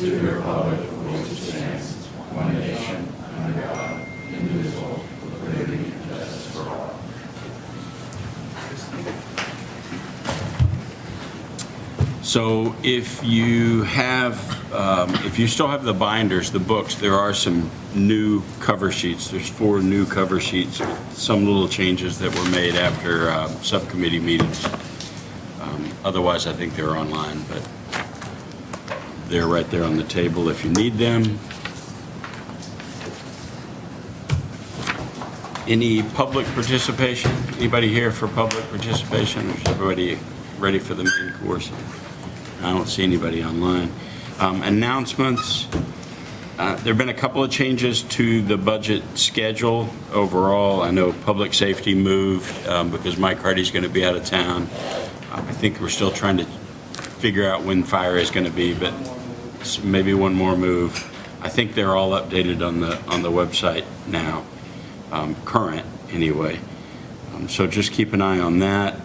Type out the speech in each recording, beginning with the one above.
So if you have, if you still have the binders, the books, there are some new cover sheets. There's 4 new cover sheets, with some little changes that were made after subcommittee meetings. Otherwise, I think they're online, but they're right there on the table if you need them. Any public participation? Anybody here for public participation? Or is everybody ready for the main course? I don't see anybody online. Announcements. There have been a couple of changes to the budget schedule overall. I know public safety moved because Mike Hardy's going to be out of town. I think we're still trying to figure out when fire is going to be, but maybe one more move. I think they're all updated on the website now, current anyway. So just keep an eye on that.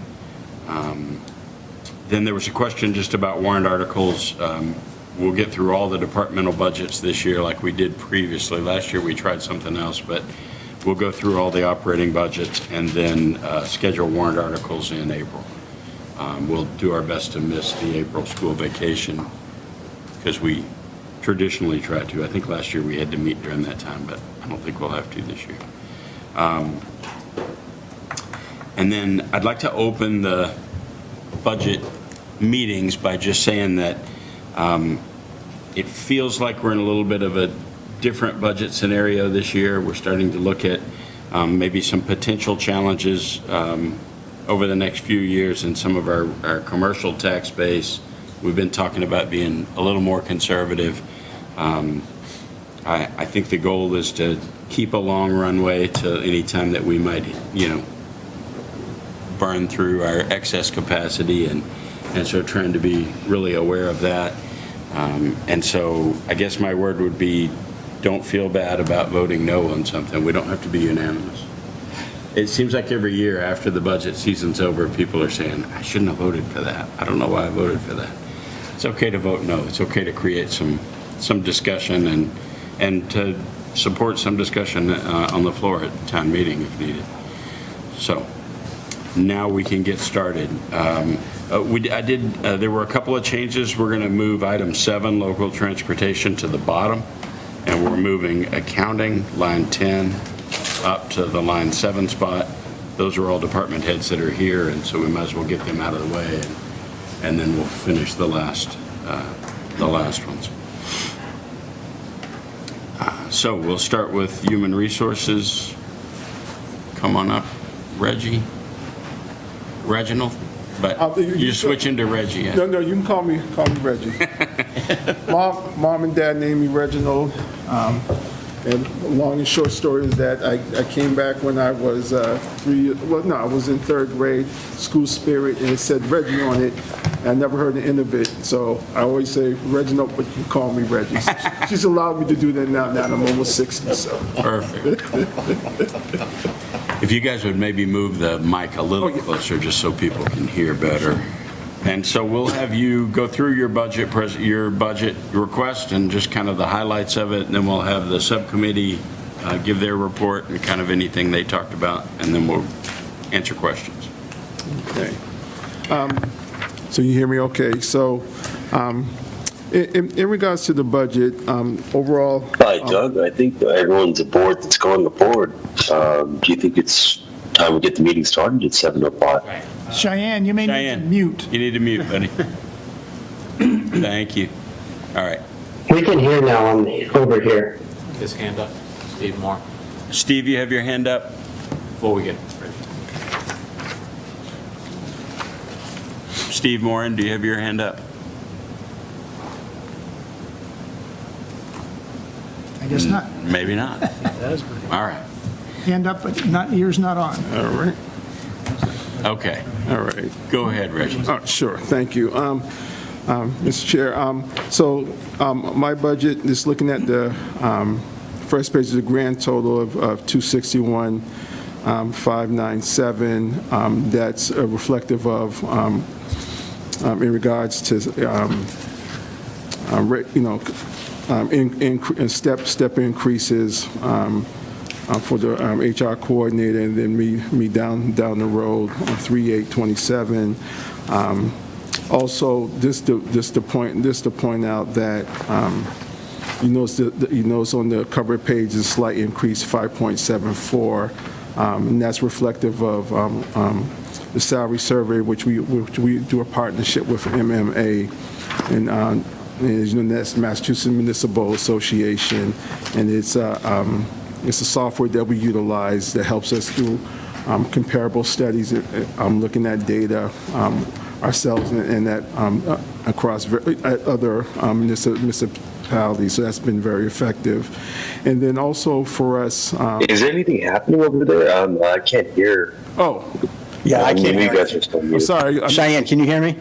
Then there was a question just about warrant articles. We'll get through all the departmental budgets this year like we did previously. Last year we tried something else, but we'll go through all the operating budgets and then schedule warrant articles in April. We'll do our best to miss the April school vacation because we traditionally try to. I think last year we had to meet during that time, but I don't think we'll have to this year. And then I'd like to open the budget meetings by just saying that it feels like we're in a little bit of a different budget scenario this year. We're starting to look at maybe some potential challenges over the next few years in some of our commercial tax base. We've been talking about being a little more conservative. I think the goal is to keep a long runway to any time that we might, burn through our excess capacity, and so trying to be really aware of that. And so I guess my word would be, don't feel bad about voting no on something. We don't have to be unanimous. It seems like every year after the budget season's over, people are saying, I shouldn't have voted for that. I don't know why I voted for that. It's okay to vote no. It's okay to create some discussion and to support some discussion on the floor at the town meeting if needed. So now we can get started. There were a couple of changes. We're going to move item 7, local transportation, to the bottom, and we're moving accounting, line 10, up to the line 7 spot. Those are all department heads that are here, and so we might as well get them out of the way, and then we'll finish the last ones. So we'll start with human resources. Come on up, Reginald, but you're switching to Reggie. Yeah? No, you can call me Reggie. Mom and Dad named me Reginald. And the long and short story is that I came back when I was I was in 3rd grade, school spirit, and it said Reggie on it. And I never heard the end of it, so I always say Reginald, but you can call me Reggie. She's allowed me to do that now that I'm almost 60. So. Perfect. If you guys would maybe move the mic a little closer just so people can hear better. And so we'll have you go through your budget request and just kind of the highlights of it, and then we'll have the subcommittee give their report and kind of anything they talked about, and then we'll answer questions. Okay. So you hear me okay. So in regards to the budget, overall... Hi, Doug. I think everyone's aboard that's going aboard. Do you think it's time we get the meeting started at 7:05? Cheyenne, you may need to mute. You need to mute, buddy. Thank you. All right. We can hear now. I'm over here. His hand up, Steve Moore, Steve, you have your hand up? before we get ready. Steve Moran, do you have your hand up? I guess not. Maybe not. All right. Hand up, but ears not on. All right. Okay. All right. Go ahead, Reggie. Oh, sure. Thank you. Mr. Chair, so my budget is looking at the first page of the grand total of 261,597. That's reflective of, in regards to step increases for the HR coordinator, and then me down the road on 3/8/27. Also, just to point out that you notice on the cover page is a slight increase, 5.74, and that's reflective of the salary survey, which we do a partnership with MMA, and as you know, that's Massachusetts Municipal Association, and it's a software that we utilize that helps us do comparable studies, looking at data ourselves and that across other municipalities. So that's been very effective. And then also for us, Is there anything happening over there? I can't hear. Yeah, I can't You hear guys you. are still I'm muted. sorry. Cheyenne, can you hear me?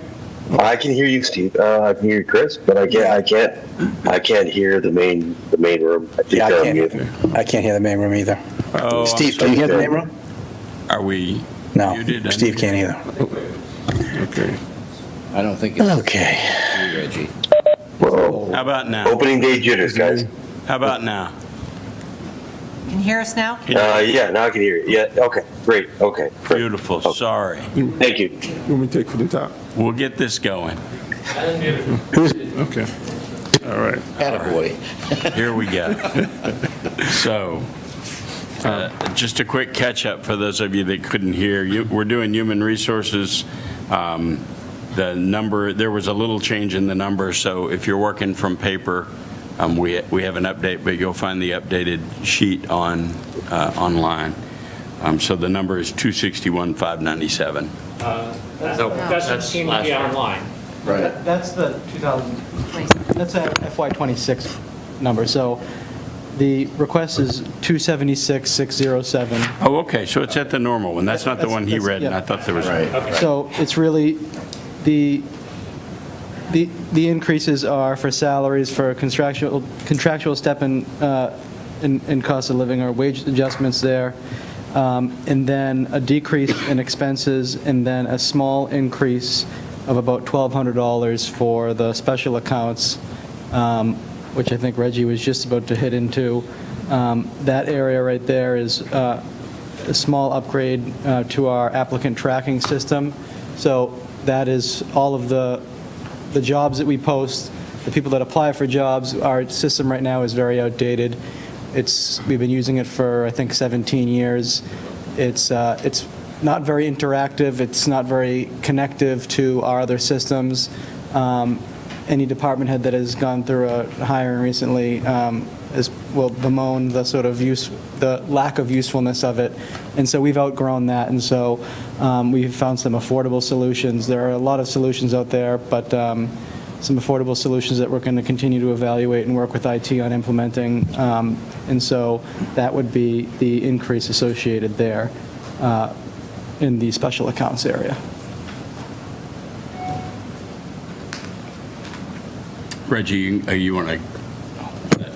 I can hear you, Steve. I can hear you, Chris, but I can't hear the main room. I think Yeah, they're I can't muted. hear. I can't hear the main room either. Oh, Steve, can you hear the main room? Are we No, muted? Steve can't either. Okay. I don't think it's Okay. you, Reggie. Well, How about now? opening day jitters, guys. How about now? Can you hear us now? Yeah, now I can hear you. Yeah, okay, great, okay. Great. Beautiful, sorry. Thank you. You want me to take from the top? We'll get this going. Okay. All right. Attaboy. Here we go. So, just a quick catch-up for those of you that couldn't hear. We're doing human resources. The number, there was a little change in the number, so if you're working from paper, we have an update, but you'll find the updated sheet online. So the number is 261,597. Doesn't seem to be online. Right. That's the 2000, that's a FY '26 number, so the request is 276,607. Oh, okay, so it's at the normal one. That's not the one he read, and I thought there was. Right. So it's really, the increases are for salaries, for contractual step in cost of living or wage adjustments there, and then a decrease in expenses, and then a small increase of about $1,200 for the special accounts, which I think Reggie was just about to hit into. That area right there is a small upgrade to our applicant tracking system. So that is all of the jobs that we post, the people that apply for jobs. Our system right now is very outdated. We've been using it for, I think, 17 years. It's not very interactive. It's not very connective to our other systems. Any department head that has gone through a hiring recently will bemoan the sort of the lack of usefulness of it. And so we've outgrown that. And so we've found some affordable solutions. There are a lot of solutions out there, but some affordable solutions that we're going to continue to evaluate and work with IT on implementing. And so that would be the increase associated there in the special accounts area. Reggie, you want to,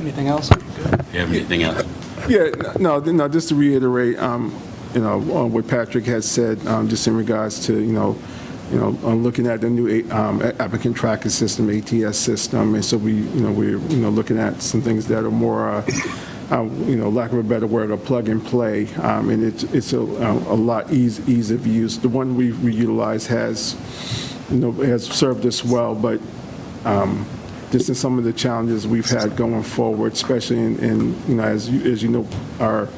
Anything else? you have anything else? Yeah, no, just to reiterate, what Patrick has said, just in regards to, looking at the new applicant tracking system, ATS system, and so we're looking at some things that are more, lack of a better word, a plug and play, and it's a lot ease of use. The one we utilize has served us well, but just in some of the challenges we've had going forward, especially in as you know, our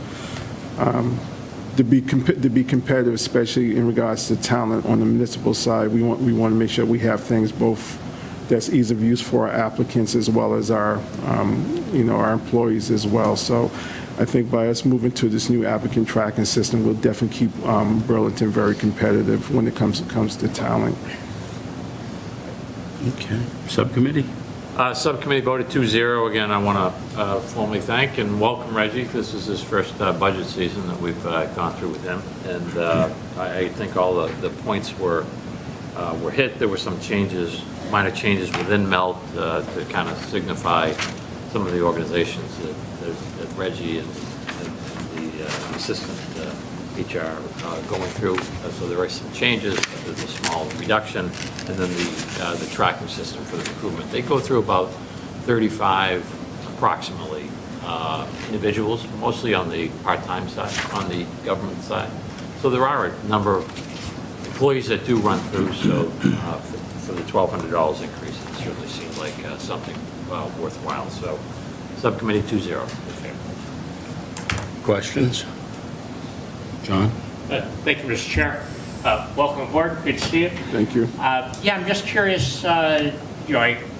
to be competitive, especially in regards to talent on the municipal side, we want to make sure we have things both that's ease of use for our applicants as well as our our employees as well. So I think by us moving to this new applicant tracking system, we'll definitely keep Burlington very competitive when it comes to talent. Okay. Subcommittee? Subcommittee voted 2-0. Again, I want to formally thank and welcome Reggie. This is his first budget season that we've gone through with him. And I think all the points were hit. There were some changes, minor changes within MELT to kind of signify some of the organizations that Reggie and the assistant HR going through. So there are some changes. There's a small reduction, and then the tracking system for the recruitment. They go through about 35 approximately individuals, mostly on the part-time side, on the government side. So there are a number of employees that do run through, so for the $1,200 increase, it certainly seemed like something worthwhile. So Subcommittee 2-0. Questions? John? Thank you, Mr. Chair. Welcome aboard. Good to see you. Thank you. Yeah, I'm just curious,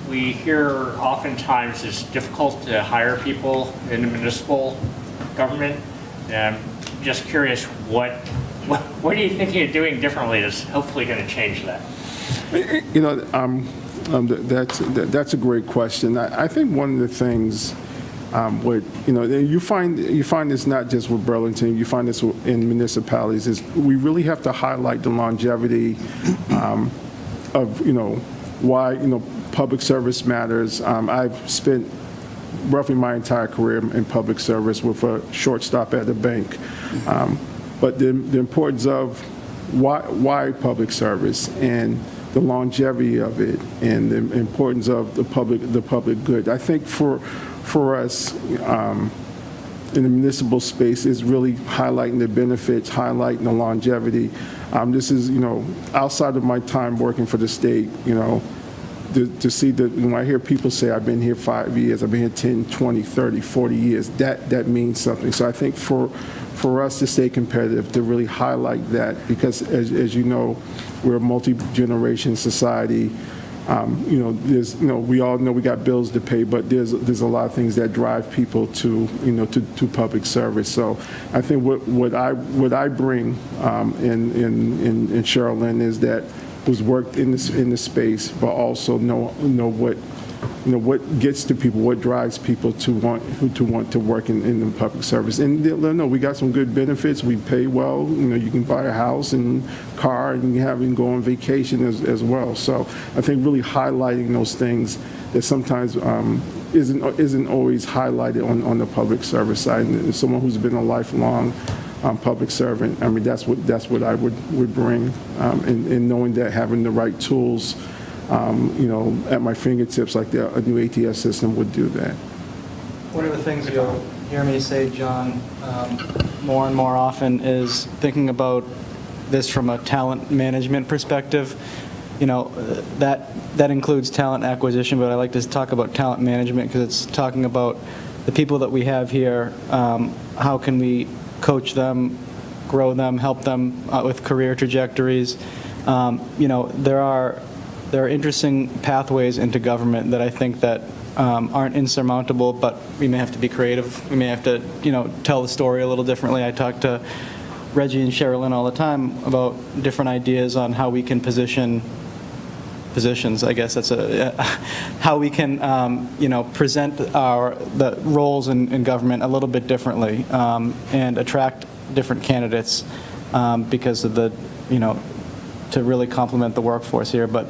we hear oftentimes it's difficult to hire people in the municipal government. I'm just curious, what are you thinking of doing differently that's hopefully going to change that? That's a great question. I think one of the things, you find this not just with Burlington, you find this in municipalities, is we really have to highlight the longevity of, why, public service matters. I've spent roughly my entire career in public service with a short stop at the bank. But the importance of why public service and the longevity of it and the importance of the public good. I think for us in the municipal space is really highlighting the benefits, highlighting the longevity. This is, outside of my time working for the state, to see that when I hear people say, I've been here 5 years, I've been here 10, 20, 30, 40 years, that means something. So I think for us to stay competitive, to really highlight that, because as you know, we're a multi-generation society. There's, we all know we got bills to pay, but there's a lot of things that drive people to public service. So I think what I bring in Sherilyn is that who's worked in the space, but also know what gets to people, what drives people to want to work in the public service. And they'll know we got some good benefits. We pay well. You can buy a house and car, and you can go on vacation as well. So I think really highlighting those things that sometimes isn't always highlighted on the public service side. And someone who's been a lifelong public servant, that's what I would bring, and knowing that having the right tools, at my fingertips, like a new ATS system would do that. One of the things you'll hear me say, John, more and more often is thinking about this from a talent management perspective. That includes talent acquisition, but I like to talk about talent management because it's talking about the people that we have here. How can we coach them, grow them, help them with career trajectories? There are interesting pathways into government that I think that aren't insurmountable, but we may have to be creative. We may have to, tell the story a little differently. I talk to Reggie and Sherilyn all the time about different ideas on how we can positions. I guess that's how we can, present the roles in government a little bit differently and attract different candidates because of the, to really complement the workforce here. But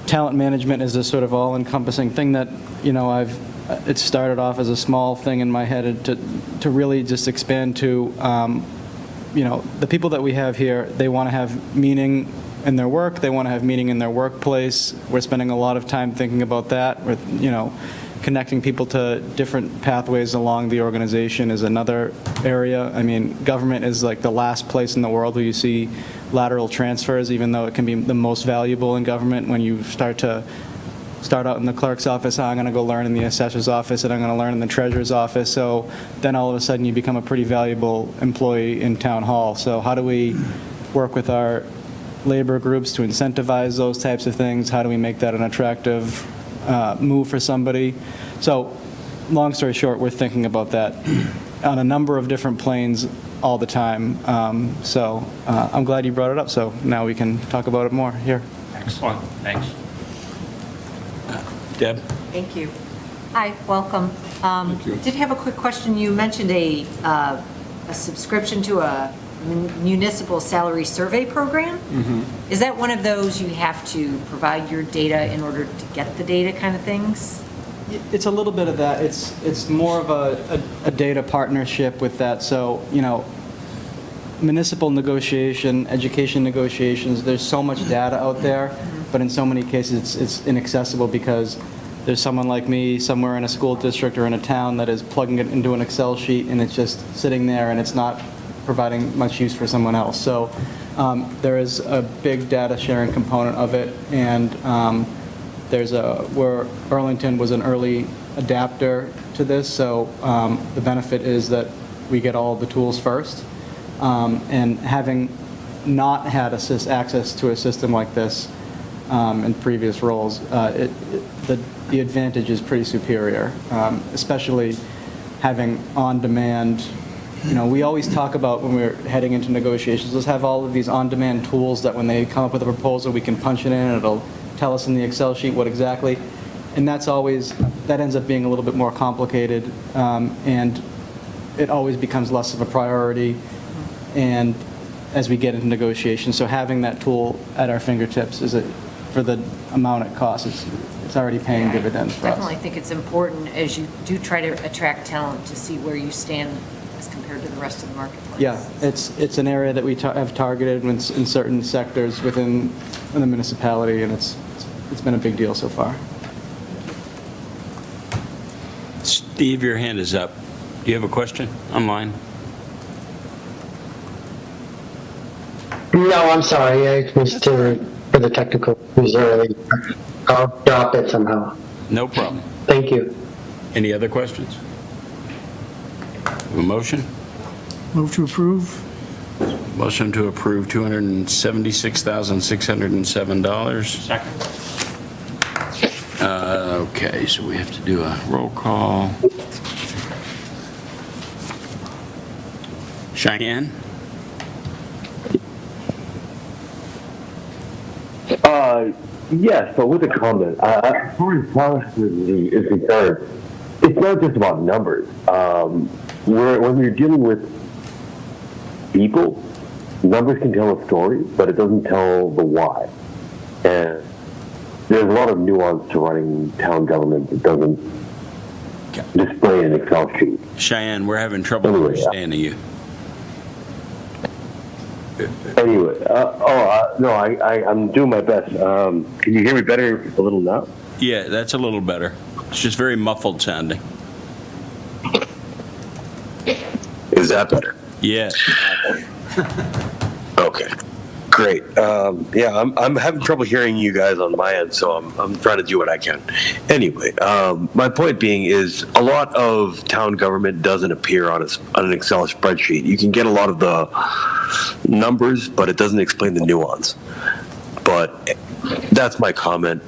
talent management is a sort of all-encompassing thing that, it started off as a small thing in my head to really just expand to, the people that we have here, they want to have meaning in their work, they want to have meaning in their workplace. We're spending a lot of time thinking about that. With, connecting people to different pathways along the organization is another area. Government is like the last place in the world where you see lateral transfers, even though it can be the most valuable in government. When you start out in the clerk's office, I'm going to go learn in the assessor's office, and I'm going to learn in the treasurer's office. So then all of a sudden you become a pretty valuable employee in town hall. So how do we work with our labor groups to incentivize those types of things? How do we make that an attractive move for somebody? So long story short, we're thinking about that on a number of different planes all the time. So I'm glad you brought it up, so now we can talk about it more here. Excellent. Thanks. Deb? Thank you. Hi, welcome. you. Did have a quick question. You mentioned a subscription to a municipal salary survey program. Is that one of those you have to provide your data in order to get the data kind of things? It's a little bit of that. It's more of a data partnership with that. So, municipal negotiation, education negotiations, there's so much data out there, but in so many cases it's inaccessible because there's someone like me somewhere in a school district or in a town that is plugging it into an Excel sheet and it's just sitting there and it's not providing much use for someone else. So there is a big data sharing component of it, and where Burlington was an early adapter to this, so the benefit is that we get all the tools first. And having not had access to a system like this in previous roles, the advantage is pretty superior, especially having on-demand. We always talk about when we're heading into negotiations, let's have all of these on-demand tools that when they come up with a proposal, we can punch it in and it'll tell us in the Excel sheet what exactly. And that ends up being a little bit more complicated, and it always becomes less of a priority and as we get into negotiations. So having that tool at our fingertips for the amount it costs, it's already paying dividends for us. Definitely think it's important as you do try to attract talent to see where you stand as compared to the rest of the marketplace. Yeah, it's an area that we have targeted in certain sectors within the municipality, and it's been a big deal so far. Steve, your hand is up. Do you have a question online? No, I'm sorry. I missed for the technical issues early. I'll drop it somehow. No problem. Thank you. Any other questions? A motion? Move to approve. Motion to approve $276,607. Second. Okay, so we have to do a roll call. Cheyenne? Yes, but with a comment, as far as policy is concerned, it's not just about numbers. When you're dealing with people, numbers can tell a story, but it doesn't tell the why. And there's a lot of nuance to running town government that doesn't display an Excel sheet. Cheyenne, we're having trouble Anyway, understanding you. Anyway, no, I'm doing my best. Can you hear me better a little now? Yeah, that's a little better. It's just very muffled sounding. Is that better? Yeah. Okay, great. Yeah, I'm having trouble hearing you guys on my end, so I'm trying to do what I can. Anyway, my point being is a lot of town government doesn't appear on an Excel spreadsheet. You can get a lot of the numbers, but it doesn't explain the nuance. But that's my comment.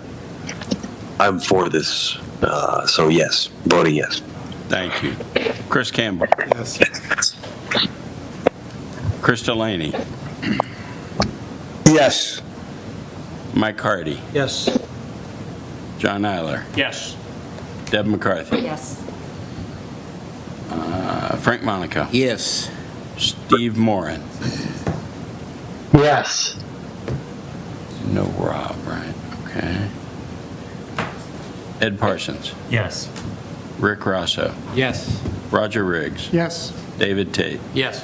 I'm for this, so yes, voting yes. Thank you. Chris Campbell. Yes. Chris Delaney. Yes. Mike Hardy. Yes. John Eiler. Yes. Deb McCarthy. Yes. Frank Monaco. Yes. Steve Moran. Yes. No Rob, right? Okay. Ed Parsons. Yes. Rick Rosso. Yes. Roger Riggs. Yes. David Tate. Yes.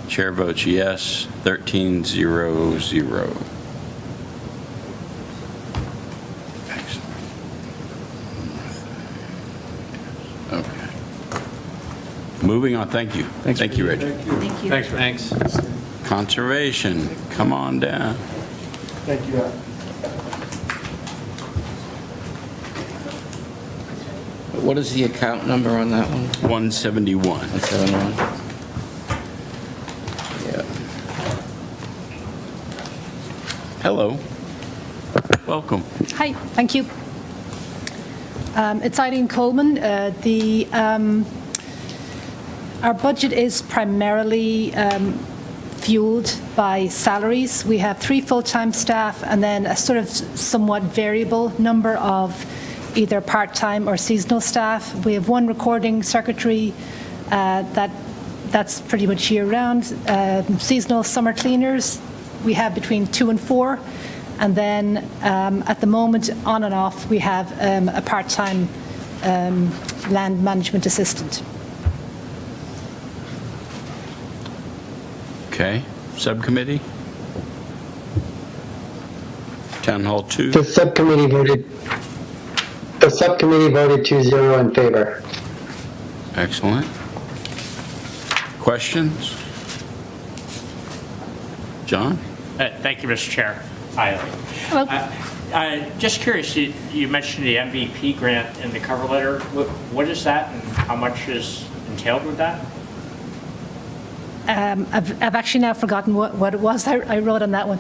Chair votes yes, 13-0-0. Excellent. Okay. Moving on, thank you. Thank you, Reggie. Thank you. Thanks. Conservation, come on down. Thank you. What is the account number on that one? 171. 171? Yeah. Hello. Welcome. Hi, thank you. It's Eileen Coleman. Our budget is primarily fueled by salaries. We have 3 full-time staff and then a sort of somewhat variable number of either part-time or seasonal staff. We have 1 recording secretary that's pretty much year-round. Seasonal summer cleaners, we have between 2 and 4. And then at the moment, on and off, we have a part-time land management assistant. Okay. Subcommittee? Town Hall 2? The subcommittee voted 2-0 in favor. Excellent. Questions? John? Thank you, Mr. Chair. Hi. Hello. Just curious, you mentioned the MVP grant in the cover letter. What is that and how much is entailed with that? I've actually now forgotten what it was I wrote on that one.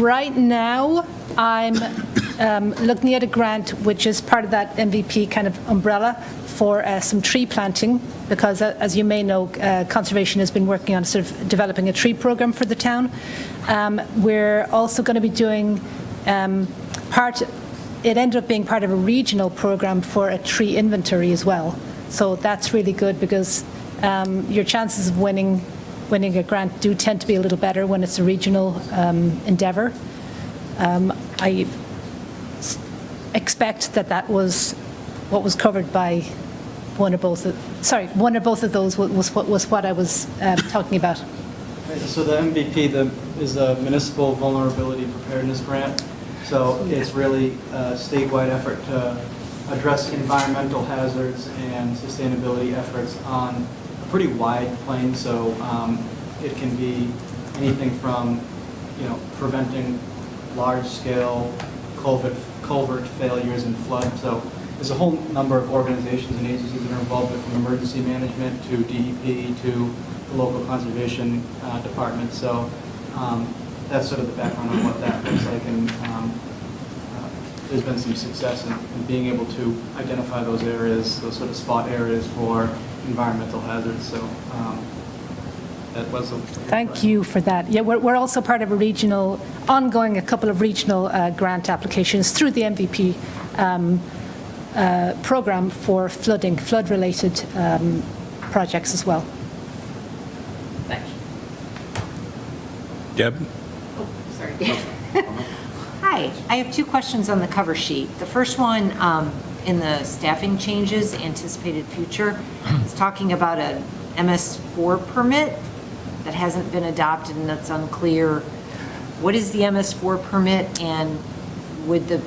Right now, I'm looking at a grant which is part of that MVP kind of umbrella for some tree planting, because as you may know, Conservation has been working on sort of developing a tree program for the town. We're also going to be doing it ended up being part of a regional program for a tree inventory as well. So that's really good, because your chances of winning a grant do tend to be a little better when it's a regional endeavor. I expect that was what was covered by one or both of those was what I was talking about. So the MVP is the Municipal Vulnerability Preparedness Grant. So it's really a statewide effort to address environmental hazards and sustainability efforts on a pretty wide plane. So it can be anything from, preventing large-scale culvert failures and flood. So there's a whole number of organizations and agencies that are involved with, from emergency management to DEP to the local conservation department. So that's sort of the background on what that looks like, and there's been some success in being able to identify those areas, those sort of spot areas for environmental hazards. So that was a Thank you for that. Yeah, we're also part of a couple of regional grant applications through the MVP program for flood-related projects as well. Thanks. Deb? Oh, sorry. Hi, I have two questions on the cover sheet. The first one, in the staffing changes, anticipated future, it's talking about a MS4 permit that hasn't been adopted and that's unclear. What is the MS4 permit, and with the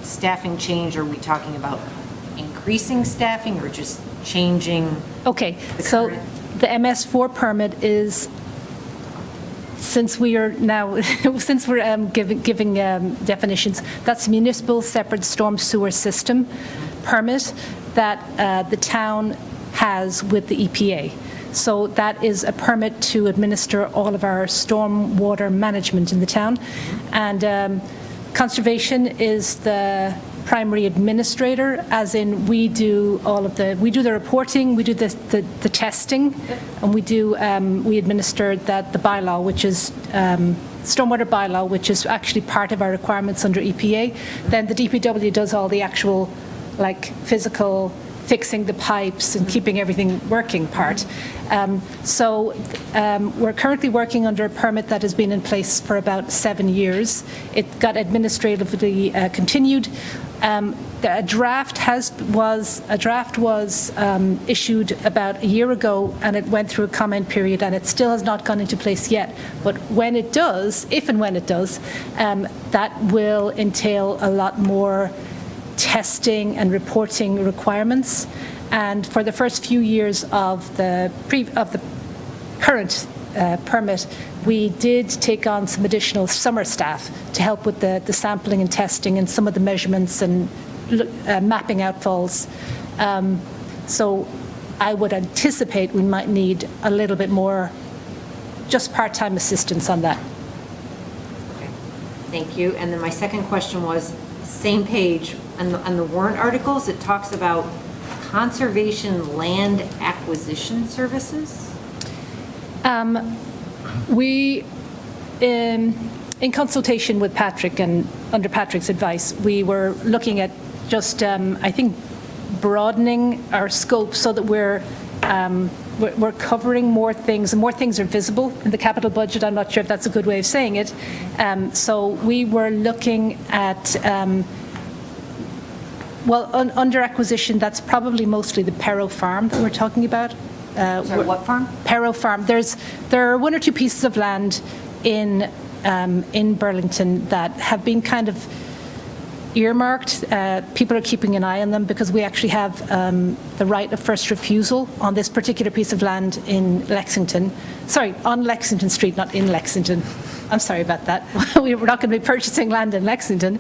staffing change, are we talking about increasing staffing or just changing? Okay, so the MS4 permit is, since we're giving definitions, that's a municipal separate storm sewer system permit that the town has with the EPA. So that is a permit to administer all of our storm water management in the town. And Conservation is the primary administrator, as in we do the reporting, we do the testing, and we administer the bylaw, which is stormwater bylaw, which is actually part of our requirements under EPA. Then the DPW does all the actual physical fixing the pipes and keeping everything working part. So we're currently working under a permit that has been in place for about 7 years. It got administratively continued. A draft was issued about a year ago, and it went through a comment period, and it still has not gone into place yet. But when it does, if and when it does, that will entail a lot more testing and reporting requirements. And for the first few years of the current permit, we did take on some additional summer staff to help with the sampling and testing and some of the measurements and mapping outfalls. So I would anticipate we might need a little bit more just part-time assistance on that. Okay, thank you. And then my second question was, same page, on the warrant articles, it talks about conservation land acquisition services? We, in consultation with Patrick and under Patrick's advice, we were looking at just, I think, broadening our scope so that we're covering more things, and more things are visible in the capital budget. I'm not sure if that's a good way of saying it. So we were looking at, under acquisition, that's probably mostly the Perro Farm that we're talking about. Sorry, what farm? Perro Farm. There are one or two pieces of land in Burlington that have been kind of earmarked. People are keeping an eye on them because we actually have the right of first refusal on this particular piece of land in Lexington. Sorry, on Lexington Street, not in Lexington. I'm sorry about that. We're not going to be purchasing land in Lexington.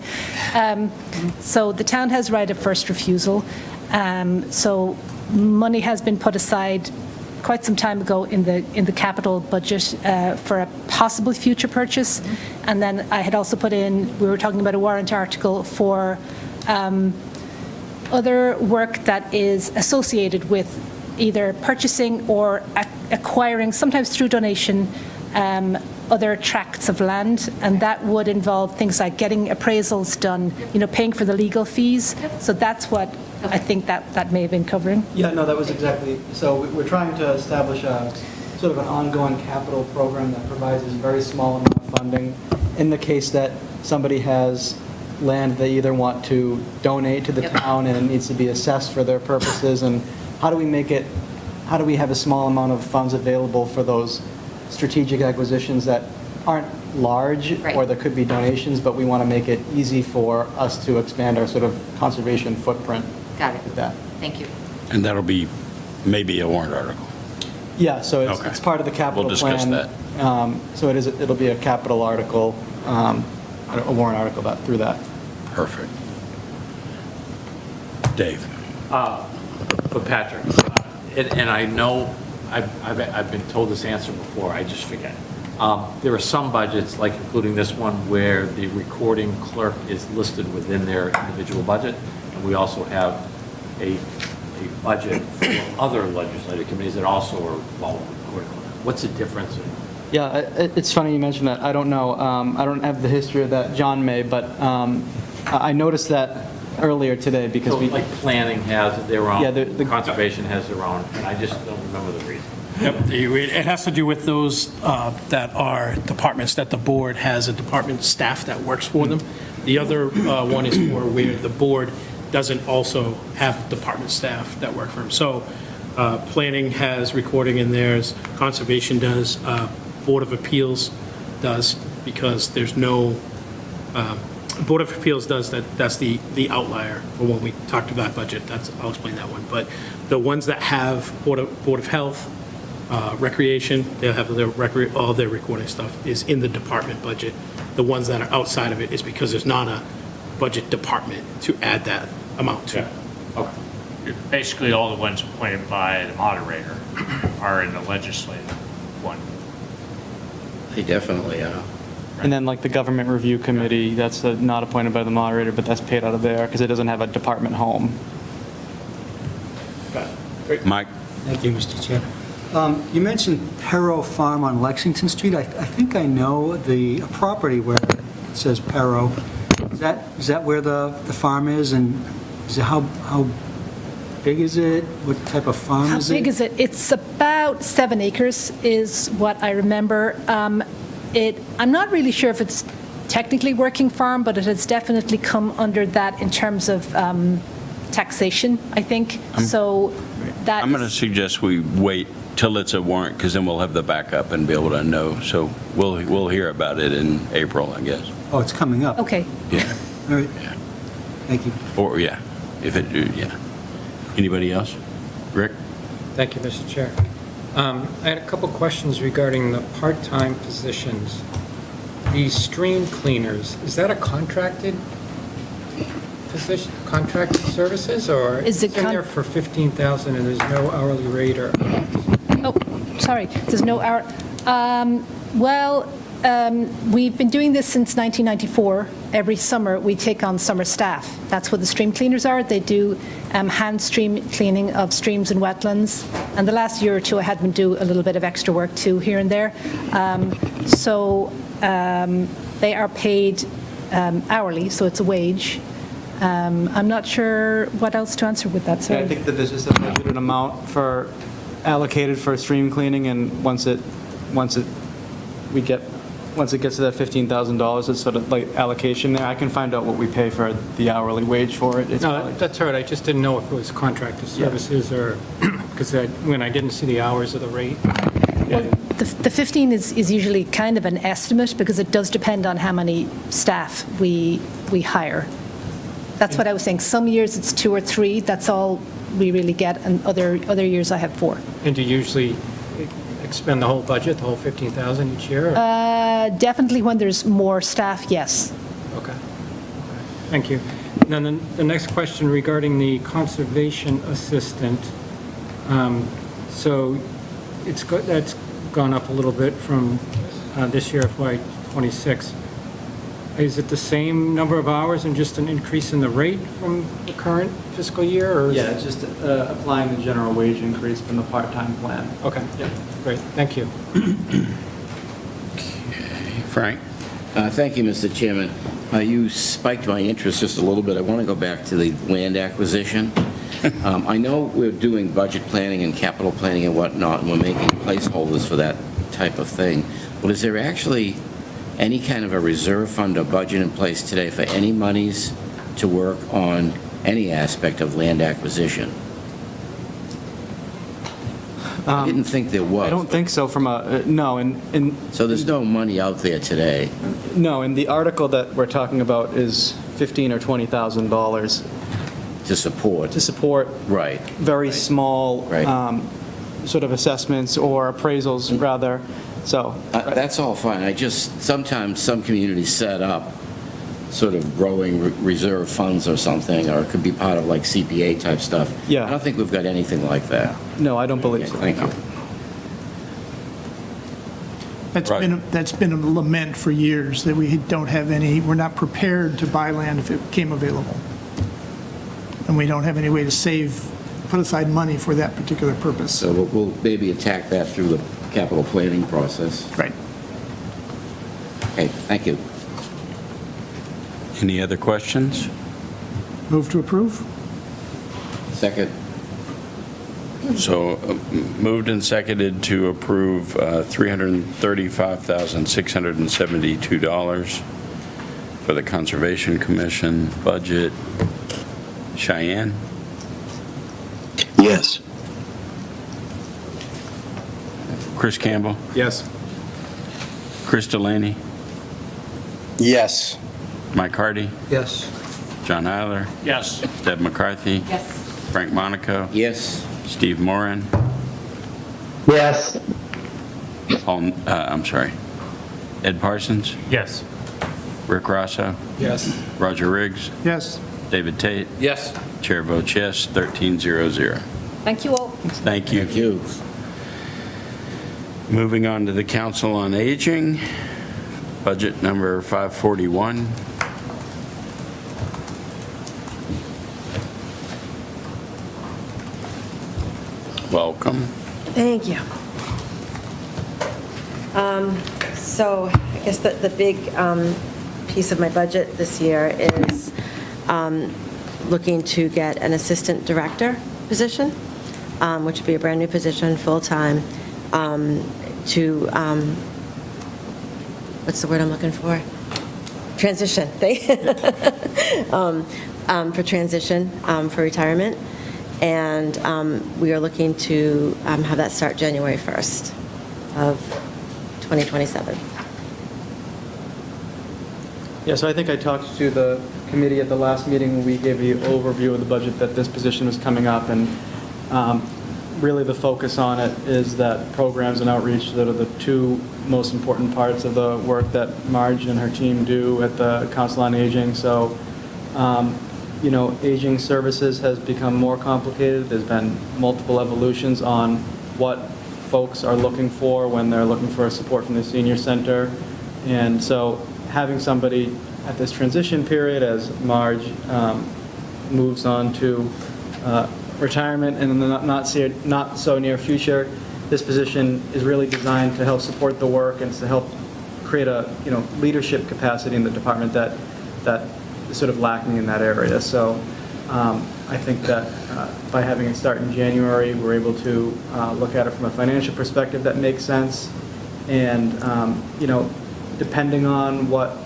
So the town has right of first refusal. So money has been put aside quite some time ago in the capital budget for a possible future purchase. And then I had also put in, we were talking about a warrant article for other work that is associated with either purchasing or acquiring, sometimes through donation, other tracts of land, and that would involve things like getting appraisals done, paying for the legal fees. So that's what I think that may have been covering. Yeah, no, that was exactly, so we're trying to establish a sort of an ongoing capital program that provides a very small amount of funding in the case that somebody has land they either want to donate to the town and it needs to be assessed for their purposes, and how do we have a small amount of funds available for those strategic acquisitions that aren't large, or there could be donations, but we want to make it easy for us to expand our sort of conservation footprint. Got it. With that. Thank you. And that'll be maybe a warrant article. Yeah, so Okay. it's part of the capital We'll discuss plan. So it'll be a capital article, a warrant article through that. Perfect. Dave? But Patrick, and I know I've been told this answer before, I just forget. There are some budgets, like including this one, where the recording clerk is listed within their individual budget, and we also have a budget for other legislative committees that also are involved with recording clerk. What's the difference? Yeah, it's funny you mentioned that. I don't know. I don't have the history of that. John may, but I noticed that earlier today because So, like planning has their own, Yeah, the conservation has their own, and I just don't remember the reason. Yep, it has to do with those that are departments, that the board has a department staff that works for them. The other one is for where the board doesn't also have department staff that work for them. So planning has recording in theirs, conservation does, Board of Appeals does, because there's no, Board of Appeals does, that's the outlier for when we talked about budget. I'll explain that one. But the ones that have Board of Health, Recreation, they'll have all their recording stuff is in the department budget. The ones that are outside of it is because there's not a budget department to add that amount to. Okay. Basically, all the ones appointed by the moderator are in the legislative one. They definitely are. And then like the government review committee, that's not appointed by the moderator, but that's paid out of there because it doesn't have a department home. Mike? Thank you, Mr. Chair. You mentioned Perro Farm on Lexington Street. I think I know the property where it says Perro. Is that where the farm is, and how big is it? What type of farm is it? How big is it? It's about 7 acres is what I remember. I'm not really sure if it's technically working farm, but it has definitely come under that in terms of taxation, I think. So that I'm going to suggest we wait till it's a warrant, because then we'll have the backup and be able to know. So we'll hear about it in April, I guess. Oh, it's coming up. Okay. Yeah. All right. Yeah. Thank you. Or, yeah, if it, yeah. Anybody else? Rick? Thank you, Mr. Chair. I had a couple questions regarding the part-time positions. The stream cleaners, is that a contracted position, contracted services, or Is it it's in there for 15,000 and there's no hourly rate or? Oh, sorry, there's no hour. We've been doing this since 1994. Every summer, we take on summer staff. That's what the stream cleaners are. They do hand stream cleaning of streams and wetlands. And the last year or two, I had them do a little bit of extra work too, here and there. They are paid hourly, so it's a wage. I'm not sure what else to answer with that, Yeah, sorry. I think that there's just a budgeted amount allocated for stream cleaning, and once it gets to that $15,000, it's sort of like allocation there. I can find out what we pay for the hourly wage for it. It's No, probably- that's all right. I just didn't know if it was contracted services or, because when I didn't see the hours of the rate. The 15 is usually kind of an estimate because it does depend on how many staff we hire. That's what I was saying. Some years it's 2 or 3, that's all we really get, and other years I have 4. And do you usually expend the whole budget, the whole 15,000 each year? or- Definitely when there's more staff, yes. Okay. Thank you. And then the next question regarding the conservation assistant. So that's gone up a little bit from this year, FY '26. Is it the same number of hours and just an increase in the rate from the current fiscal year? Or Yeah, it's just applying the general wage increase from the part-time plan. Okay, Yeah. great, thank you. Frank? Thank you, Mr. Chairman. You spiked my interest just a little bit. I want to go back to the land acquisition. I know we're doing budget planning and capital planning and whatnot, and we're making placeholders for that type of thing. But is there actually any kind of a reserve fund or budget in place today for any monies to work on any aspect of land acquisition? I didn't think there was. I don't think so from a, no, and So there's no money out there today? no, and the article that we're talking about is $15,000 or $20,000 To support? to support Right. very small Right. sort of assessments or appraisals, rather, so. That's all fine. I just, sometimes some communities set up sort of growing reserve funds or something, or it could be part of like CPA type stuff. Yeah. I don't think we've got anything like that. No, I don't believe so. Thank you. That's been a lament for years, that we don't have any, we're not prepared to buy land if it became available. And we don't have any way to put aside money for that particular purpose. So we'll maybe attack that through the capital planning process. Right. Okay, thank you. Any other questions? Move to approve? Second. So moved and seconded to approve $335,672 for the Conservation Commission budget. Cheyenne? Yes. Chris Campbell? Yes. Chris Delaney? Yes. Mike Hardy? Yes. John Eiler? Yes. Deb McCarthy? Yes. Frank Monaco? Yes. Steve Moran? Yes. I'm sorry. Ed Parsons? Yes. Rick Rosso? Yes. Roger Riggs? Yes. David Tate? Yes. Chair votes yes, 1300. Thank you all. Thank you. Thank you. Moving on to the Council on Aging, budget number 541. Welcome. Thank you. So I guess the big piece of my budget this year is looking to get an assistant director position, which would be a brand-new position, full-time, to, what's the word I'm looking for? Transition. For transition, for retirement. And we are looking to have that start January 1st of 2027. Yeah, so I think I talked to the committee at the last meeting when we gave the overview of the budget that this position was coming up, and really the focus on it is that programs and outreach that are the two most important parts of the work that Marge and her team do at the Council on Aging. So, you know, aging services has become more complicated. There's been multiple evolutions on what folks are looking for when they're looking for support from the senior center. And so having somebody at this transition period as Marge moves on to retirement and in the not so near future, this position is really designed to help support the work and to help create a, you know, leadership capacity in the department that is sort of lacking in that area. So I think that by having it start in January, we're able to look at it from a financial perspective that makes sense. And, you know, depending on what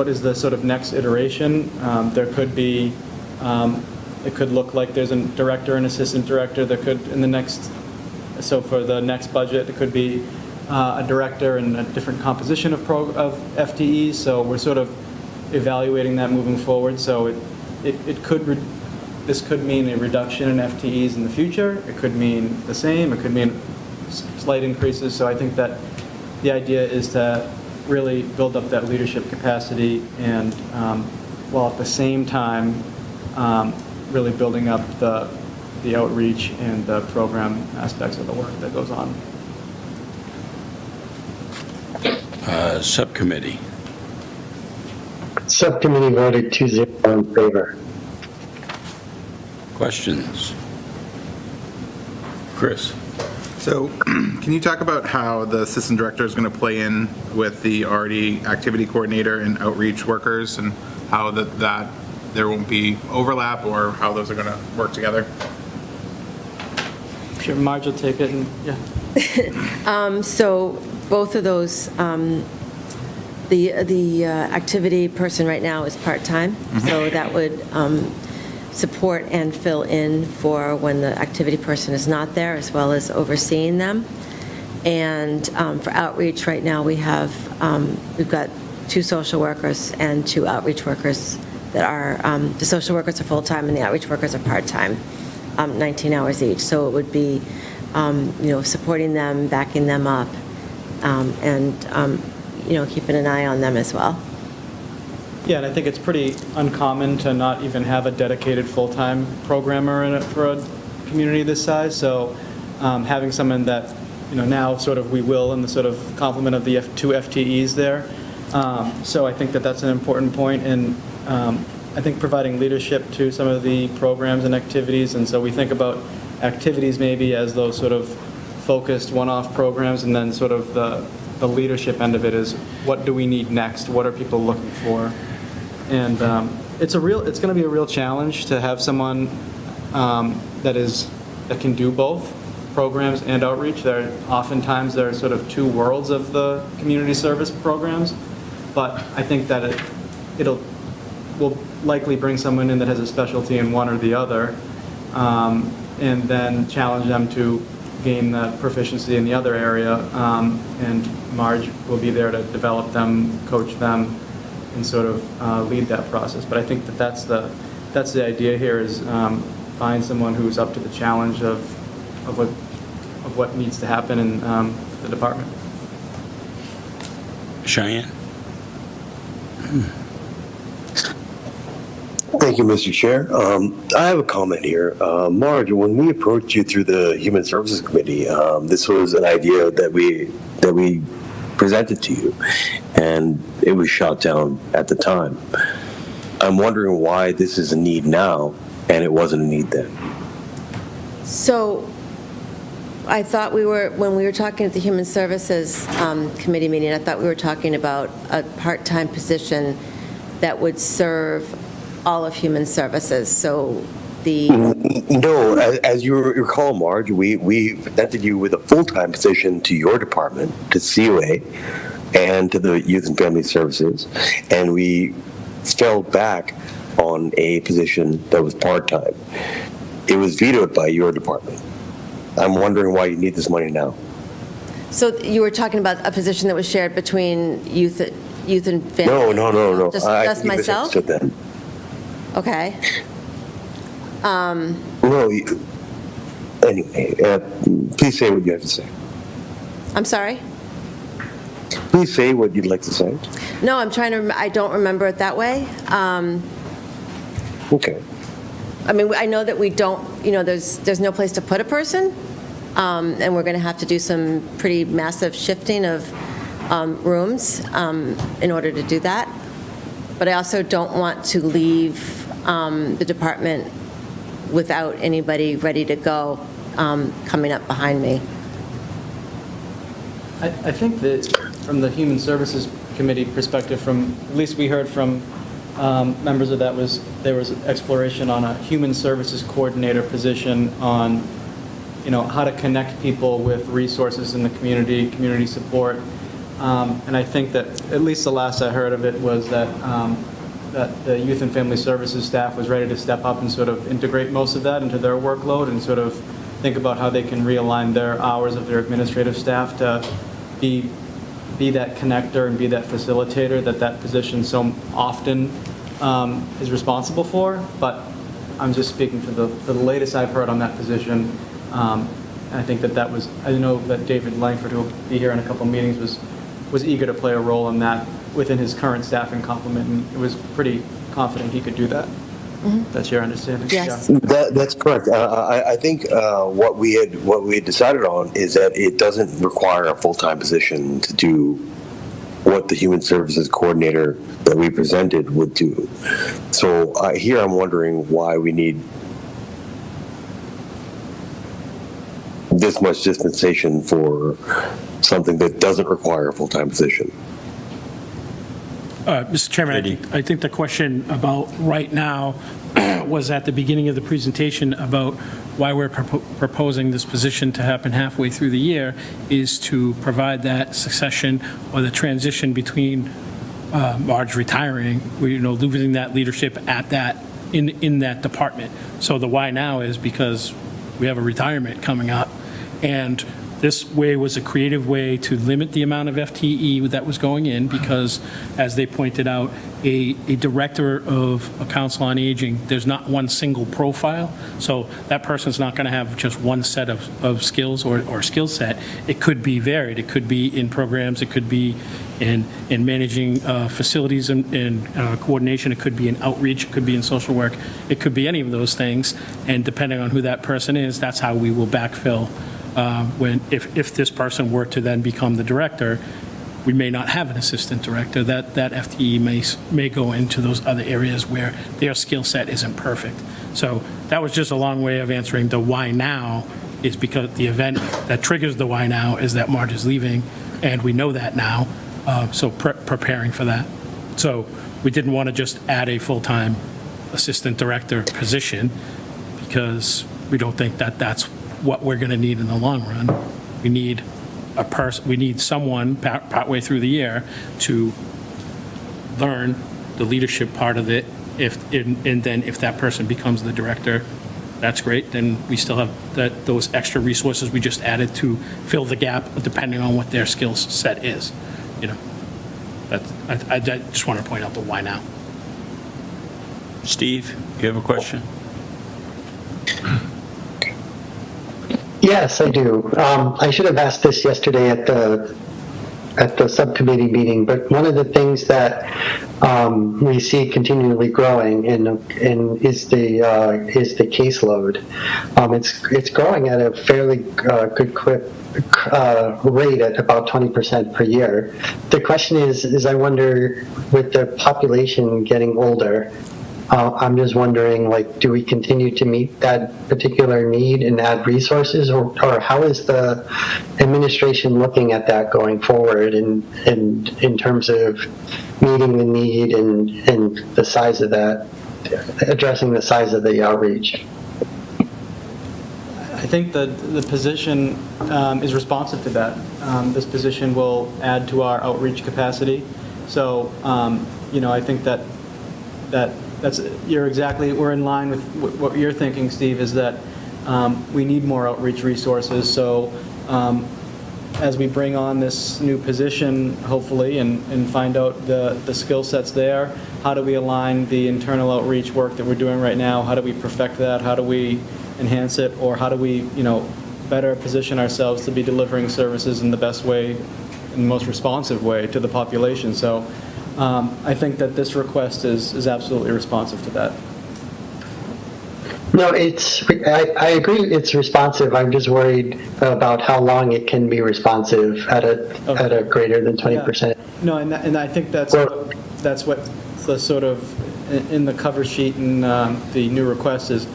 is the sort of next iteration, there could be, it could look like there's a director and assistant director. There could, in the next, so for the next budget, it could be a director and a different composition of FTEs. So we're sort of evaluating that moving forward. So this could mean a reduction in FTEs in the future. It could mean the same. It could mean slight increases. So I think that the idea is to really build up that leadership capacity and while at the same time really building up the outreach and the program aspects of the work that goes on. Subcommittee. Subcommittee voted 2-0 in favor. Questions? Chris? So can you talk about how the assistant director is going to play in with the already activity coordinator and outreach workers, and how that there won't be overlap, or how those are going to work together? Sure, Marge will take it, and yeah. So both of those, the activity person right now is part-time, so that would support and fill in for when the activity person is not there, as well as overseeing them. And for outreach right now, we've got 2 social workers and 2 outreach workers that are, the social workers are full-time and the outreach workers are part-time, 19 hours each. So it would be, supporting them, backing them up, and, keeping an eye on them as well. Yeah, and I think it's pretty uncommon to not even have a dedicated full-time programmer in it for a community this size. So having someone that, now sort of we will in the sort of complement of the 2 FTEs there. So I think that that's an important point. And I think providing leadership to some of the programs and activities. And so we think about activities maybe as those sort of focused one-off programs, and then sort of the leadership end of it is what do we need next? What are people looking for? And it's going to be a real challenge to have someone that can do both programs and outreach. Oftentimes there are sort of 2 worlds of the community service programs, but I think that will likely bring someone in that has a specialty in one or the other, and then challenge them to gain the proficiency in the other area, and Marge will be there to develop them, coach them, and sort of lead that process. But I think that's the idea here is find someone who's up to the challenge of what needs to happen in the department. Cheyenne? Thank you, Mr. Chair. I have a comment here. Marge, when we approached you through the Human Services Committee, this was an idea that we presented to you, and it was shot down at the time. I'm wondering why this is a need now, and it wasn't a need then. So I thought when we were talking at the Human Services Committee meeting, I thought we were talking about a part-time position that would serve all of human services. So No, as you recall, Marge, we presented you with a full-time position to your department, to COA, and to the Youth and Family Services, and we fell back on a position that was part-time. It was vetoed by your department. I'm wondering why you need this money now. So you were talking about a position that was shared between youth and family? No. Just myself? I then. Okay. No, anyway, please say what you have to say. I'm sorry? Please say what you'd like to say. No, I don't remember it that way. Okay. I mean, I know that we don't, there's no place to put a person, and we're going to have to do some pretty massive shifting of rooms in order to do that. But I also don't want to leave the department without anybody ready to go coming up behind me. I think that from the Human Services Committee perspective, at least we heard from members of that, there was exploration on a human services coordinator position on, how to connect people with resources in the community support. And I think that, at least the last I heard of it, was that the Youth and Family Services staff was ready to step up and sort of integrate most of that into their workload and sort of think about how they can realign their hours of their administrative staff to be that connector and be that facilitator that position so often is responsible for, but I'm just speaking for the latest I've heard on that position. And I think that was, I know that David Langford, who will be here in a couple of meetings, was eager to play a role in that within his current staffing complement, and it was pretty confident he could do that. That's your understanding? Yes. Yeah. That's correct. I think what we had decided on is that it doesn't require a full-time position to do what the human services coordinator that we presented would do. So here I'm wondering why we need this much dispensation for something that doesn't require a full-time position. Mr. Chairman, I think the question about right now was at the beginning of the presentation about why we're proposing this position to happen halfway through the year is to provide that succession or the transition between Marge retiring, losing that leadership at that, in that department. So the why now is because we have a retirement coming up, and this way was a creative way to limit the amount of FTE that was going in because, as they pointed out, a director of a council on aging, there's not one single profile. So that person's not going to have just one set of skills or skill set. It could be varied. It could be in programs. It could be in managing facilities and coordination. It could be in outreach. It could be in social work. It could be any of those things. And depending on who that person is, that's how we will backfill. If this person were to then become the director, we may not have an assistant director. That FTE may go into those other areas where their skill set isn't perfect. So that was just a long way of answering the why now, is because the event that triggers the why now is that Marge is leaving, and we know that now, so preparing for that. So we didn't want to just add a full-time assistant director position because we don't think that that's what we're going to need in the long run. We need we need someone partway through the year to learn the leadership part of it. And then if that person becomes the director, that's great. Then we still have those extra resources we just added to fill the gap depending on what their skill set is. I just want to point out the why now. Steve, you have a question? Yes, I do. I should have asked this yesterday at the subcommittee meeting, but one of the things that we see continually growing is the caseload. It's growing at a fairly good rate at about 20% per year. The question is I wonder, with the population getting older, I'm just wondering, do we continue to meet that particular need and add resources, or how is the administration looking at that going forward in terms of meeting the need and the size of that, addressing the size of the outreach? I think the position is responsive to that. This position will add to our outreach capacity. So, I think we're in line with what you're thinking, Steve, is that we need more outreach resources. So as we bring on this new position, hopefully, and find out the skill sets there, how do we align the internal outreach work that we're doing right now? How do we perfect that? How do we enhance it? Or how do we, better position ourselves to be delivering services in the best way, in the most responsive way to the population? So I think that this request is absolutely responsive to that. No, I agree it's responsive. I'm just worried about how long it can be responsive at a greater than 20%. Yeah. No, and I think that's what the sort of, in the cover sheet and the new request is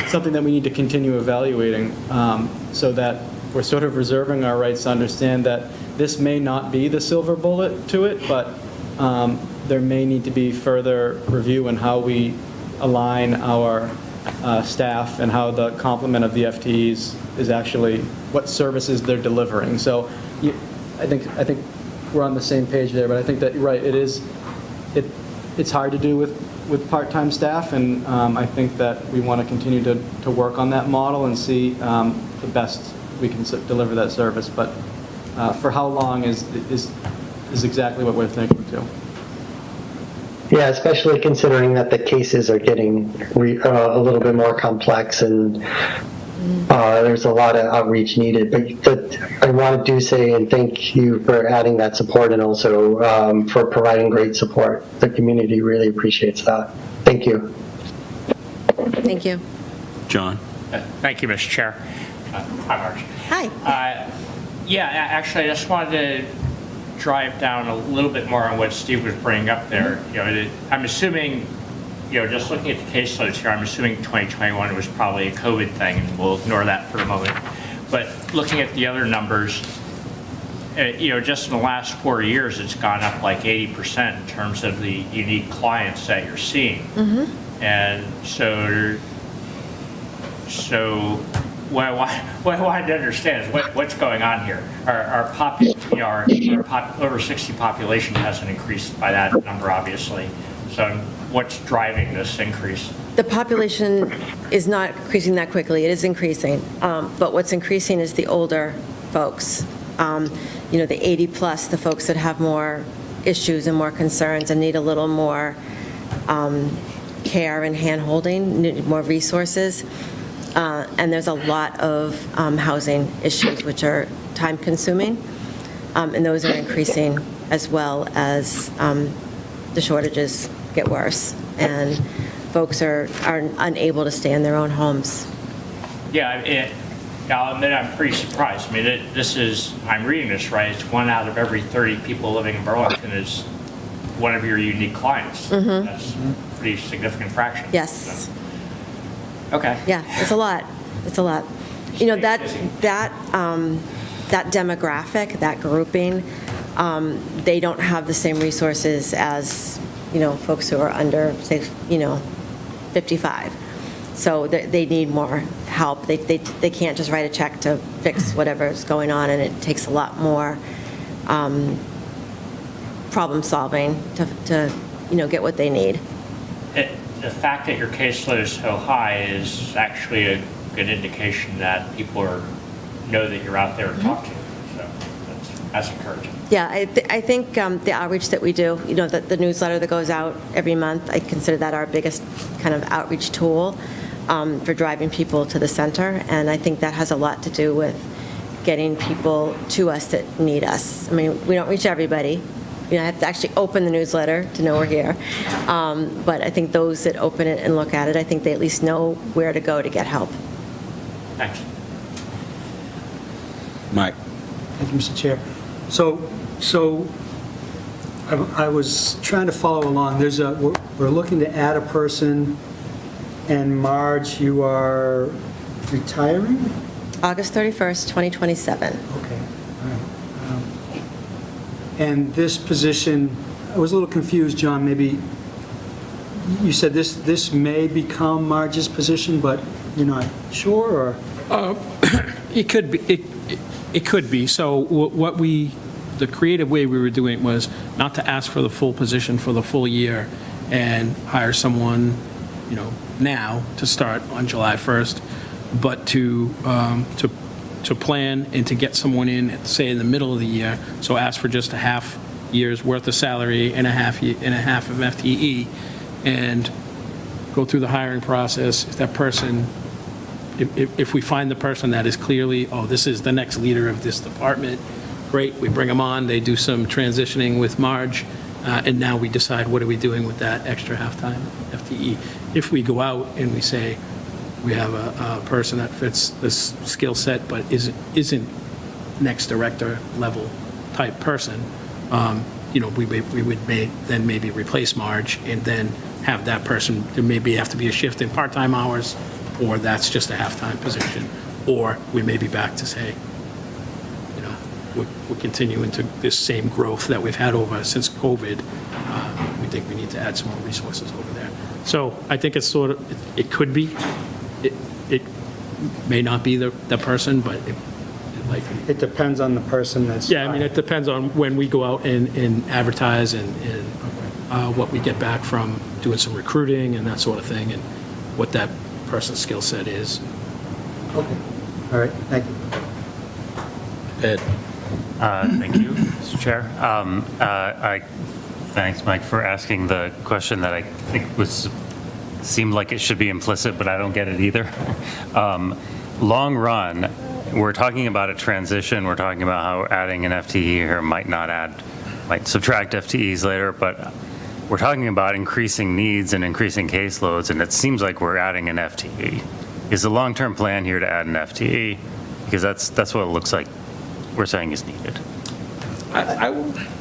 something that we need to continue evaluating, so that we're sort of reserving our rights to understand that this may not be the silver bullet to it, but there may need to be further review in how we align our staff and how the complement of the FTEs is actually what services they're delivering. So I think we're on the same page there, but I think that you're right. It's hard to do with part-time staff, and I think that we want to continue to work on that model and see the best we can deliver that service. But for how long is exactly what we're thinking too. Yeah, especially considering that the cases are getting a little bit more complex and there's a lot of outreach needed. But I want to say and thank you for adding that support and also for providing great support. The community really appreciates that. Thank you. Thank you. John? Thank you, Mr. Chair. Hi, Marge. Hi. Yeah, actually, I just wanted to drive down a little bit more on what Steve was bringing up there. I'm assuming, just looking at the caseloads here, I'm assuming 2021 was probably a COVID thing, and we'll ignore that for the moment. But looking at the other numbers, just in the last 4 years, it's gone up like 80% in terms of the unique clients that you're seeing. And so what I wanted to understand is what's going on here. Our over 60 population hasn't increased by that number, obviously. So what's driving this increase? The population is not increasing that quickly. It is increasing. But what's increasing is the older folks. The 80 plus, the folks that have more issues and more concerns and need a little more care and hand-holding, need more resources. And there's a lot of housing issues which are time-consuming, and those are increasing as well as the shortages get worse, and folks are unable to stay in their own homes. Yeah, I'll admit I'm pretty surprised. I mean, I'm reading this right, it's 1 out of every 30 people living in Burlington is one of your unique clients. That's a pretty significant fraction. Yes. So. Okay. Yeah, it's a lot. It's a lot. That demographic, that grouping, they don't have the same resources as, folks who are under, say, 55. So they need more help. They can't just write a check to fix whatever's going on, and it takes a lot more problem solving to get what they need. The fact that your caseload is so high is actually a good indication that people know that you're out there and talk to you. So that's encouraging. Yeah, I think the outreach that we do, the newsletter that goes out every month, I consider that our biggest kind of outreach tool for driving people to the center. And I think that has a lot to do with getting people to us that need us. I mean, we don't reach everybody. I have to actually open the newsletter to know we're here. But I think those that open it and look at it, I think they at least know where to go to get help. Thanks. Mike? Thank you, Mr. Chair. So I was trying to follow along. We're looking to add a person, and Marge, you are retiring? August 31st, 2027. Okay, all right. And this position, I was a little confused, John, maybe, you said this may become Marge's position, but you're not sure, or? It could be. It could be. So the creative way we were doing it was not to ask for the full position for the full year and hire someone, now to start on July 1st, but to plan and to get someone in, say, in the middle of the year. So ask for just a half year's worth of salary and a half of FTE, and go through the hiring process. If that person, if we find the person that is clearly, this is the next leader of this department, great, we bring them on, they do some transitioning with Marge, and now we decide what are we doing with that extra half-time FTE. If we go out and we say, we have a person that fits this skill set but isn't next director level type person, we would then maybe replace Marge and then have that person, there maybe have to be a shift in part-time hours, or that's just a half-time position, or we may be back to say, we're continuing to this same growth that we've had since COVID. We think we need to add some more resources over there. So I think it's it could be. It may not be the person, but it likely. It depends on the person that's. Yeah, I mean, it depends on when we go out and advertise and what we get back from doing some recruiting and that sort of thing, and what that person's skill set is. Okay. All right. Thank you. Ed? Thank you, Mr. Chair. Thanks, Mike, for asking the question that I think seemed like it should be implicit, but I don't get it either. Long run, we're talking about a transition. We're talking about how adding an FTE here might subtract FTEs later, but we're talking about increasing needs and increasing caseloads, and it seems like we're adding an FTE. Is the long-term plan here to add an FTE? Because that's what it looks like we're saying is needed. I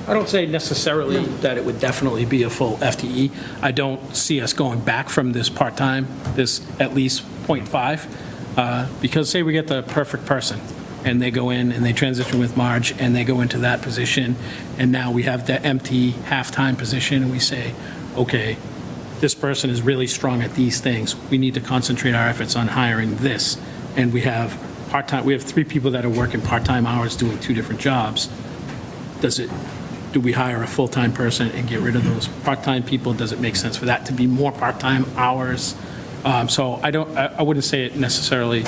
don't say necessarily that it would definitely be a full FTE. I don't see us going back from this part-time, this at least 0.5, because say we get the perfect person, and they go in and they transition with Marge, and they go into that position, and now we have the empty half-time position, and we say, okay, this person is really strong at these things. We need to concentrate our efforts on hiring this, and we have part-time. We have 3 people that are working part-time hours doing 2 different jobs. Do we hire a full-time person and get rid of those part-time people? Does it make sense for that to be more part-time hours? So I wouldn't say it necessarily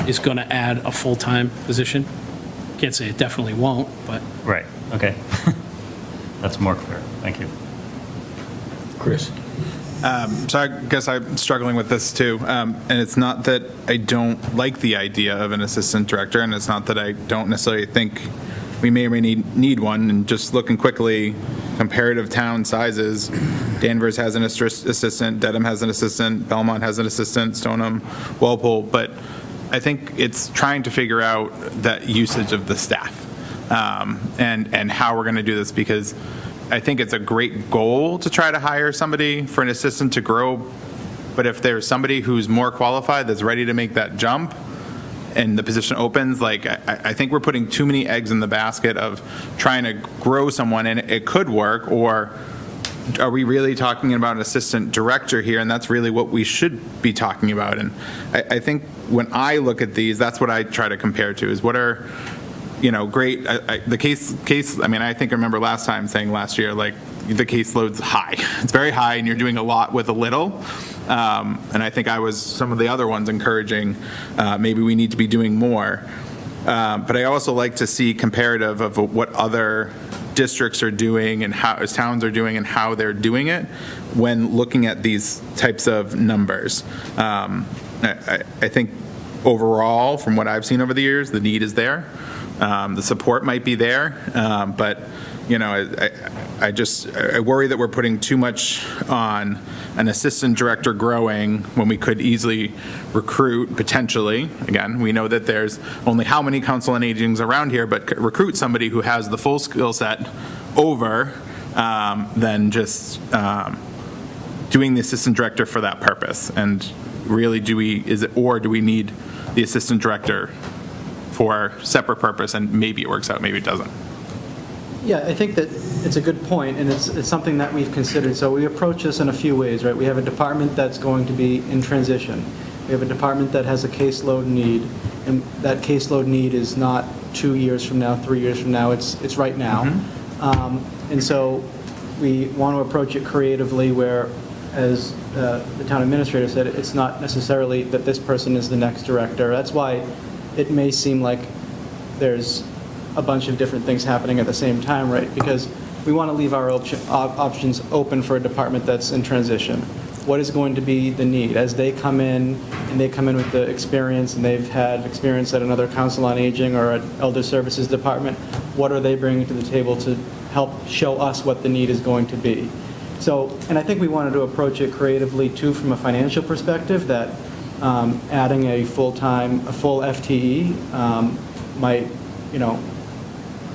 is going to add a full-time position. Can't say it definitely won't, but. Right, okay. That's more clear. Thank you. Chris. So I guess I'm struggling with this too. And it's not that I don't like the idea of an assistant director, and it's not that I don't necessarily think we may or may need one. And just looking quickly, comparative town sizes, Danvers has an assistant, Dedham has an assistant, Belmont has an assistant, Stoneham, Walpole. But I think it's trying to figure out that usage of the staff and how we're going to do this, because I think it's a great goal to try to hire somebody for an assistant to grow. But if there's somebody who's more qualified that's ready to make that jump and the position opens, like I think we're putting too many eggs in the basket of trying to grow someone, and it could work. Or are we really talking about an assistant director here? And that's really what we should be talking about. And I think when I look at these, that's what I try to compare to, is what are, great, the case, I mean, I think I remember last time saying last year, like, the caseload's high. It's very high, and you're doing a lot with a little. And I think I was, some of the other ones, encouraging maybe we need to be doing more. But I also like to see comparative of what other districts are doing and how towns are doing and how they're doing it when looking at these types of numbers. I think overall, from what I've seen over the years, the need is there. The support might be there, but I worry that we're putting too much on an assistant director growing when we could easily recruit potentially. Again, we know that there's only how many council on agings around here, but recruit somebody who has the full skill set over than just doing the assistant director for that purpose. And really, do we need the assistant director for separate purpose, and maybe it works out, maybe it doesn't. Yeah, I think that it's a good point, and it's something that we've considered. So we approach this in a few ways, right? We have a department that's going to be in transition. We have a department that has a caseload need, and that caseload need is not 2 years from now, 3 years from now, it's right now. Mm-hmm. And so we want to approach it creatively where, as the town administrator said, it's not necessarily that this person is the next director. That's why it may seem like there's a bunch of different things happening at the same time, right? Because we want to leave our options open for a department that's in transition. What is going to be the need? As they come in, and they come in with the experience, and they've had experience at another council on aging or at elder services department, what are they bringing to the table to help show us what the need is going to be? So, and I think we wanted to approach it creatively too from a financial perspective, that adding a full FTE might,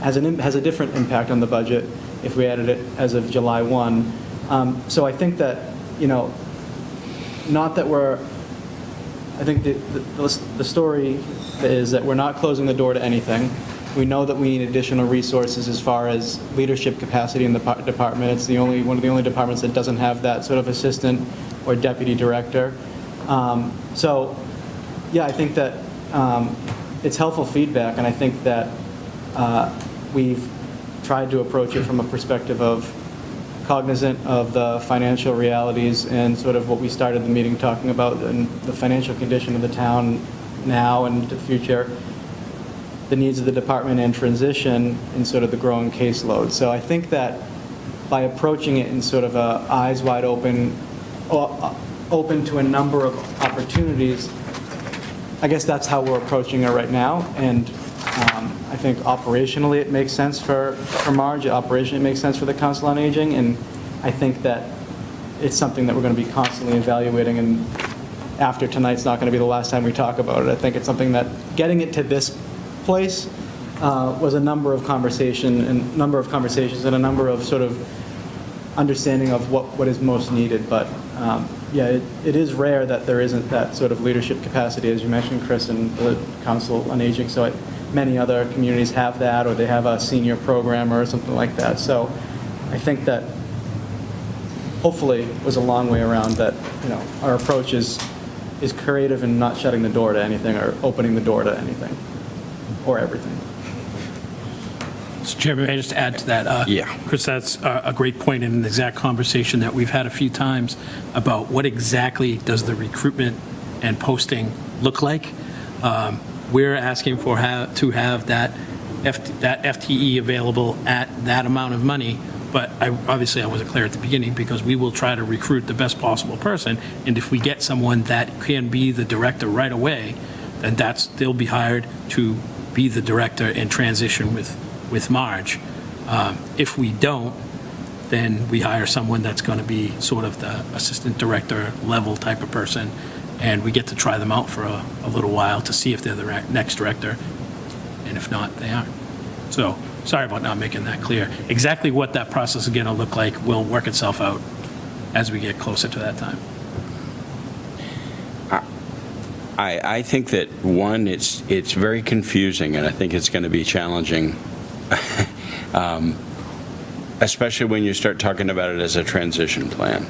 has a different impact on the budget if we added it as of July 1. So I think that, not that I think the story is that we're not closing the door to anything. We know that we need additional resources as far as leadership capacity in the department. It's one of the only departments that doesn't have that sort of assistant or deputy director. So, yeah, I think that it's helpful feedback, and I think that we've tried to approach it from a perspective of cognizant of the financial realities and sort of what we started the meeting talking about, and the financial condition of the town now and the future, the needs of the department and transition, and sort of the growing caseload. So I think that by approaching it in sort of a eyes wide open, or open to a number of opportunities, I guess that's how we're approaching it right now. And I think operationally it makes sense for Marge, operationally it makes sense for the Council on Aging, and I think that it's something that we're going to be constantly evaluating, and after tonight's not going to be the last time we talk about it. I think it's something that getting it to this place was a number of conversations and a number of sort of understanding of what is most needed. But yeah, it is rare that there isn't that sort of leadership capacity, as you mentioned, Chris, in the Council on Aging. So many other communities have that, or they have a senior programmer or something like that. So I think that hopefully was a long way around that, our approach is creative and not shutting the door to anything or opening the door to anything or everything. Mr. Chairman, may I just add to that? Yeah. Chris, that's a great point and an exact conversation that we've had a few times about what exactly does the recruitment and posting look like. We're asking for to have that FTE available at that amount of money, but obviously I wasn't clear at the beginning, because we will try to recruit the best possible person, and if we get someone that can be the director right away, then they'll be hired to be the director and transition with Marge. If we don't, then we hire someone that's going to be sort of the assistant director level type of person, and we get to try them out for a little while to see if they're the next director, and if not, they aren't. So, sorry about not making that clear. Exactly what that process is going to look like will work itself out as we get closer to that time. I think that, one, it's very confusing, and I think it's going to be challenging, especially when you start talking about it as a transition plan.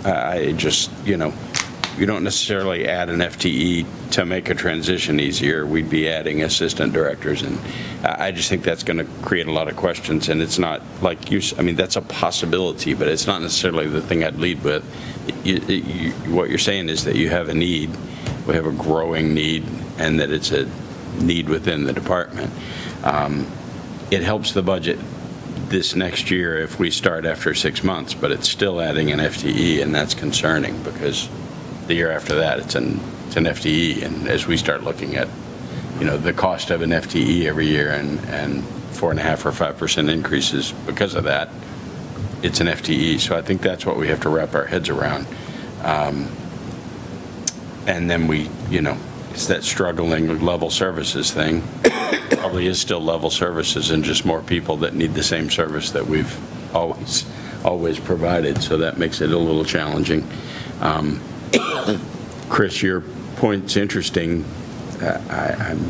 I just, you don't necessarily add an FTE to make a transition easier. We'd be adding assistant directors, and I just think that's going to create a lot of questions, and it's not like that's a possibility, but it's not necessarily the thing I'd lead with. What you're saying is that you have a need, we have a growing need, and that it's a need within the department. It helps the budget this next year if we start after 6 months, but it's still adding an FTE, and that's concerning, because the year after that, it's an FTE, and as we start looking at, the cost of an FTE every year and 4.5% or 5% increases because of that, it's an FTE. So I think that's what we have to wrap our heads around. And then it's that struggling level services thing. Probably is still level services and just more people that need the same service that we've always provided. So that makes it a little challenging. Chris, your point's interesting. I'm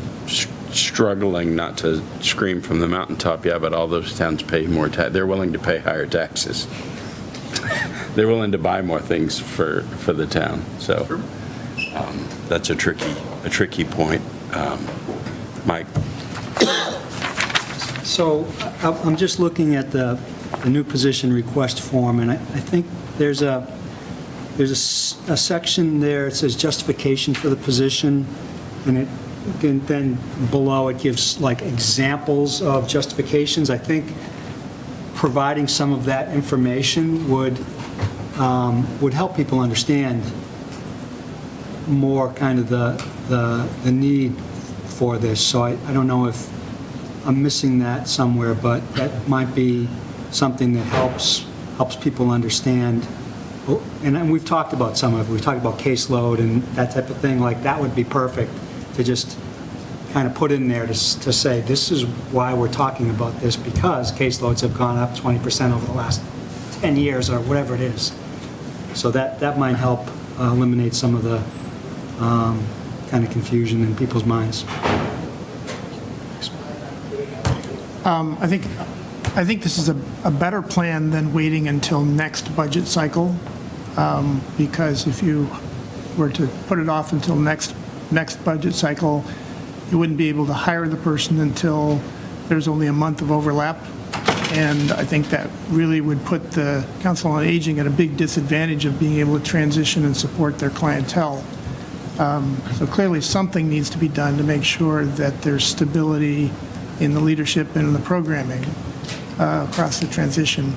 struggling not to scream from the mountaintop, yeah, but all those towns pay more tax. They're willing to pay higher taxes. They're willing to buy more things for the town. So that's a tricky point. Mike? So I'm just looking at the new position request form, and I think there's a section there, it says justification for the position, and then below it gives like examples of justifications. I think providing some of that information would help people understand more kind of the need for this. So I don't know if I'm missing that somewhere, but that might be something that helps people understand. And we've talked about some of it. We've talked about caseload and that type of thing. Like, that would be perfect to just kind of put in there to say, this is why we're talking about this, because caseloads have gone up 20% over the last 10 years or whatever it is. So that might help eliminate some of the kind of confusion in people's minds. I think this is a better plan than waiting until next budget cycle, because if you were to put it off until next budget cycle, you wouldn't be able to hire the person until there's only a month of overlap. And I think that really would put the Council on Aging at a big disadvantage of being able to transition and support their clientele. So clearly something needs to be done to make sure that there's stability in the leadership and in the programming across the transition.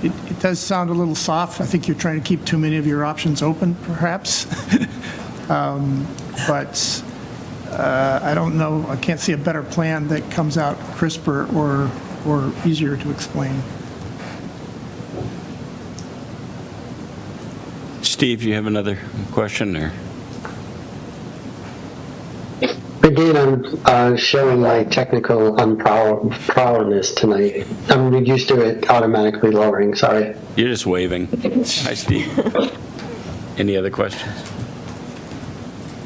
It does sound a little soft. I think you're trying to keep too many of your options open, perhaps. But I don't know, I can't see a better plan that comes out crisper or easier to explain. Steve, you have another question, or? Again, I'm showing my technical unprowess tonight. I'm used to it automatically lowering, sorry. You're just waving. Hi, Steve. Any other questions?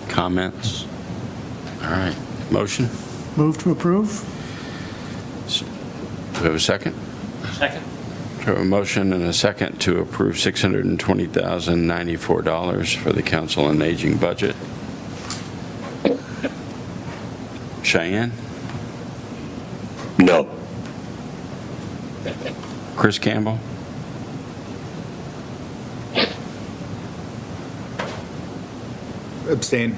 Comments? All right. Motion? Move to approve? Do we have a second? Second. We have a motion and a second to approve $620,094 for the Council on Aging budget. Cheyenne? No. Chris Campbell? Abstain.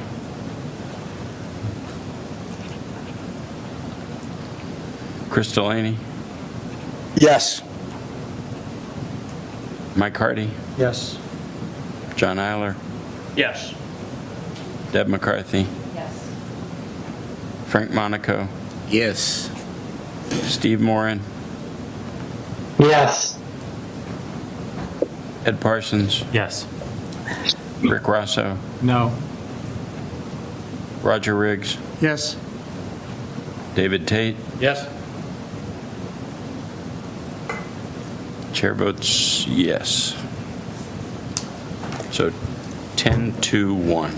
Chris Delaney? Yes. Mike Hardy? Yes. John Eiler? Yes. Deb McCarthy? Yes. Frank Monaco? Yes. Steve Moran? Yes. Ed Parsons? Yes. Rick Rosso? No. Roger Riggs? Yes. David Tate? Yes. Chair votes yes. So 10-1.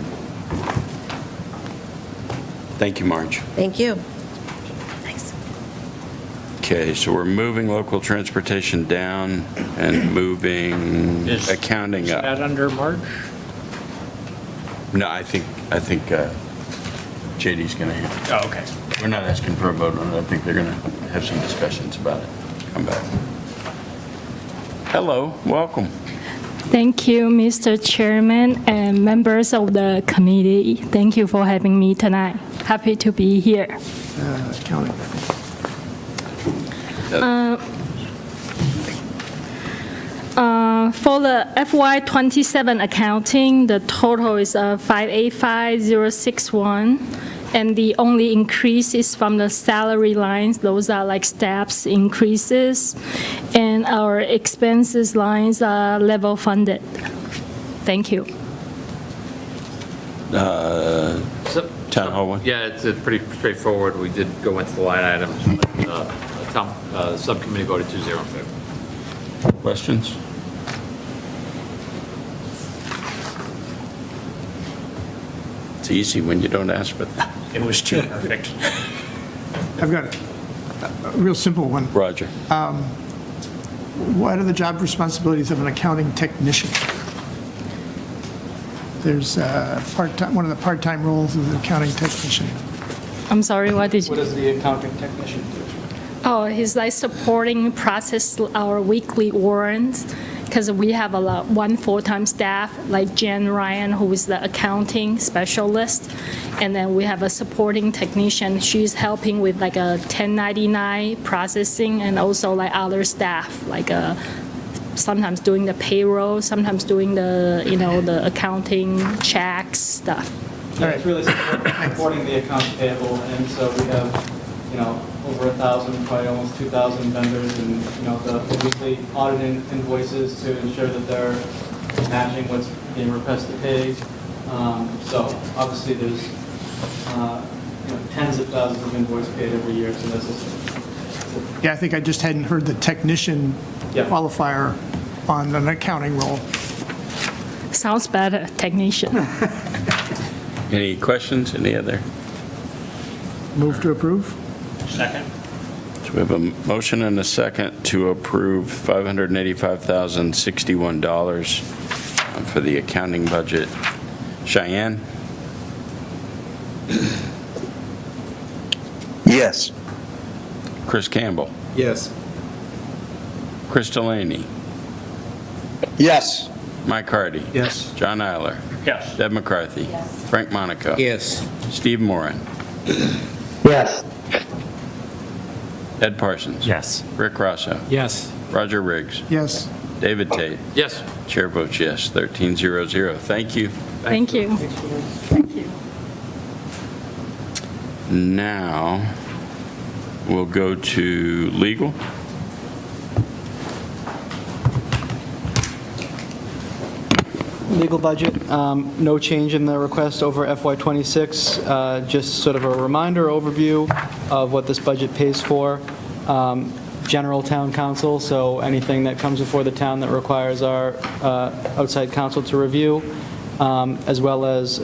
Thank you, Marge. Thank you. Okay, so we're moving local transportation down and moving Is accounting up. that under March? No, I think JD's going to. Oh, okay. We're not asking for a vote on it. I think they're going to have some discussions about it. Come back. Hello, welcome. Thank you, Mr. Chairman and members of the committee. Thank you for having me tonight. Happy to be here. Accounting. For the FY27 accounting, the total is 585061, and the only increase is from the salary lines. Those are like staff's increases, and our expenses lines are level funded. Thank you. Town hall one? Yeah, it's pretty straightforward. We did go into the line items, but subcommittee voted 2-0 in favor. Questions? It's easy when you don't ask for that. It was too perfect. I've got a real simple one. Roger. What are the job responsibilities of an accounting technician? There's part-time, one of the part-time roles is an accounting technician. I'm sorry, what did you? What does the accounting technician do? Oh, he's like supporting process our weekly warrants, because we have one full-time staff, like Jen Ryan, who is the accounting specialist, and then we have a supporting technician. She's helping with like a 1099 processing, and also like other staff, like sometimes doing the payroll, sometimes doing the, the accounting checks stuff. Yeah, it's really supporting the accounts payable, and so we have, over 1,000, probably almost 2,000 vendors, and, the weekly audit invoices to ensure that they're matching what's being requested to pay. So obviously there's, tens of thousands of invoices paid every year, so that's just. Yeah, I think I just hadn't heard the technician qualifier on an accounting role. Sounds better, technician. Any questions? Any other? Move to approve? Second. So we have a motion and a second to approve $585,061 for the accounting budget. Cheyenne? Yes. Chris Campbell? Yes. Chris Delaney? Yes. Mike Hardy? Yes. John Eiler? Yes. Deb McCarthy? Yes. Frank Monaco? Yes. Steve Moran? Yes. Ed Parsons? Yes. Rick Rosso? Yes. Roger Riggs. Yes. David Tate. Yes. Chair votes yes, 1300. Thank you. Thank you. Thank you. Now, we'll go to legal. Legal budget, no change in the request over FY '26, just sort of a reminder overview of what this budget pays for. General town council, so anything that comes before the town that requires our outside counsel to review, as well as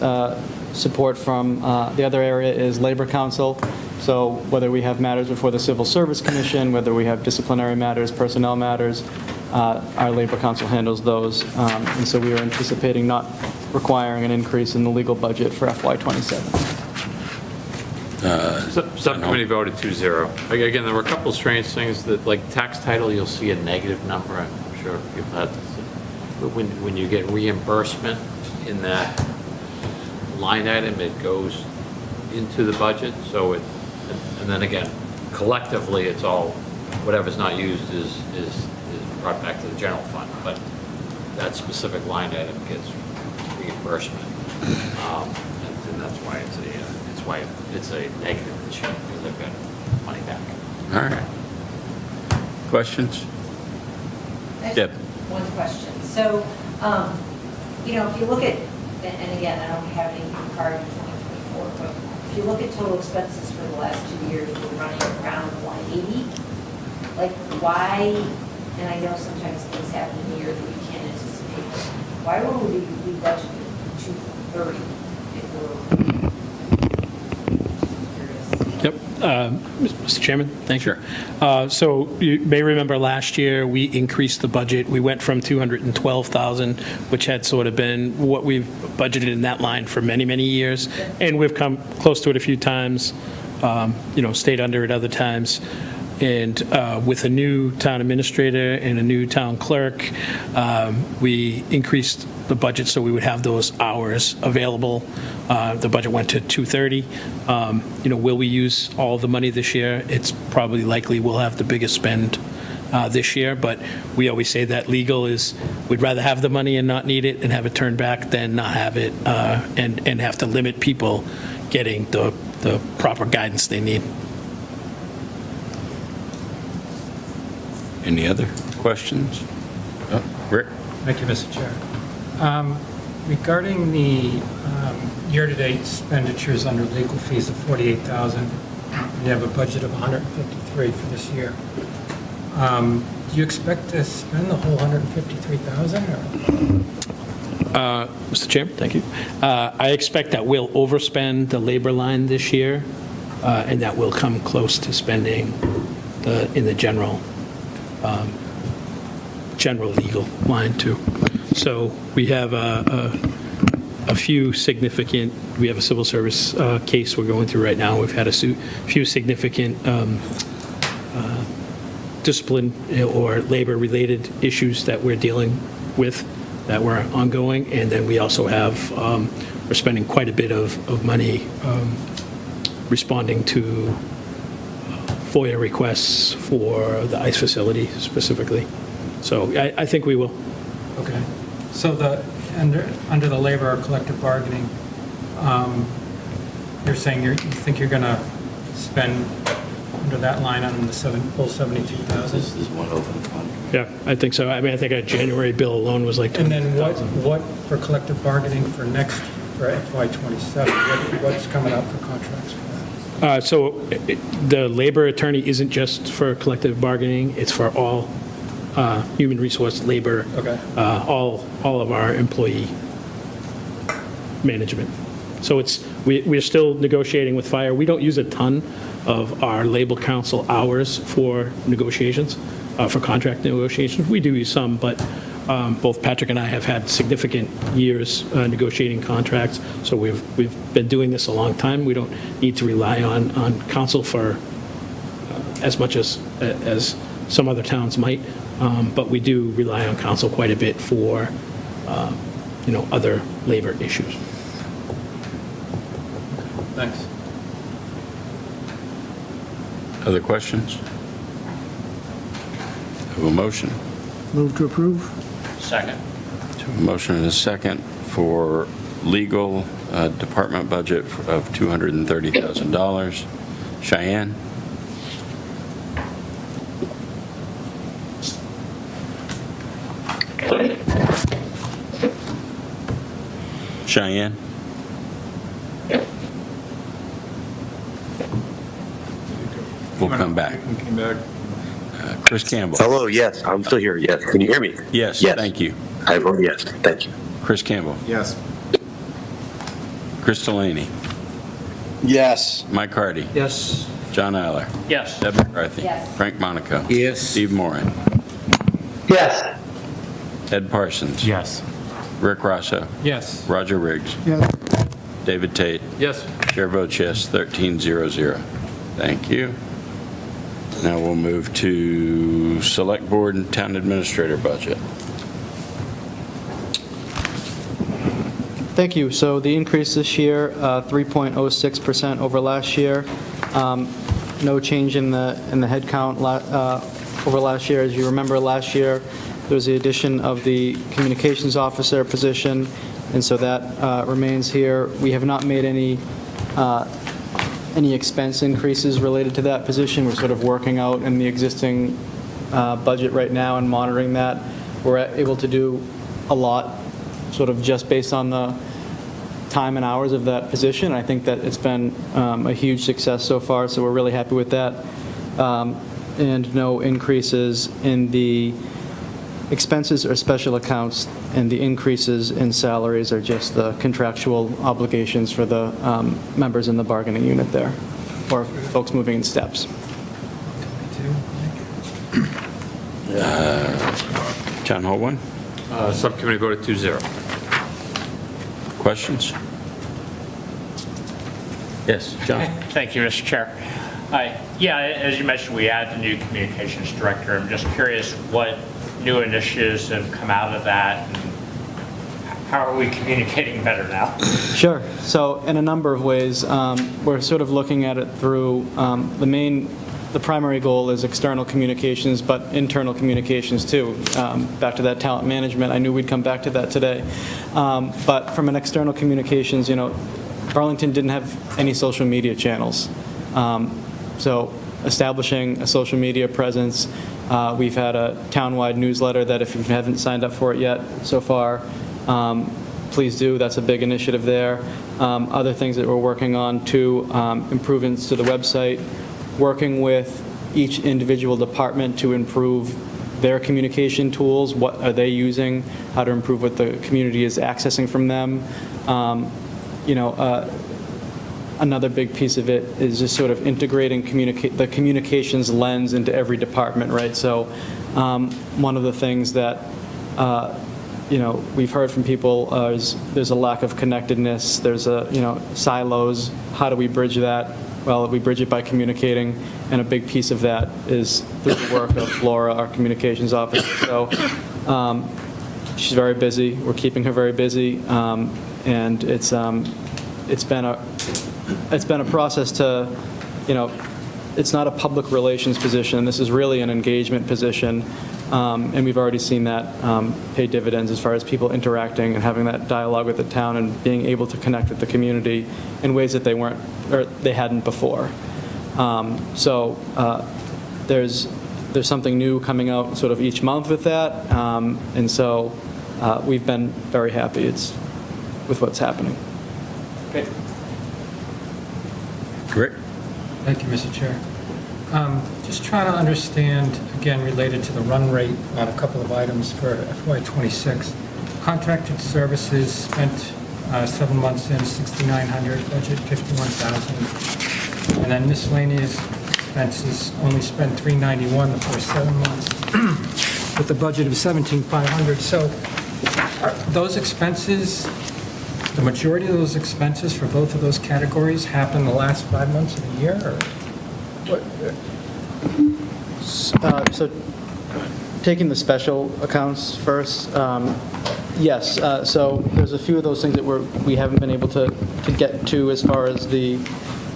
support from, the other area is labor council. So whether we have matters before the Civil Service Commission, whether we have disciplinary matters, personnel matters, our labor council handles those. And so we are anticipating not requiring an increase in the legal budget for FY '27. Subcommittee voted 2-0. Again, there were a couple strange things that, like tax title, you'll see a negative number. I'm sure people had this. But when you get reimbursement in that line item, it goes into the budget. So and then again, collectively, it's all, whatever's not used is brought back to the general fund. But that specific line item gets reimbursement. And that's why it's a negative this year, because they've got money back. All right. Questions? Deb. One question. So, if you look at, and again, I don't have anything prior to 2024, but if you look at total expenses for the last 2 years, we're running around 180. Like, why, and I know sometimes things happen in the year that you can't anticipate, but why would we budget 230 if we're... Yep. Mr. Chairman, thank you. So you may remember last year, we increased the budget. We went from 212,000, which had sort of been what we've budgeted in that line for many, many years. And we've come close to it a few times, stayed under it other times. And with a new town administrator and a new town clerk, we increased the budget so we would have those hours available. The budget went to 230. Will we use all the money this year? It's probably likely we'll have the biggest spend this year, but we always say that legal is, we'd rather have the money and not need it and have it turned back than not have it and have to limit people getting the proper guidance they need. Any other questions? Rick? Thank you, Mr. Chair. Regarding the year-to-date expenditures under legal fees of $48,000, we have a budget of $153,000 for this year. Do you expect to spend the whole $153,000? Mr. Chairman, thank you. I expect that we'll overspend the labor line this year, and that will come close to spending in the general legal line too. So we have a few significant, we have a civil service case we're going through right now. We've had a few significant discipline or labor-related issues that we're dealing with that were ongoing. And then we also have, we're spending quite a bit of money responding to FOIA requests for the ICE facility specifically. So I think we will. Okay. So under the labor or collective bargaining, you're saying you think you're going to spend under that line on the full $72,000? This is one open fund. Yeah, I think so. I mean, I think our January bill alone was like And then what for collective bargaining for FY '27? What's coming up for contracts for that? So the labor attorney isn't just for collective bargaining, it's for all human resource labor, Okay. all of our employee management. So we're still negotiating with fire. We don't use a ton of our labor council hours for negotiations, for contract negotiations. We do use some, but both Patrick and I have had significant years negotiating contracts, so we've been doing this a long time. We don't need to rely on counsel for as much as some other towns might, but we do rely on counsel quite a bit for other labor issues. Thanks. Other questions? Have a motion? Move to approve? Second. A motion and a second for legal department budget of $230,000. Cheyenne? Cheyenne? We'll come back. Came back. Chris Campbell? Hello, yes, I'm still here, yes. Can you hear me? Yes, Yes. thank you. I vote yes, thank you. Chris Campbell? Yes. Chris Delaney? Yes. Mike Hardy? Yes. John Eiler? Yes. Deb McCarthy? Yes. Frank Monaco? Yes. Steve Moran? Yes. Ed Parsons? Yes. Rick Rosso? Yes. Roger Riggs? Yes. David Tate? Yes. Chair votes yes, 13-0-0. Thank you. Now we'll move to Select Board and Town Administrator budget. Thank you. So the increase this year, 3.06% over last year. No change in the head count over last year. As you remember, last year, there was the addition of the communications officer position, and so that remains here. We have not made any expense increases related to that position. We're sort of working out in the existing budget right now and monitoring that. We're able to do a lot sort of just based on the time and hours of that position. I think that it's been a huge success so far, so we're really happy with that. And no increases in the expenses or special accounts, and the increases in salaries are just the contractual obligations for the members in the bargaining unit there, or folks moving in steps. John Holwin? Subcommittee voted 2-0. Questions? Yes, John? Thank you, Mr. Chair. Yeah, as you mentioned, we added the new communications director. I'm just curious what new initiatives have come out of that, and how are we communicating better now? Sure. So in a number of ways, we're sort of looking at it through the primary goal is external communications, but internal communications too. Back to that talent management, I knew we'd come back to that today. But from an external communications, Burlington didn't have any social media channels. So establishing a social media presence, we've had a townwide newsletter that if you haven't signed up for it yet so far, please do. That's a big initiative there. Other things that we're working on too, improvements to the website, working with each individual department to improve their communication tools. What are they using? How to improve what the community is accessing from them. Another big piece of it is just sort of integrating the communications lens into every department, right? So one of the things that we've heard from people is there's a lack of connectedness. There's silos. How do we bridge that? Well, we bridge it by communicating, and a big piece of that is through the work of Laura, our communications officer. So she's very busy. We're keeping her very busy, and it's been a process to, it's not a public relations position. This is really an engagement position, and we've already seen that pay dividends as far as people interacting and having that dialogue with the town and being able to connect with the community in ways that they hadn't before. So there's something new coming out sort of each month with that, and so we've been very happy with what's happening. Okay. Rick? Thank you, Mr. Chair. Just trying to understand, again, related to the run rate on a couple of items for FY26. Contracted services spent 7 months in, 6,900, budget 51,000. And then miscellaneous expenses only spent 391 the first 7 months with a budget of 17,500. So are those expenses, the majority of those expenses for both of those categories happen the last 5 months of the year, or what? So taking the special accounts first, yes. So there's a few of those things that we haven't been able to get to as far as the,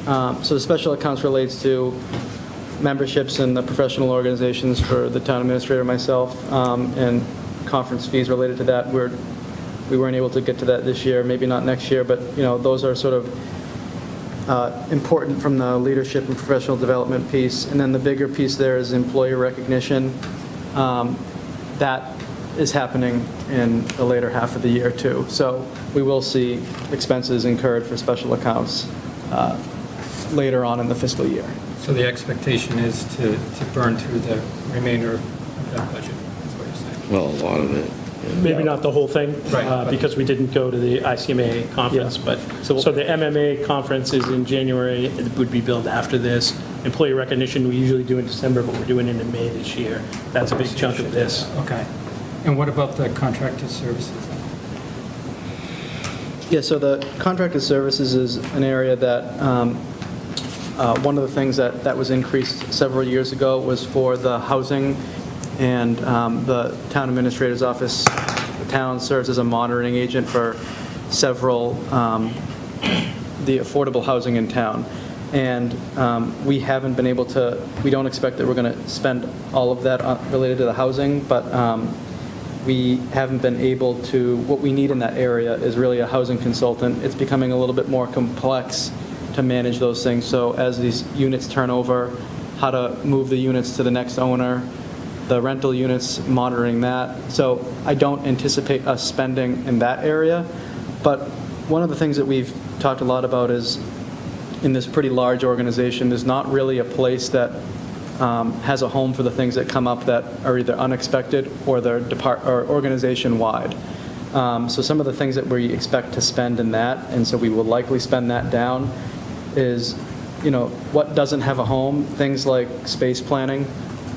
so the special accounts relates to memberships in the professional organizations for the town administrator, myself, and conference fees related to that. We weren't able to get to that this year, maybe not next year, but, those are sort of important from the leadership and professional development piece. And then the bigger piece there is employee recognition. That is happening in the later half of the year, too. So we will see expenses incurred for special accounts later on in the fiscal year. So the expectation is to burn through the remainder of that budget, is what you're saying? Well, a lot of it. Maybe not the whole thing, Right. because we didn't go to the ICMA conference, Yeah. but, so the MMA conference is in January, it would be billed after this. Employee recognition, we usually do in December, but we're doing it in May this year. That's a big chunk of this. Okay. And what about the contracted services? Yeah, so the contracted services is an area that, one of the things that was increased several years ago was for the housing, and the town administrator's office. The town serves as a monitoring agent for several, the affordable housing in town. And we haven't been able to, we don't expect that we're going to spend all of that related to the housing, but we haven't been able to, what we need in that area is really a housing consultant. It's becoming a little bit more complex to manage those things. So as these units turn over, how to move the units to the next owner, the rental units, monitoring that. So I don't anticipate us spending in that area. But one of the things that we've talked a lot about is in this pretty large organization, there's not really a place that has a home for the things that come up that are either unexpected or they're organization-wide. So some of the things that we expect to spend in that, and so we will likely spend that down, is, what doesn't have a home, things like space planning.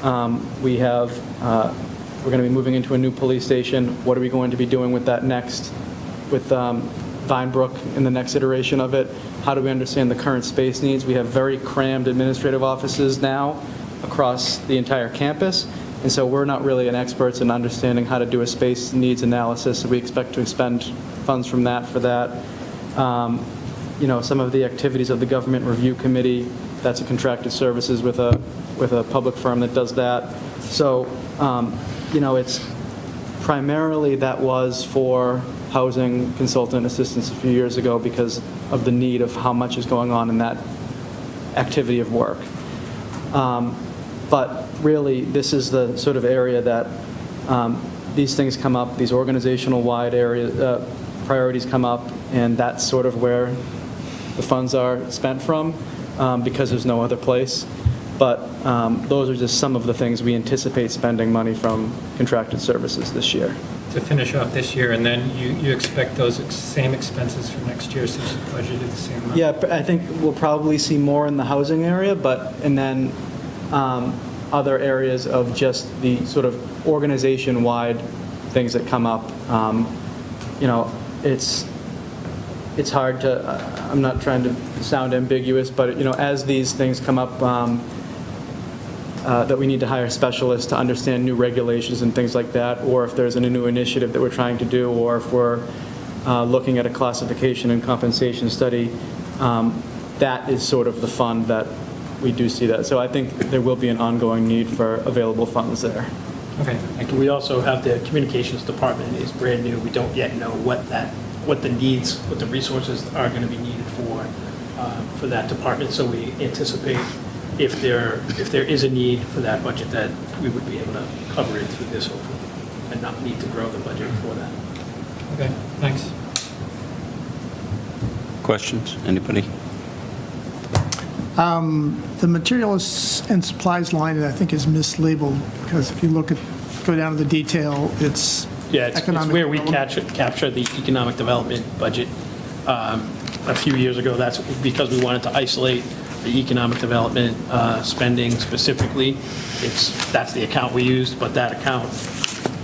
We're going to be moving into a new police station. What are we going to be doing with that next, with Vinebrook in the next iteration of it? How do we understand the current space needs? We have very crammed administrative offices now across the entire campus, and so we're not really an experts in understanding how to do a space needs analysis, so we expect to expend funds from that for that. Some of the activities of the Government Review Committee, that's a contracted services with a public firm that does that. So, it's primarily that was for housing consultant assistance a few years ago because of the need of how much is going on in that activity of work. But really, this is the sort of area that these things come up, these organizational-wide area priorities come up, and that's sort of where the funds are spent from because there's no other place. But those are just some of the things we anticipate spending money from contracted services this year. To finish off this year, and then you expect those same expenses for next year since you budgeted the same amount? Yeah, I think we'll probably see more in the housing area, and then other areas of just the sort of organization-wide things that come up. It's hard to, I'm not trying to sound ambiguous, but, as these things come up, that we need to hire specialists to understand new regulations and things like that, or if there's a new initiative that we're trying to do, or if we're looking at a classification and compensation study, that is sort of the fund that we do see that. So I think there will be an ongoing need for available funds there. Okay, thank you. We also have the communications department is brand new. We don't yet know what the needs, what the resources are going to be needed for that department. So we anticipate if there is a need for that budget, that we would be able to cover it through this hopefully and not need to grow the budget for that. Okay, thanks. Questions? Anybody? The materials and supplies line, I think, is mislabeled, because if you go down to the detail, it's It's economic where we development. capture the economic development budget. A few years ago, that's because we wanted to isolate the economic development spending specifically. That's the account we used, but that account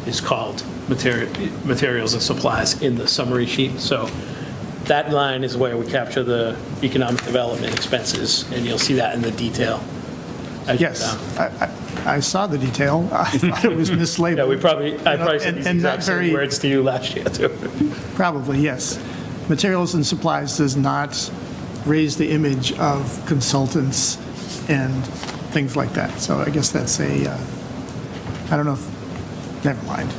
is called materials and supplies in the summary sheet. So that line is where we capture the economic development expenses, and you'll see that in the detail. Yes, I saw the detail. I thought it was mislabeled. Yeah, I probably said these and not exact same very- words to you last year, too. Probably, yes. Materials and supplies does not raise the image of consultants and things like that. So I guess that's I don't know if, never mind.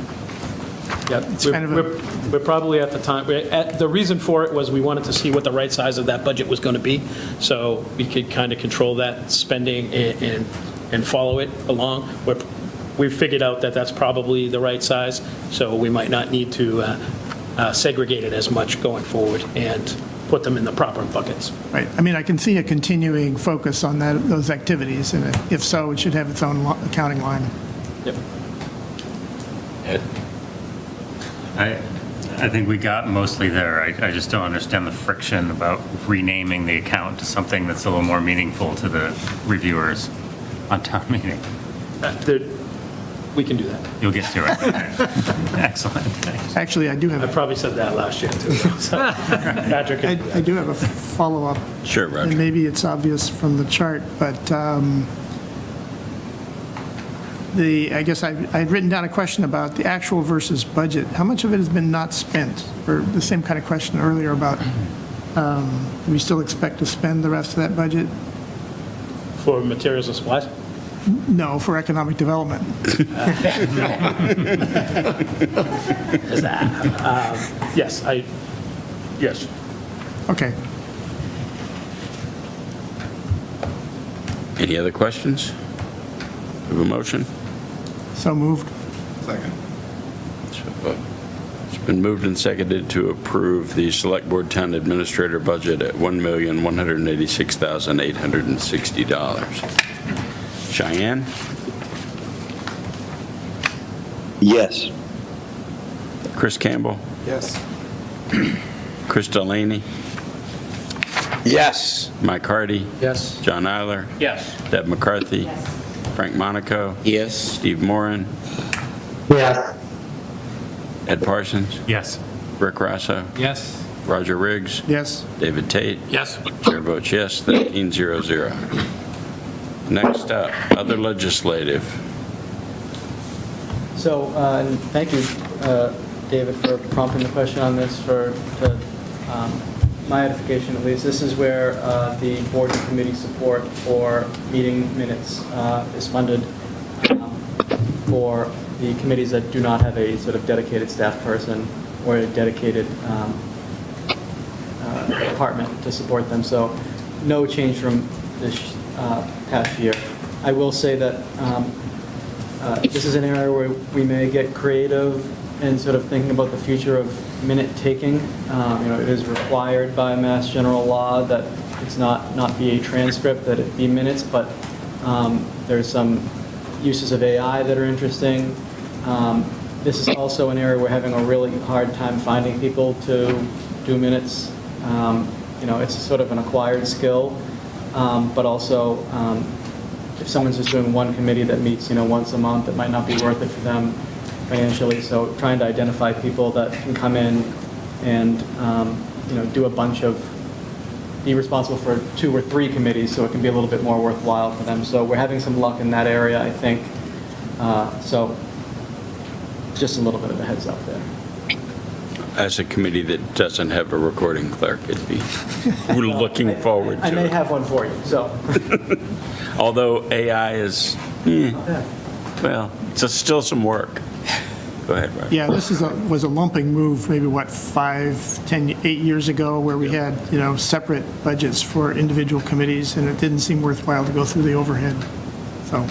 Yeah, It's kind of a- we're probably at the time, the reason for it was we wanted to see what the right size of that budget was going to be, so we could kind of control that spending and follow it along. We figured out that that's probably the right size, so we might not need to segregate it as much going forward and put them in the proper buckets. Right. I mean, I can see a continuing focus on those activities, and if so, it should have its own accounting line. Yep. Ed? I think we got mostly there. I just don't understand the friction about renaming the account to something that's a little more meaningful to the reviewers on town meeting. We can do that. You'll get to it. Excellent. Thanks. Actually, I do have. I probably said that last year, too. Patrick. I do have a follow-up. Sure, Roger. And maybe it's obvious from the chart, but I guess I had written down a question about the actual versus budget. How much of it has been not spent? Or the same kind of question earlier about, do we still expect to spend the rest of that budget? For materials and supplies? No, for economic development. Yes, yes. Okay. Any other questions? We have a motion? So moved. Second. It's been moved and seconded to approve the Select Board Town Administrator budget at $1,186,860. Cheyenne? Yes. Chris Campbell? Yes. Chris Delaney? Yes. Mike Hardy? Yes. John Eiler? Yes. Deb McCarthy? Frank Monaco? Yes. Steve Moran? Yes. Ed Parsons? Yes. Rick Rosso? Yes. Roger Riggs? Yes. David Tate? Yes. Chair votes yes, 13-0-0. Next up, other legislative. So, and thank you, David, for prompting the question on this for my edification at least. This is where the board and committee support for meeting minutes is funded for the committees that do not have a sort of dedicated staff person or a dedicated department to support them. So no change from this past year. I will say that this is an area where we may get creative in sort of thinking about the future of minute taking. It is required by Mass General Law that it's not be a transcript, that it be minutes, but there's some uses of AI that are interesting. This is also an area we're having a really hard time finding people to do minutes. It's sort of an acquired skill, but also if someone's just doing one committee that meets, once a month, it might not be worth it for them financially. So trying to identify people that can come in and, do a bunch of, be responsible for 2 or 3 committees so it can be a little bit more worthwhile for them. So we're having some luck in that area, I think. So just a little bit of a heads up there. As a committee that doesn't have a recording clerk, we're looking forward to it. I may have one for you, so. Although AI is, well, it's still some work. Go ahead, Roger. Yeah, this was a lumping move, maybe 5, 10, 8 years ago, where we had, separate budgets for individual committees, and it didn't seem worthwhile to go through the overhead. So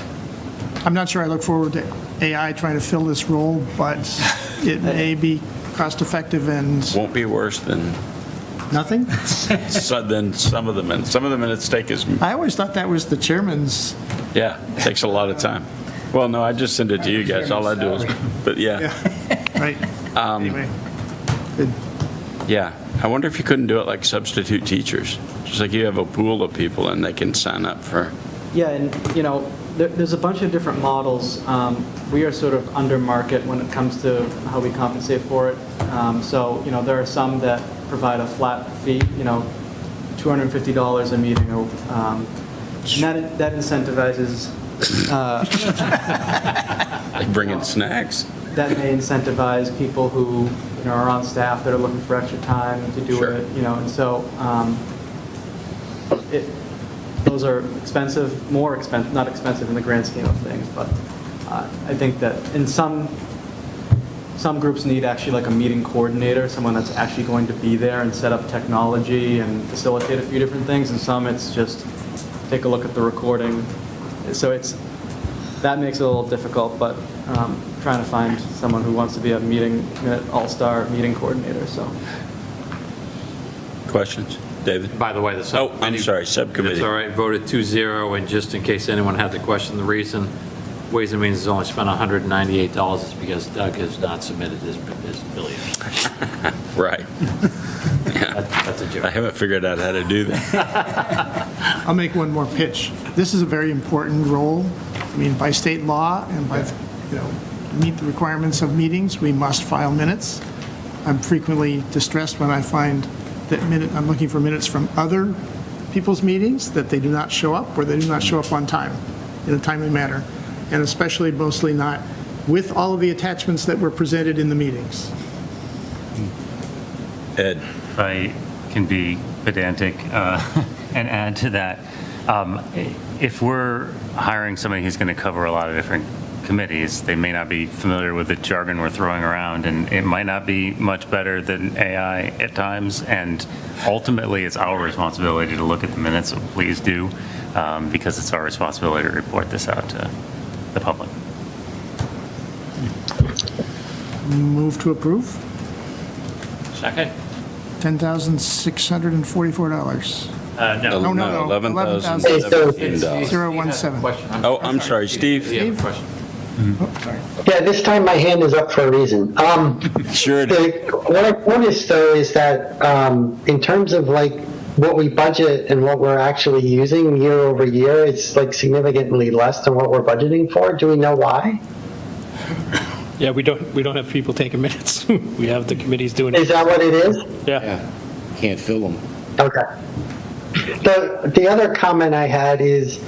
I'm not sure I look forward to AI trying to fill this role, but it may be cost-effective and... Won't be worse than... Nothing? Than some of the minutes. Some of the minutes take as... I always thought that was the chairman's... Yeah, it takes a lot of time. Well, no, I just send it to you guys. All I do is... But yeah. Right. Anyway. Good. Yeah. I wonder if you couldn't do it like substitute teachers. Just like you have a pool of people and they can sign up for... Yeah, and, there's a bunch of different models. We are sort of under market when it comes to how we compensate for it. So, there are some that provide a flat fee, $250 a meeting, or and that incentivizes. Like bringing snacks. That may incentivize people who are on staff that are looking for extra time to do it. And so those are expensive, not expensive in the grand scheme of things, but I think that in some groups need actually like a meeting coordinator, someone that's actually going to be there and set up technology and facilitate a few different things, and some it's just take a look at the recording. So that makes it a little difficult, but trying to find someone who wants to be a all-star meeting coordinator, so. Questions? David? By the way, I'm sorry, subcommittee. It's all right, voted 2-0, and just in case anyone had the question, the reason Ways and Means has only spent $198 is because Doug has not submitted his billion. Right. That's a joke. I haven't figured out how to do that. I'll make one more pitch. This is a very important role. I mean, by state law and by, to meet the requirements of meetings, we must file minutes. I'm frequently distressed when I find that I'm looking for minutes from other people's meetings, that they do not show up, or they do not show up on time, in a timely manner, and especially mostly not with all of the attachments that were presented in the meetings. Ed? If I can be pedantic and add to that, if we're hiring somebody who's going to cover a lot of different committees, they may not be familiar with the jargon we're throwing around, and it might not be much better than AI at times, and ultimately it's our responsibility to look at the minutes, so please do, because it's our responsibility to report this out to the public. Move to approve? Second? $10,644. No. No. $11,017. Oh, I'm sorry, Steve? You have a question? Yeah, this time my hand is up for a reason. Sure. What I've noticed, though, is that in terms of like what we budget and what we're actually using year over year, it's like significantly less than what we're budgeting for. Do we know why? Yeah, we don't have people taking minutes. We have the committees doing it. Is that what it is? Yeah. Can't fill them. Okay. The other comment I had is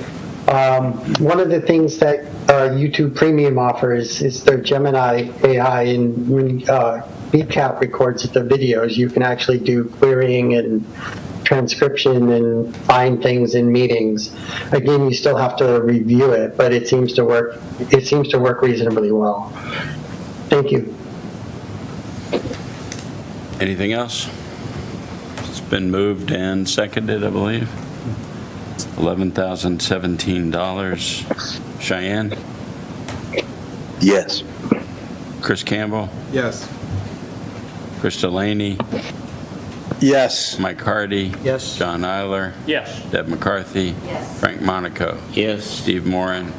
one of the things that YouTube Premium offers is their Gemini AI, and when BCAP records the videos, you can actually do querying and transcription and find things in meetings. Again, you still have to review it, but it seems to work. It seems to work reasonably well. Thank you. Anything else? It's been moved and seconded, I believe. $11,017. Cheyenne? Yes. Chris Campbell? Yes. Chris Delaney? Yes. Mike Hardy? Yes. John Eiler? Yes. Deb McCarthy? Yes. Frank Monaco? Yes. Steve Moran?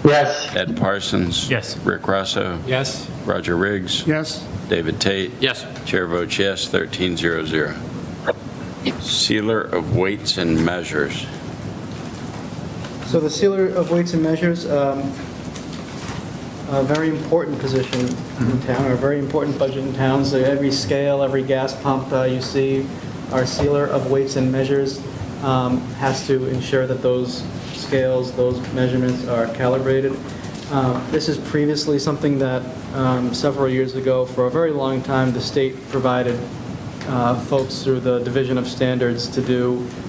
Yes. Ed Parsons? Yes. Rick Russo? Yes. Roger Riggs? Yes. David Tate? Yes. Chair votes yes, 1300. Sealer of weights and measures. So the sealer of weights and measures, a very important position in town, or a very important budget in town. So every scale, every gas pump you see, our sealer of weights and measures has to ensure that those scales, those measurements are calibrated. This is previously something that several years ago, for a very long time, the state provided folks through the Division of Standards to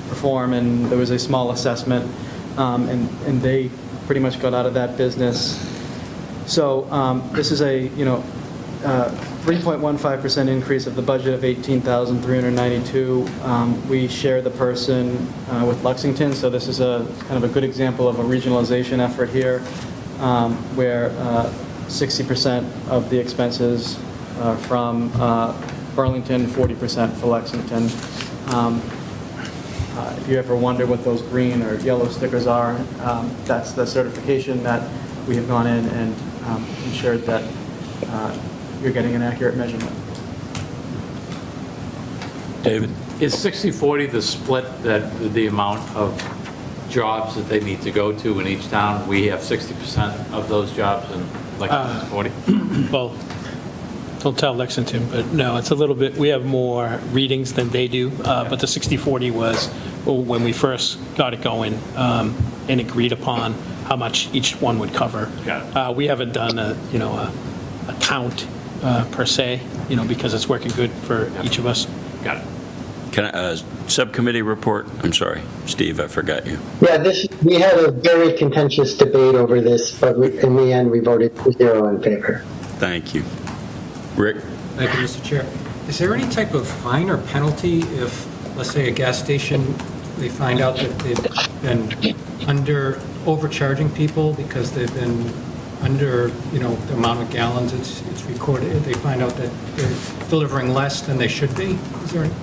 perform, and there was a small assessment, and they pretty much got out of that business. So this is a 3.15% increase of the budget of $18,392. We share the person with Lexington, so this is a kind of a good example of a regionalization effort here, where 60% of the expenses are from Burlington, 40% for Lexington. If you ever wonder what those green or yellow stickers are, that's the certification that we have gone in and ensured that you're getting an accurate measurement. David? Is 60/40 the split, that the amount of jobs that they need to go to in each town? We have 60% of those jobs and Lexington's 40? Well, don't tell Lexington, but no, it's a little bit, we have more readings than they do, but the 60/40 was when we first got it going and agreed upon how much each one would cover. Got We haven't done a count per se, because it's working good for each of us. Got it. Subcommittee report? I'm sorry, Steve, I forgot you. Yeah, we had a very contentious debate over this, but in the end, we voted 2-0 in favor. Thank you. Rick? Thank you, Mr. Chair. Is there any type of fine or penalty if, let's say, a gas station, they find out that they've been overcharging people because they've been under, the amount of gallons it's recorded, they find out that they're delivering less than they should be? Is there any?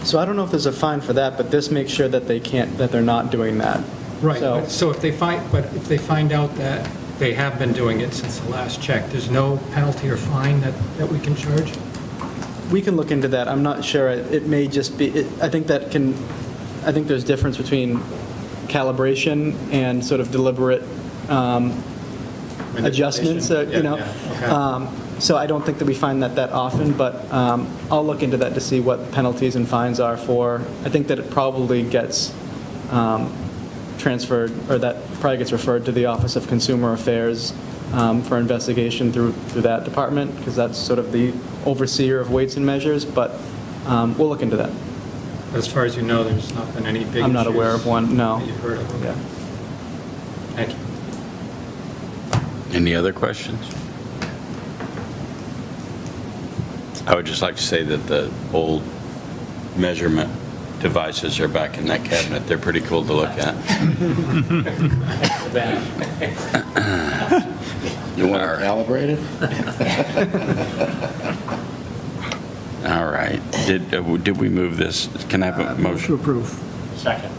So I don't know if there's a fine for that, but this makes sure that they're not doing that. Right, so if they find out that they have been doing it since the last check, there's no penalty or fine that we can charge? We can look into that. I'm not sure. It may just be, I think there's difference between calibration and sort of deliberate adjustments, Okay. So I don't think that we find that often, but I'll look into that to see what penalties and fines are for. I think that it probably gets transferred, or that probably gets referred to the Office of Consumer Affairs for investigation through that department, because that's sort of the overseer of weights and measures, but we'll look into that. As far as you know, there's not been any big I'm not issues aware of one, no. that you've heard of? Yeah. Thank you. Any other questions? I would just like to say that the old measurement devices are back in that cabinet. They're pretty cool to look at. You want to calibrate it? All right. Did we move this? Can I have a motion? To approve. Second.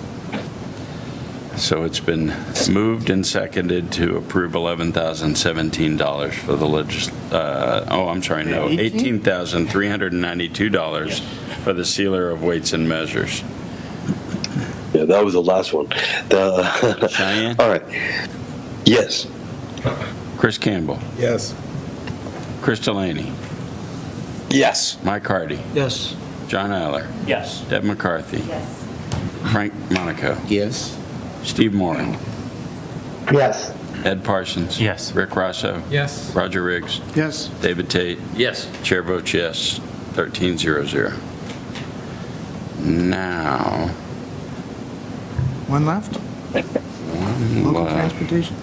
So it's been moved and seconded to approve $11,017 for the $18,392 for the sealer of weights and measures. Yeah, that was the last one. Cheyenne? All right. Yes. Chris Campbell. Yes. Chris Delaney. Yes. Mike Hardy. Yes. John Aller. Yes. Deb McCarthy. Yes. Frank Monaco. Yes. Steve Moran. Yes. Ed Parsons. Yes. Rick Rosso. Yes. Roger Riggs. Yes. David Tate. Yes. Chair votes yes. 13-0-0. Now, One left? one Local left. transportation?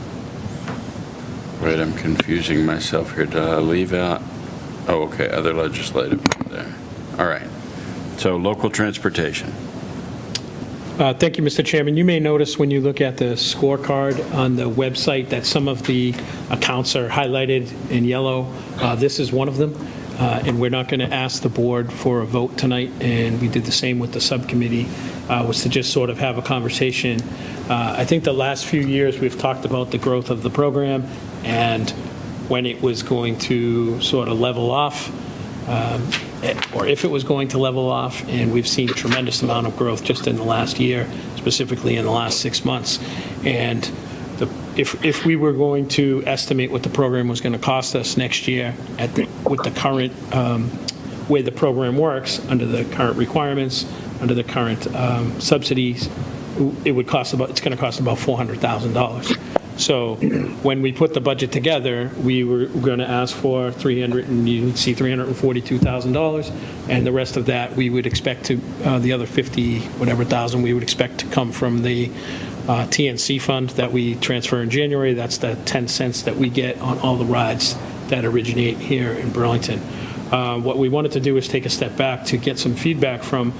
Wait, I'm confusing myself here. Did I leave out? Oh, okay, other legislative there. All right. So local transportation. Thank you, Mr. Chairman. You may notice when you look at the scorecard on the website that some of the accounts are highlighted in yellow. This is one of them, and we're not going to ask the board for a vote tonight, and we did the same with the subcommittee, was to just sort of have a conversation. I think the last few years we've talked about the growth of the program and when it was going to sort of level off, or if it was going to level off, and we've seen a tremendous amount of growth just in the last year, specifically in the last 6 months. And if we were going to estimate what the program was going to cost us next year with the current way the program works, under the current requirements, under the current subsidies, it's going to cost about $400,000. So when we put the budget together, we were going to ask for $342,000, and the rest of that we would expect to, the other 50 whatever thousand we would expect to come from the TNC fund that we transfer in January. That's the 10 cents that we get on all the rides that originate here in Burlington. What we wanted to do is take a step back to get some feedback from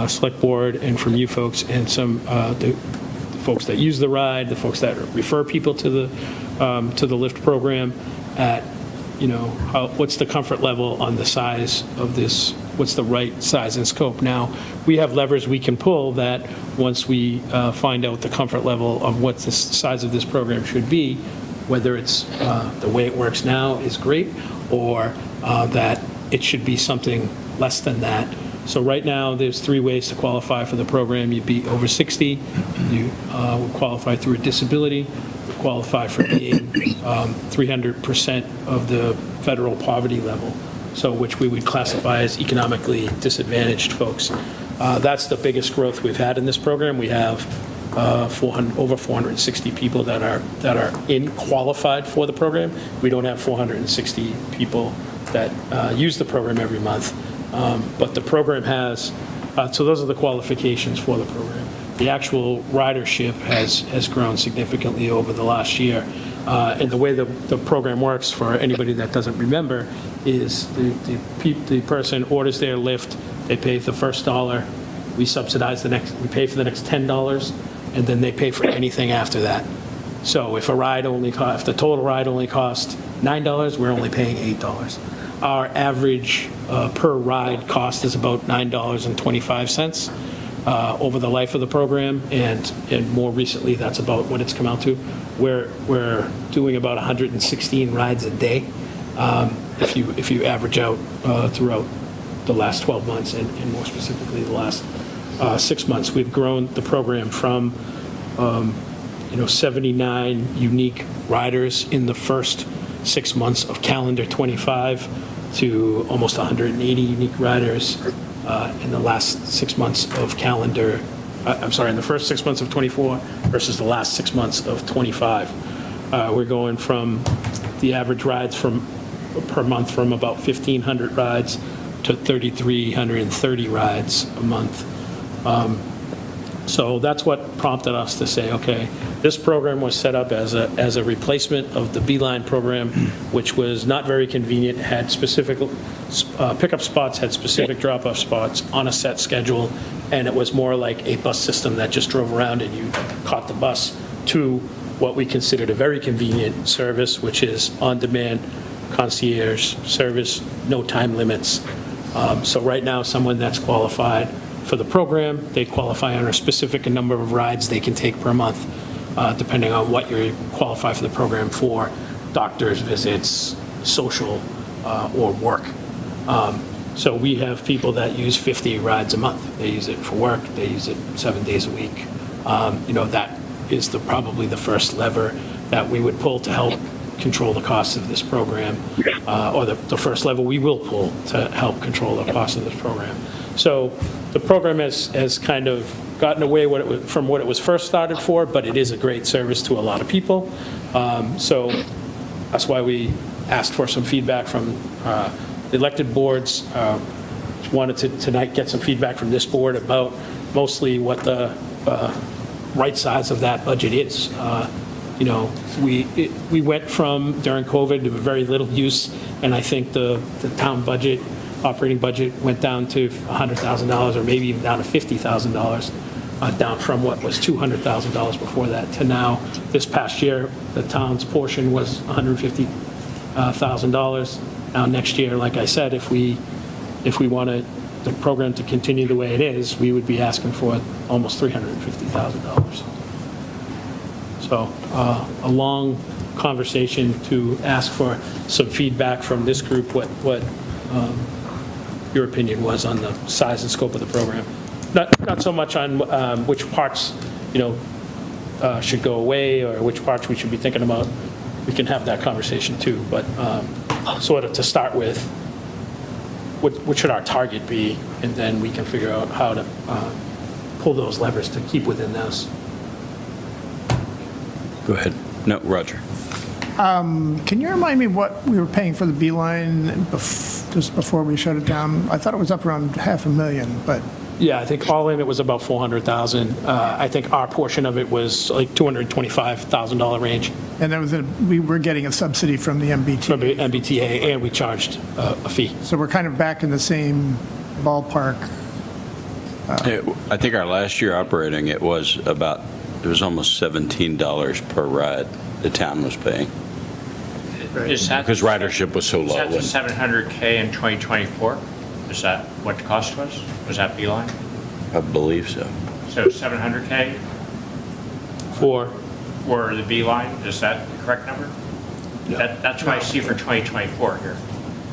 Select Board and from you folks and some the folks that use the ride, the folks that refer people to the Lyft program, at what's the comfort level on the size of this, what's the right size and scope. Now, we have levers we can pull that once we find out the comfort level of what the size of this program should be, whether it's the way it works now is great, or that it should be something less than that. So right now, there's 3 ways to qualify for the program. You'd be over 60, you would qualify through a disability, you qualify for being 300% of the federal poverty level, so which we would classify as economically disadvantaged folks. That's the biggest growth we've had in this program. We have over 460 people that are qualified for the program. We don't have 460 people that use the program every month. But the program has So those are the qualifications for the program. The actual ridership has grown significantly over the last year. And the way the program works, for anybody that doesn't remember, is the person orders their lift, they pay the first $1, we subsidize we pay for the next $10, and then they pay for anything after that. So if if the total ride only cost $9, we're only paying $8. Our average per ride cost is about $9.25 over the life of the program, and more recently, that's about what it's come out to. We're doing about 116 rides a day if you average out throughout the last 12 months, and more specifically the last 6 months. We've grown the program from 79 unique riders in the first 6 months of calendar 25 to almost 180 unique riders in the last 6 months of calendar, in the first 6 months of 24 versus the last 6 months of 25. We're going from the average rides per month from about 1,500 rides to 3,330 rides a month. So that's what prompted us to say, okay, this program was set up as a replacement of the Beeline program, which was not very convenient, had specific pickup spots, had specific drop-off spots on a set schedule, and it was more like a bus system that just drove around and you caught the bus, to what we considered a very convenient service, which is on-demand concierge service, no time limits. So right now, someone that's qualified for the program, they qualify on a specific number of rides they can take per month, depending on what you qualify for the program for, doctor's visits, social, or work. So we have people that use 50 rides a month. They use it for work, they use it 7 days a week. That is probably the first lever that we would pull to help control the cost of this program, or the first lever we will pull to help control the cost of this program. So the program has kind of gotten away from what it was first started for, but it is a great service to a lot of people. So that's why we asked for some feedback from the elected boards. Wanted to tonight get some feedback from this board about mostly what the right size of that budget is. We went from, during COVID, to very little use, and I think the town budget, operating budget, went down to $100,000 or maybe even down to $50,000, down from what was $200,000 before that to now. This past year, the town's portion was $150,000. Now, next year, like I said, if we wanted the program to continue the way it is, we would be asking for almost $350,000. So a long conversation to ask for some feedback from this group, what your opinion was on the size and scope of the program. Not so much on which parts, should go away or which parts we should be thinking about. We can have that conversation too, but sort of to start with, what should our target be? And then we can figure out how to pull those levers to keep within those. Go ahead. No, Roger. Can you remind me what we were paying for the Beeline just before we shut it down? I thought it was up around $500,000, but... Yeah, I think all in it was about $400,000. I think our portion of it was like $225,000 range. And that was we were getting a subsidy from the MBTA. From the MBTA, and we charged a fee. So we're kind of back in the same ballpark. I think our last year operating, it was almost $17 per ride the town was paying. Is that, because ridership was so low. Is that the $700K in 2024? Is that what the cost was? Was that Beeline? I believe so. So $700K for the Beeline, is that the correct number? No. That's what I see for 2024 here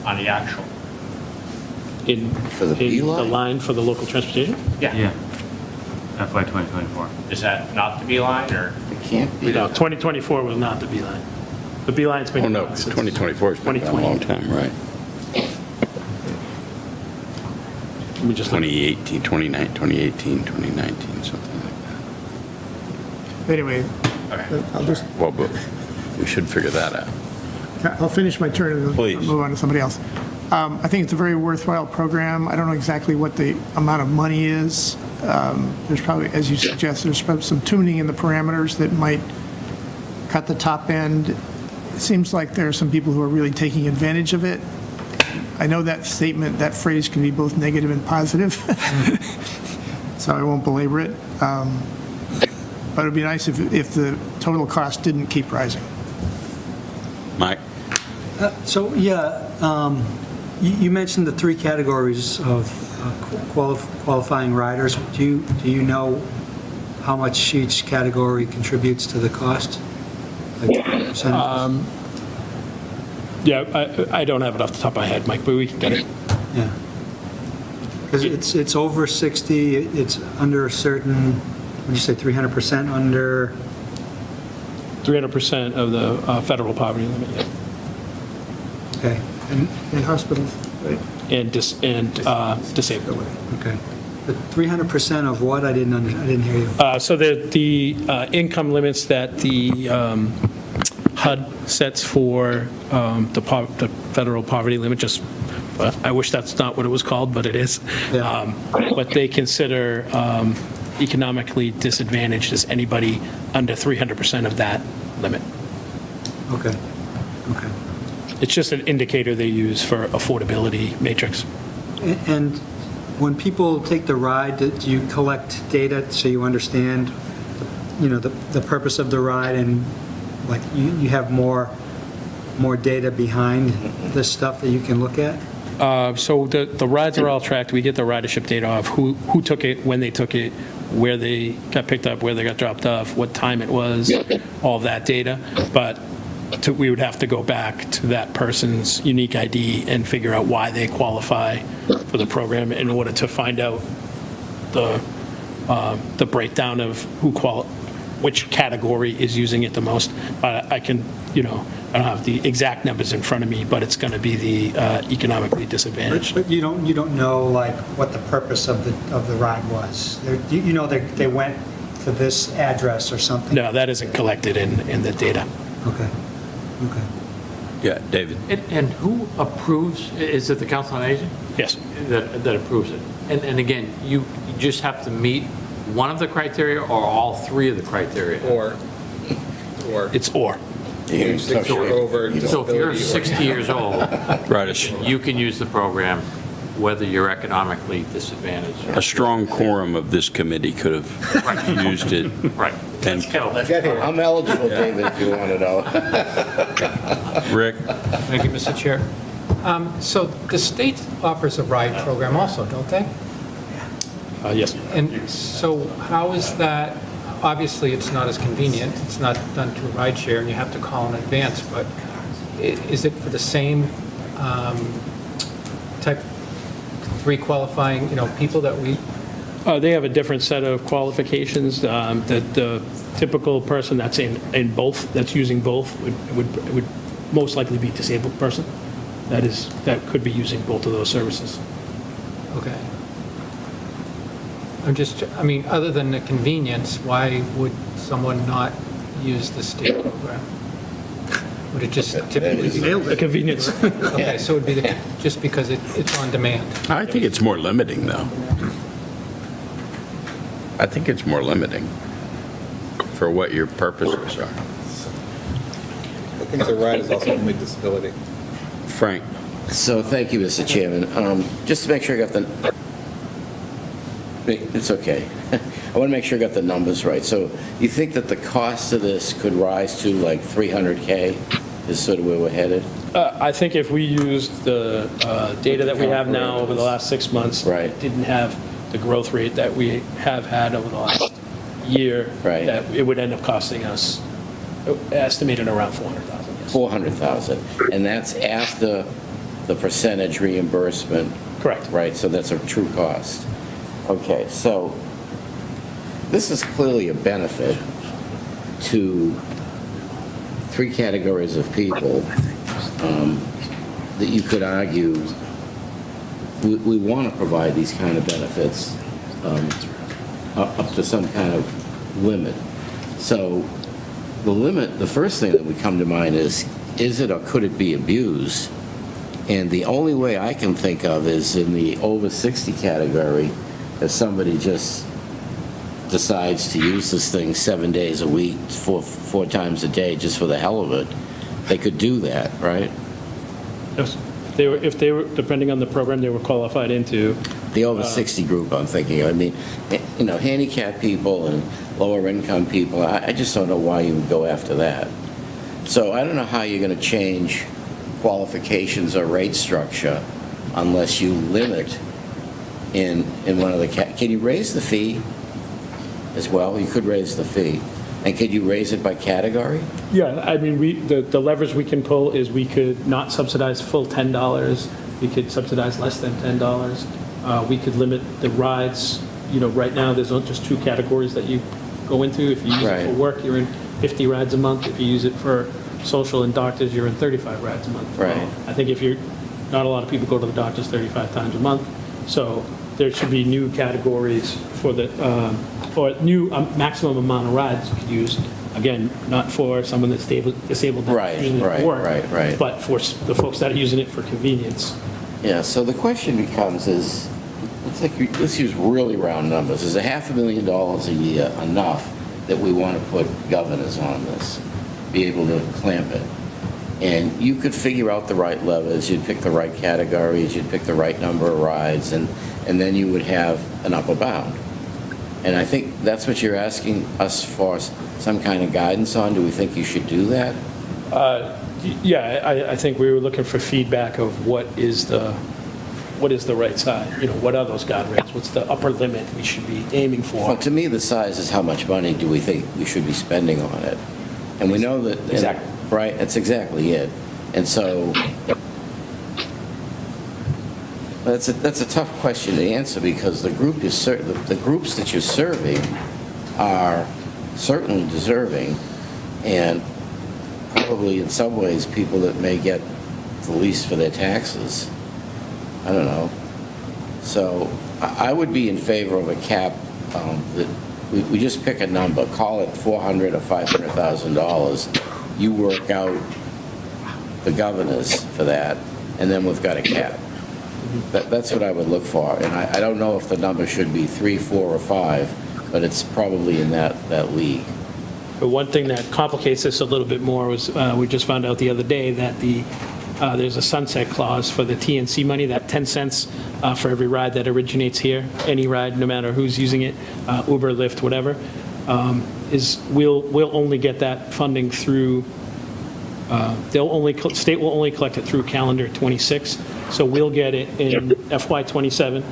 on the actual. For the line for the local transportation? Yeah. FY 2024. Is that not the Beeline, or? It can't be. No, 2024 was not the Beeline. The Beeline's been... Oh, no, 2024 has been a long time, right? Let me just 2018, 2019, something like that. Anyway, I'll just... Well, but we should figure that out. I'll finish my turn and Please. move on to somebody else. I think it's a very worthwhile program. I don't know exactly what the amount of money is. There's probably, as you suggest, there's probably some tuning in the parameters that might cut the top end. It seems like there are some people who are really taking advantage of it. I know that statement, that phrase can be both negative and positive, so I won't belabor it. But it'd be nice if the total cost didn't keep rising. Mike? So, you mentioned the 3 categories of qualifying riders. Do you know how much each category contributes to the cost? Like percentages? Yeah, I don't have it off the top of my head, Mike, but we can get it. Yeah. Because it's over 60, it's under a certain, what did you say, 300% under? 300% of the federal poverty limit, yeah. Okay. And hospitals, right? And disabled. Okay. But 300% of what? I didn't hear you. So the income limits that the HUD sets for the federal poverty limit, just, I wish that's not what it was called, but it is. Yeah. But they consider economically disadvantaged as anybody under 300% of that limit. Okay. Okay. It's just an indicator they use for affordability matrix. And when people take the ride, do you collect data so you understand, the purpose of the ride, and like you have more data behind this stuff that you can look at? So the rides are all tracked. We get the ridership data of who took it, when they took it, where they got picked up, where they got dropped off, what time it was, all of that data. But we would have to go back to that person's unique ID and figure out why they qualify for the program in order to find out the breakdown of which category is using it the most. I can, I don't have the exact numbers in front of me, but it's going to be the economically disadvantaged. But you don't know like what the purpose of the ride was. They went to this address or something. No, that isn't collected in the data. Okay. Okay. Yeah, David? And who approves, is it the Council on Aging? Yes. That approves it? And again, you just have to meet one of the criteria or all 3 of the criteria? Or. It's or. So if you're 60 years old, Right. you can use the program whether you're economically disadvantaged. A strong quorum of this committee could have used it. Right. And I'm eligible, David, if you want to know. Rick? Thank you, Mr. Chair. So the state offers a ride program also, don't they? Yes. And so how is that, obviously it's not as convenient, it's not done through ride share and you have to call in advance, but is it for the same type 3 qualifying, people that we? They have a different set of qualifications. That the typical person that's in both, that's using both, would most likely be a disabled person. That could be using both of those services. Okay. Other than the convenience, why would someone not use the state program? Would it just typically be? The convenience. Okay, so it would be just because it's on demand. I think it's more limiting, though. I think it's more limiting for what your purposes are. I think the ride is also only disability. Frank? So thank you, Mr. Chairman. Just to make sure I got it's okay. I want to make sure I got the numbers right. So you think that the cost of this could rise to like $300K is sort of where we're headed? I think if we used the data that we have now over the last 6 months, didn't have the growth rate that we have had over the last year, that it would end up costing us, estimated around $400,000. $400,000. And that's after the percentage reimbursement? Correct. Right, so that's a true cost. Okay, so this is clearly a benefit to 3 categories of people that you could argue we want to provide these kind of benefits up to some kind of limit. So the limit, the first thing that would come to mind is it or could it be abused? And the only way I can think of is in the over 60 category, if somebody just decides to use this thing 7 days a week, four times a day, just for the hell of it, they could do that, right? Yes. If they were, depending on the program they were qualified into. The over 60 group, I'm thinking. I mean, you know, handicapped people and lower income people, I just don't know why you would go after that. So I don't know how you're going to change qualifications or rate structure unless you limit in one of the, can you raise the fee as well? You could raise the fee. And could you raise it by category? Yeah, I mean, the levers we can pull is we could not subsidize full $10. We could subsidize less than $10. We could limit the rides. You know, right now, there's just 2 categories that you go into. If you use it for work, you're in 50 rides a month. If you use it for social and doctors, you're in 35 rides a month. Right. I think if you're, not a lot of people go to the doctors 35 times a month. So there should be new categories for the, or new maximum amount of rides you could use. Again, not for someone that's disabled that's using it for work, but for the folks that are using it for convenience. Yeah, so the question becomes is, let's use really round numbers. Is $500,000 a year enough that we want to put governors on this, be able to clamp it? And you could figure out the right levers, you'd pick the right categories, you'd pick the right number of rides, and then you would have an upper bound. And I think that's what you're asking us for, some kind of guidance on. Do we think you should do that? Yeah, I think we were looking for feedback of what is the right side? You know, what are those guardrails? What's the upper limit we should be aiming for? Well, to me, the size is how much money do we think we should be spending on it? And we know that... Exactly. Right, that's exactly it. And so... That's a tough question to answer because the groups that you're serving are certainly deserving and probably in some ways people that may get the least for their taxes. I don't know. So I would be in favor of a cap that we just pick a number, call it $400,000 or $500,000. You work out the governors for that, and then we've got a cap. That's what I would look for, and I don't know if the number should be 3, 4, or 5, but it's probably in that league. But one thing that complicates this a little bit more was we just found out the other day that there's a sunset clause for the TNC money, that 10 cents for every ride that originates here, any ride, no matter who's using it, Uber, Lyft, whatever, we'll only get that funding through, state will only collect it through calendar 26, so we'll get it in FY 27,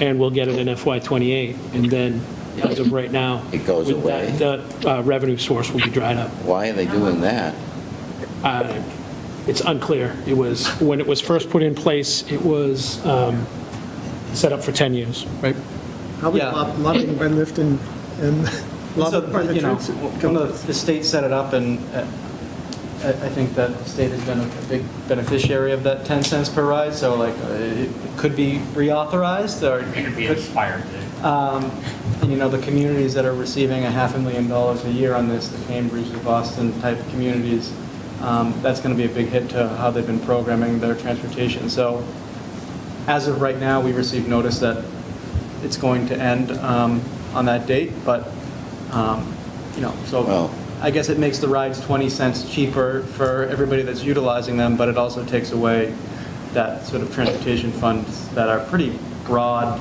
and we'll get it in FY 28, and then as of right now, it goes away. The revenue source will be dried up. Why are they doing that? It's unclear. It was, when it was first put in place, it was set up for 10 years, right? Probably lobbying by Lyft and lobbying by the You know, transit one companies. of the state set it up, and I think that the state has been a big beneficiary of that 10 cents per ride, so like it could be reauthorized, or It could be inspired to. and you know, the communities that are receiving $500,000 a year on this, the Cambridge, the Boston type communities, that's going to be a big hit to how they've been programming their transportation. So as of right now, we received notice that it's going to end on that date, but you know, so Well, I guess it makes the rides 20 cents cheaper for everybody that's utilizing them, but it also takes away that sort of transportation funds that are pretty broad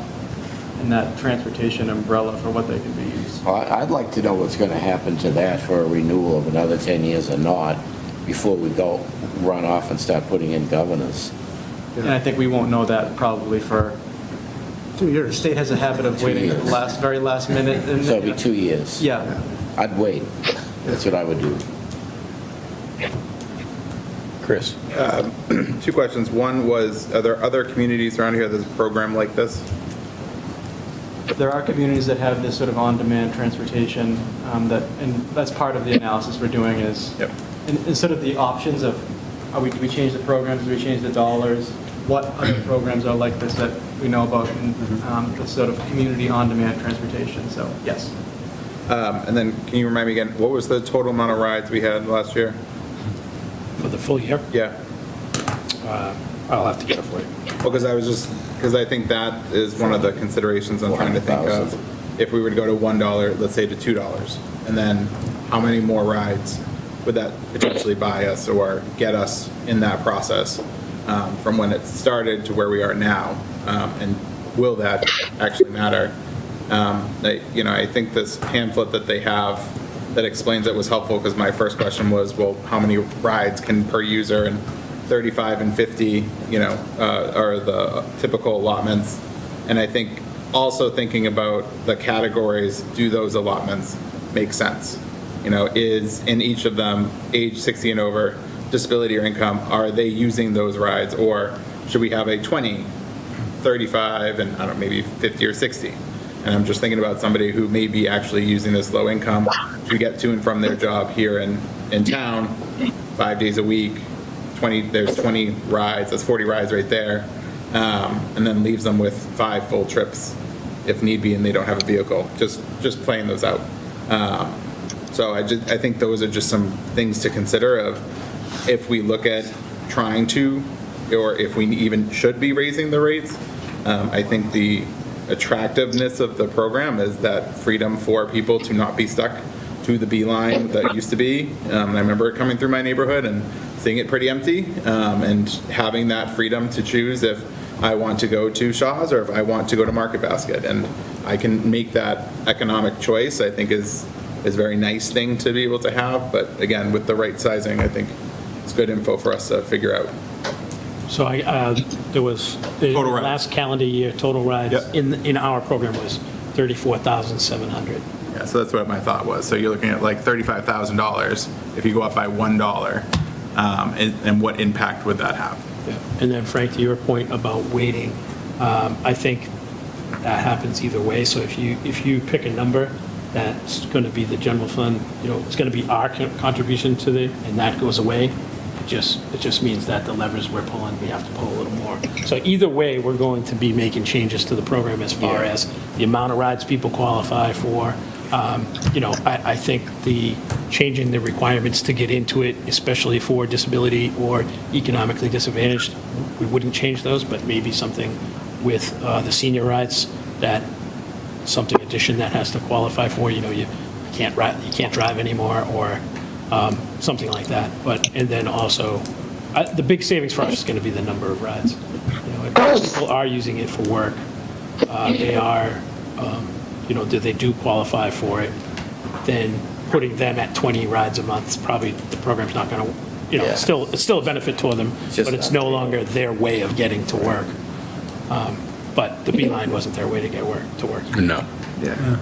in that transportation umbrella for what they can be used. Well, I'd like to know what's going to happen to that for a renewal of another 10 years or not before we go run off and start putting in governors. And I think we won't know that probably for 2 years. The state has a habit of waiting at the very last minute. And, So it'll be 2 years. Yeah. I'd wait. That's what I would do. Chris. 2 questions. One was, are there other communities around here that have a program like this? There are communities that have this sort of on-demand transportation and that's part of the analysis we're doing is instead of the options of do we change the programs, do we change the dollars, what other programs are like this that we know about in this sort of community on-demand transportation. So yes. And then can you remind me again, what was the total amount of rides we had last year? For the full year? Yeah. I'll have to get it for you. Well, because I think that is one of the considerations I'm trying to think of. If we were to go to $1, let's say to $2, and then how many more rides would that potentially buy us or get us in that process from when it started to where we are now? And will that actually matter? I think this pamphlet that they have that explains it was helpful, because my first question was, well, how many rides can per user? And 35 and 50, are the typical allotments. And I think also thinking about the categories, do those allotments make sense? Is in each of them age 60 and over, disability or income, are they using those rides? Or should we have a 20, 35, and I don't know, maybe 50 or 60? And I'm just thinking about somebody who may be actually using this low income to get to and from their job here in town 5 days a week. There's 20 rides, that's 40 rides right there, and then leaves them with 5 full trips if need be, and they don't have a vehicle, just playing those out. So I think those are just some things to consider of if we look at trying to, or if we even should be raising the rates. I think the attractiveness of the program is that freedom for people to not be stuck to the B line that used to be. And I remember it coming through my neighborhood and seeing it pretty empty, and having that freedom to choose if I want to go to Shaw's or if I want to go to Market Basket. And I can make that economic choice, I think is a very nice thing to be able to have. But again, with the right sizing, I think it's good info for us to figure out. So there was, the last calendar year, total rides in our program was 34,700. Yeah, so that's what my thought was. So you're looking at like $35,000 if you go up by $1, and what impact would that have? Yeah. And then Frank, to your point about waiting, I think that happens either way. So if you pick a number that's going to be the general fund, it's going to be our contribution to and that goes away. It just means that the levers we're pulling, we have to pull a little more. So either way, we're going to be making changes to the program as far as the amount of rides people qualify for. I think the changing the requirements to get into it, especially for disability or economically disadvantaged, we wouldn't change those, but maybe something with the senior rides, that something addition that has to qualify for, you can't drive anymore, or something like that. And then also, the big savings for us is going to be the number of rides. If people are using it for work, they are, they do qualify for it, then putting them at 20 rides a month, is probably, the program's not going to, it's still a benefit to them, but it's no longer their way of getting to work. But the Beeline wasn't their way to get to work. No. Yeah.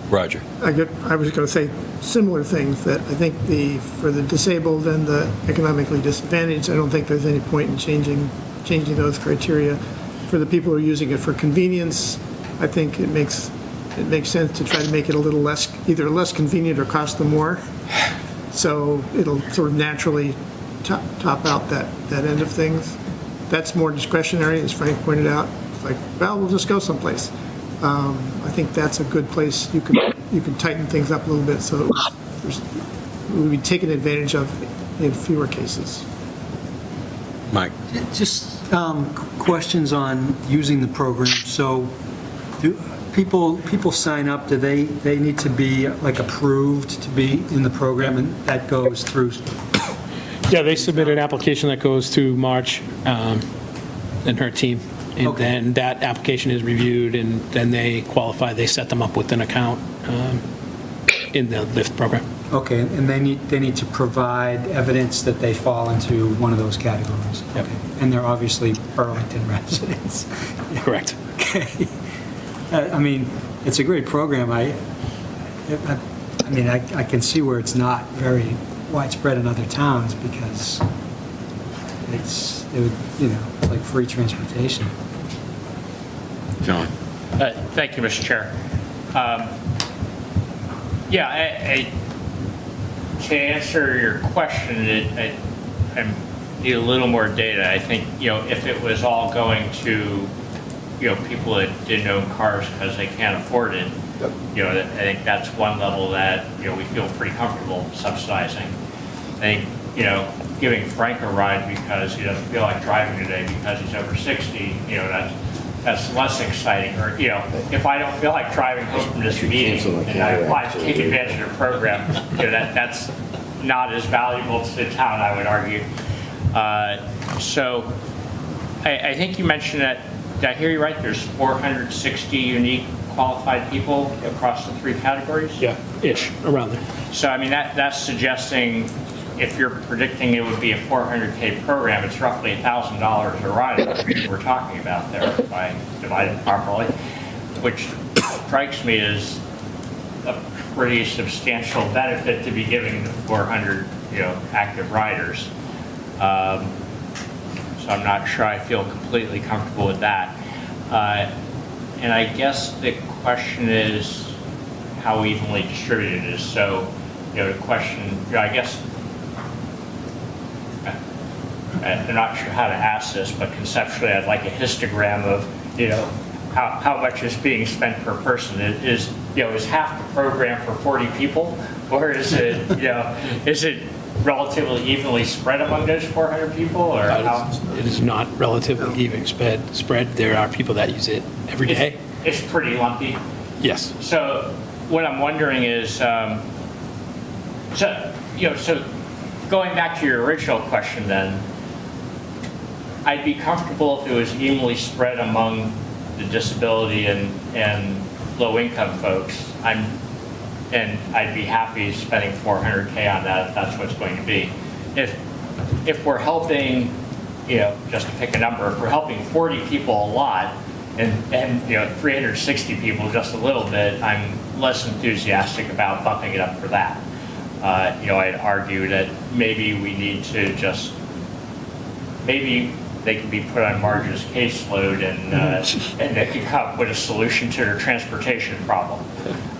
Roger. I was going to say similar things, that I think for the disabled and the economically disadvantaged, I don't think there's any point in changing those criteria. For the people who are using it for convenience, I think it makes sense to try to make it a little less, either less convenient or cost them more. So it'll sort of naturally top out that end of things. That's more discretionary, as Frank pointed out. It's like, well, we'll just go someplace. I think that's a good place. You can tighten things up a little bit so it would be taken advantage of in fewer cases. Mike? Just questions on using the program. So do people sign up, do they need to be like approved to be in the program, and that goes through? Yeah, they submit an application that goes to March and her team. And then that application is reviewed, and then they qualify. They set them up with an account in the LIFT program. Okay, and they need to provide evidence that they fall into one of those categories. Yep. Okay. And they're obviously Burlington residents. Correct. Okay. I mean, it's a great program. I can see where it's not very widespread in other towns, because it's like free transportation. John? Thank you, Mr. Chair. To answer your question, I need a little more data. I think, if it was all going to, people that didn't own cars because they can't afford it, I think that's one level that, we feel pretty comfortable subsidizing. I think giving Frank a ride because he doesn't feel like driving today because he's over 60, that's less exciting. Or, if I don't feel like driving home from this meeting and I apply to take advantage of the program, that's not as valuable to the town, I would argue. So I think you mentioned that, did I hear you right? There's 460 unique qualified people across the 3 categories? Yeah, ish, around there. So, I mean, that's suggesting if you're predicting it would be a 400K program, it's roughly $1,000 a ride we're talking about there if I divide it properly, which strikes me as a pretty substantial benefit to be giving the 400, active riders. So I'm not sure I feel completely comfortable with that. And I guess the question is how evenly distributed it is. So, the question, I guess, I'm not sure how to ask this, but conceptually I'd like a histogram of, how much is being spent per person. Is half the program for 40 people, or is it, is it relatively evenly spread among those 400 people, or how? It is not relatively even spread. There are people that use it every day. It's pretty lumpy. Yes. So what I'm wondering is, so going back to your original question then, I'd be comfortable if it was evenly spread among the disability and low-income folks. And I'd be happy spending $400K on that if that's what it's going to be. If we're helping, just to pick a number, if we're helping 40 people a lot and 360 people just a little bit, I'm less enthusiastic about bumping it up for that. I'd argue that maybe we need to maybe they can be put on Marge's caseload and they can come up with a solution to their transportation problem.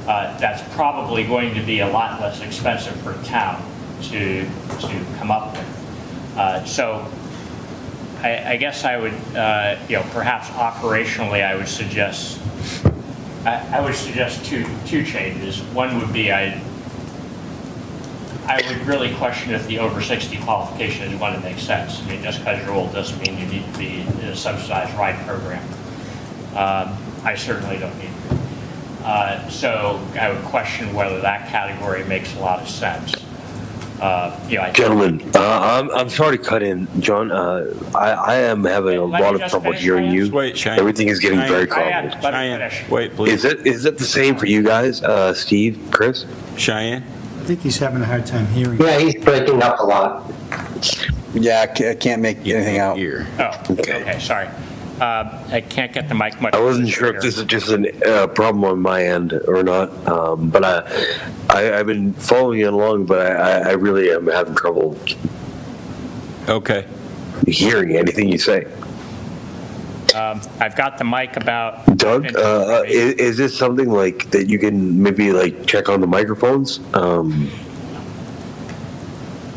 That's probably going to be a lot less expensive for the town to come up with. So I guess I would, perhaps operationally, I would suggest two changes. One would be I would really question if the over 60 qualification is one that makes sense. I mean, just because you're old doesn't mean you need to be in a subsidized ride program. I certainly don't need to. So I would question whether that category makes a lot of sense. Gentlemen, I'm sorry to cut in, John. I am having a lot of trouble hearing you. Wait, Cheyenne. Everything is getting very complicated. Cheyenne, wait, please. Is it the same for you guys, Steve, Chris? Cheyenne? I think he's having a hard time hearing. Yeah, he's breaking up a lot. Yeah, I can't make anything out. Here. Oh, okay, sorry. I can't get the mic much. I wasn't sure if this is just a problem on my end or not, but I've been following it along, but I really am having trouble. Okay. Hearing anything you say. I've got the mic about. Doug, is this something like that you can maybe check on the microphones?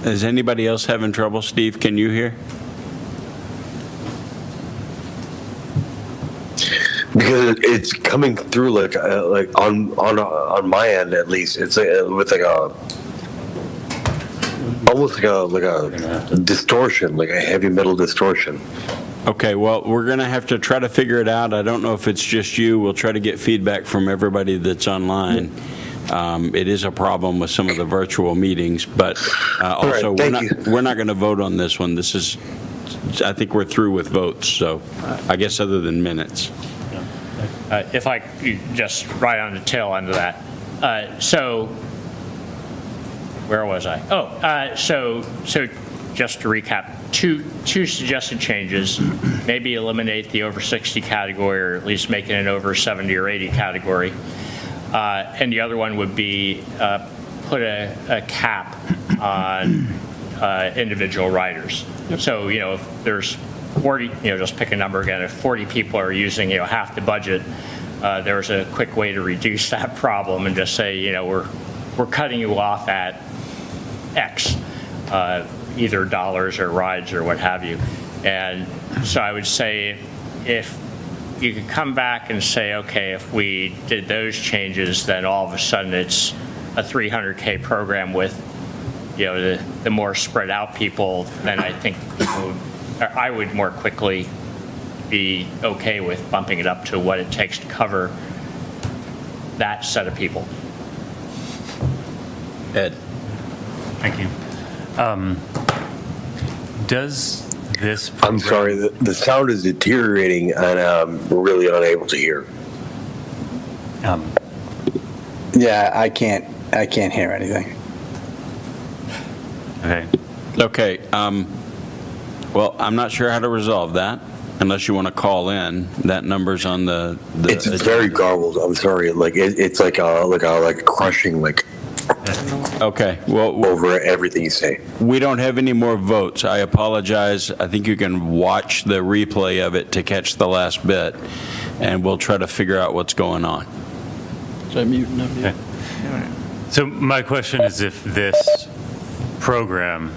Is anybody else having trouble? Steve, can you hear? Because it's coming through like on my end at least. It's with almost like a distortion, like a heavy metal distortion. Okay, well, we're going to have to try to figure it out. I don't know if it's just you. We'll try to get feedback from everybody that's online. It is a problem with some of the virtual meetings, but also we're not going to vote on this one. This is, I think we're through with votes, so I guess other than minutes. If I could just right on the tail end of that. So where was I? So just to recap, two suggested changes, maybe eliminate the over 60 category or at least make it an over 70 or 80 category. And the other one would be put a cap on individual riders. So, if there's 40, just pick a number again, if 40 people are using, half the budget, there's a quick way to reduce that problem and just say, we're cutting you off at X. Either dollars or rides or what have you. And so I would say if you could come back and say, okay, if we did those changes, then all of a sudden it's a 300K program with, the more spread out people, then I think I would more quickly be okay with bumping it up to what it takes to cover that set of people. Ed? Thank you. Does this... I'm sorry, the sound is deteriorating and I'm really unable to hear. Yeah, I can't hear anything. Okay. Okay, well, I'm not sure how to resolve that, unless you want to call in. That number's on the It's very garbled. I'm sorry. Like it's like a crushing Okay, well, over everything you say. we don't have any more votes. I apologize. I think you can watch the replay of it to catch the last bit, and we'll try to figure out what's going on. Should I mute? No, Okay. So my question is if this program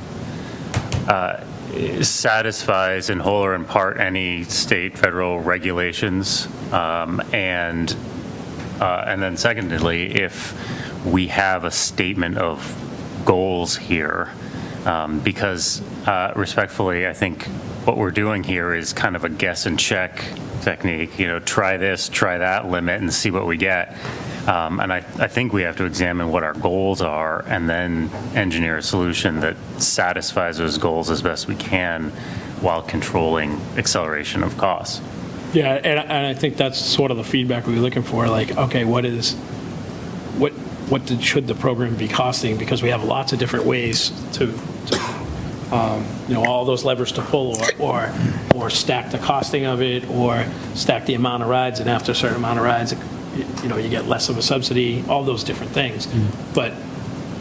satisfies in whole or in part any state, federal regulations, and then secondly, if we have a statement of goals here, because respectfully, I think what we're doing here is kind of a guess and check technique, try this, try that limit and see what we get. And I think we have to examine what our goals are and then engineer a solution that satisfies those goals as best we can while controlling acceleration of costs. Yeah, and I think that's sort of the feedback we were looking for, like, okay, should the program be costing? Because we have lots of different ways to all those levers to pull, or stack the costing of it, or stack the amount of rides, and after a certain amount of rides, you get less of a subsidy, all those different things. But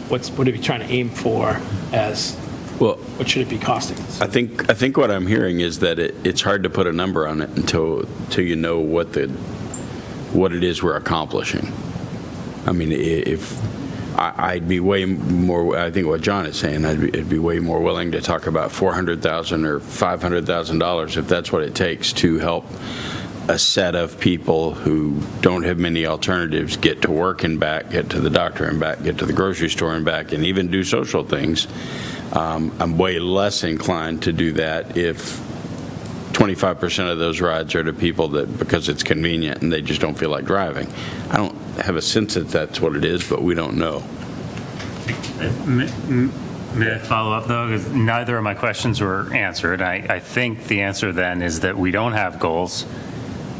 what are we trying to aim for as, what should it be costing? I think what I'm hearing is that it's hard to put a number on it until you know what it is we're accomplishing. I mean, I'd be way more, I think what John is saying, I'd be way more willing to talk about $400,000 or $500,000 if that's what it takes to help a set of people who don't have many alternatives get to work and back, get to the doctor and back, get to the grocery store and back, and even do social things. I'm way less inclined to do that if 25% of those rides are to people that, because it's convenient and they just don't feel like driving. I don't have a sense that that's what it is, but we don't know. May I follow up, though? Because neither of my questions were answered. I think the answer then is that we don't have goals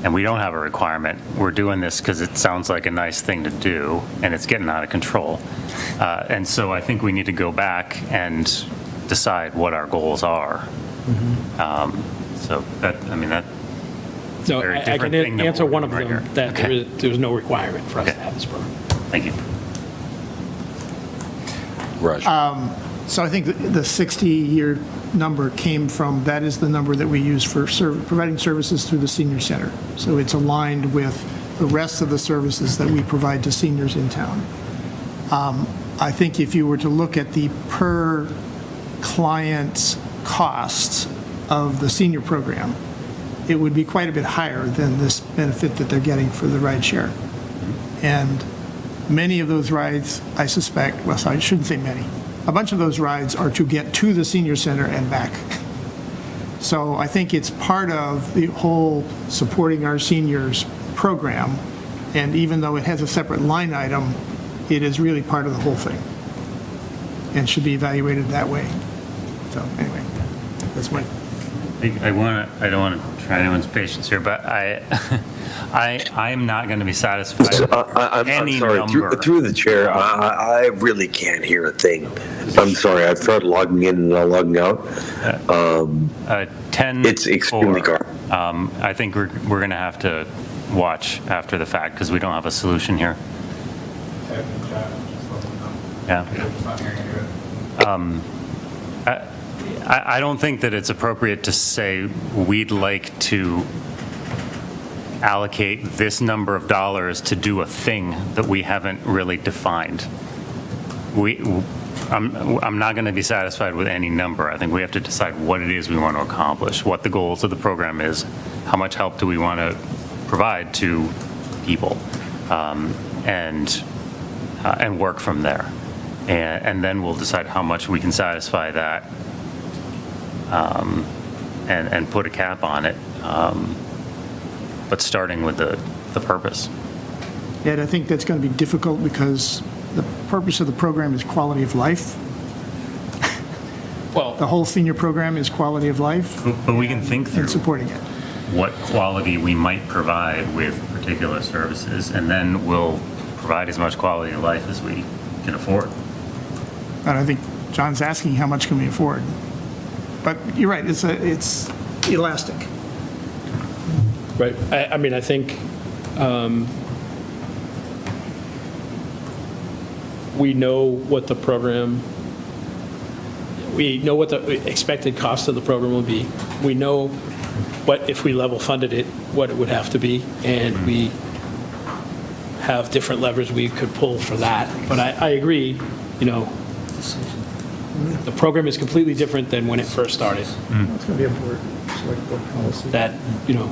and we don't have a requirement. We're doing this because it sounds like a nice thing to do, and it's getting out of control. And so I think we need to go back and decide what our goals are. So that's So a very I different can thing than answer what we're one of doing them, right here. that Okay. there's no requirement for us to have this program. Thank you. Raj. So I think the 60-year number came from, that is the number that we use for providing services through the senior center. So it's aligned with the rest of the services that we provide to seniors in town. I think if you were to look at the per client costs of the senior program, it would be quite a bit higher than this benefit that they're getting for the ride share. And many of those rides, I suspect, well, I shouldn't say many, a bunch of those rides are to get to the senior center and back. So I think it's part of the whole supporting our seniors program, and even though it has a separate line item, it is really part of the whole thing and should be evaluated that way. So anyway, that's my... I don't want to try anyone's patience here, but I'm not going to be satisfied with I'm any sorry, number. through the chair, I really can't hear a thing. I'm sorry, I've tried logging in and not logging out. 10. It's extremely garbled. I think we're going to have to watch after the fact because we don't have a solution here. Yeah. I don't think that it's appropriate to say we'd like to allocate this number of dollars to do a thing that we haven't really defined. I'm not going to be satisfied with any number. I think we have to decide what it is we want to accomplish, what the goals of the program is, how much help do we want to provide to people, and work from there. and then we'll decide how much we can satisfy that, and put a cap on it, but starting with the purpose. Ed, I think that's going to be difficult because the purpose of the program is quality of life. Well, the whole senior program is quality of life. But we can think through and supporting it. what quality we might provide with particular services, and then we'll provide as much quality of life as we can afford. And I think John's asking how much can we afford? But you're right, it's elastic. Right. I mean, I think we know what the program, we know what the expected cost of the program will be. We know what, if we level funded it, what it would have to be, and we have different levers we could pull for that. But I agree, you know, the program is completely different than when it first started. It's going to be a board, select board policy. That, you know,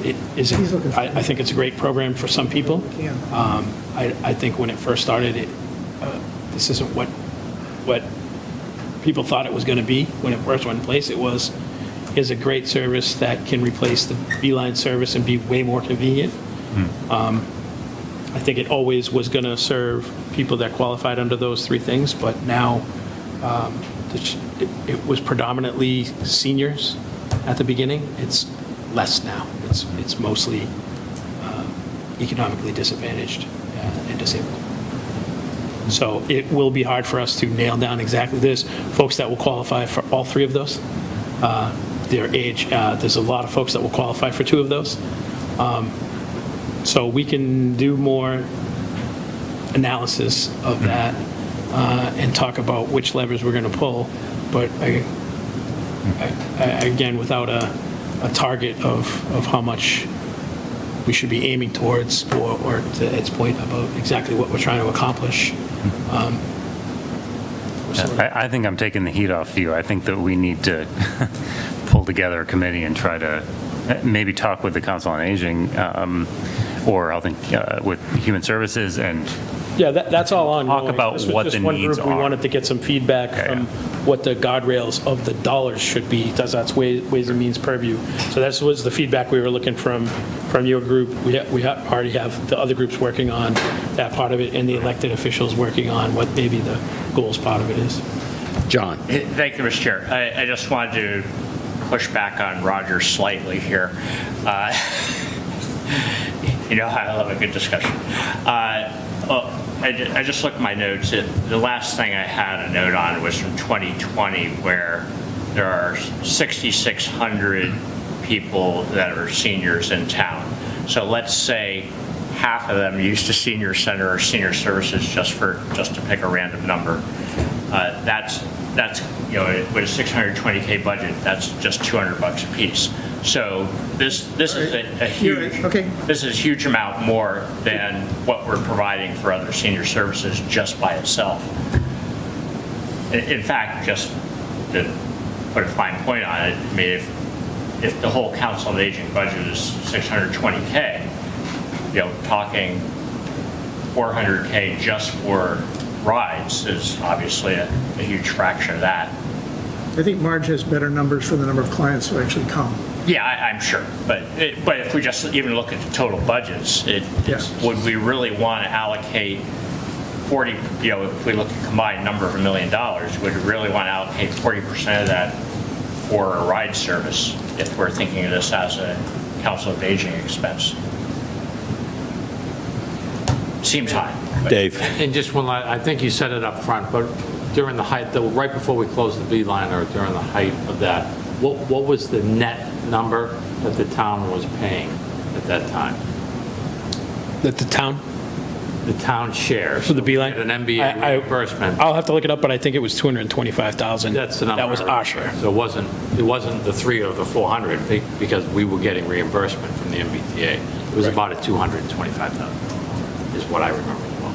it is, I think it's a great program for some people. I think when it first started, this isn't what people thought it was going to be when it first went in place. It was, is a great service that can replace the Beeline service and be way more convenient. I think it always was going to serve people that qualified under those three things, but now it was predominantly seniors at the beginning. It's less now. It's mostly economically disadvantaged and disabled. So it will be hard for us to nail down exactly this. Folks that will qualify for all three of those, their age, there's a lot of folks that will qualify for two of those. So we can do more analysis of that and talk about which levers we're going to pull. But again, without a target of how much we should be aiming towards, or to Ed's point about exactly what we're trying to accomplish. I think I'm taking the heat off you. I think that we need to pull together a committee and try to maybe talk with the Council on Aging, or I think with Human Services, and yeah, that's all ongoing. Talk about This was what just the one needs group. We are. wanted to get some feedback from what the guardrails of the dollars should be. That's Ways and Means purview. So that was the feedback we were looking from your group. We already have the other groups working on that part of it, and the elected officials working on what maybe the goals part of it is. John. Thank you, Mr. Chair. I just wanted to push back on Roger slightly here. You know how I love a good discussion. I just looked at my notes. The last thing I had a note on was from 2020, where there are 6,600 people that are seniors in town. So let's say half of them used a senior center or senior services, just to pick a random number. That's you know, with a $620K budget, that's just $200 a piece. So this is a huge, this is a huge amount more than what we're providing for other senior services just by itself. In fact, just to put a fine point on it, I mean, if the whole Council on Aging budget is $620K, you know, talking $400K just for rides is obviously a huge fraction of that. I think Marge has better numbers for the number of clients who actually come. Yeah, I'm sure, but if we just even look at the total budgets, would we really want to allocate 40? You know, if we look at combined number of $1 million, would we really want to allocate 40% of that for a ride service if we're thinking of this as a Council of Aging expense? Seems high. Dave. And just one last, I think you said it up front, but during the height, right before we closed the Beeline, or during the height of that, what was the net number that the town was paying at that time? That the town? The town share. For the Beeline? An MBA reimbursement. I'll have to look it up, but I think it was $225,000. That's the number. That was our share. So it wasn't the 3 or the 400, because we were getting reimbursement from the MBTA. It was about a $225,000, is what I remember as well.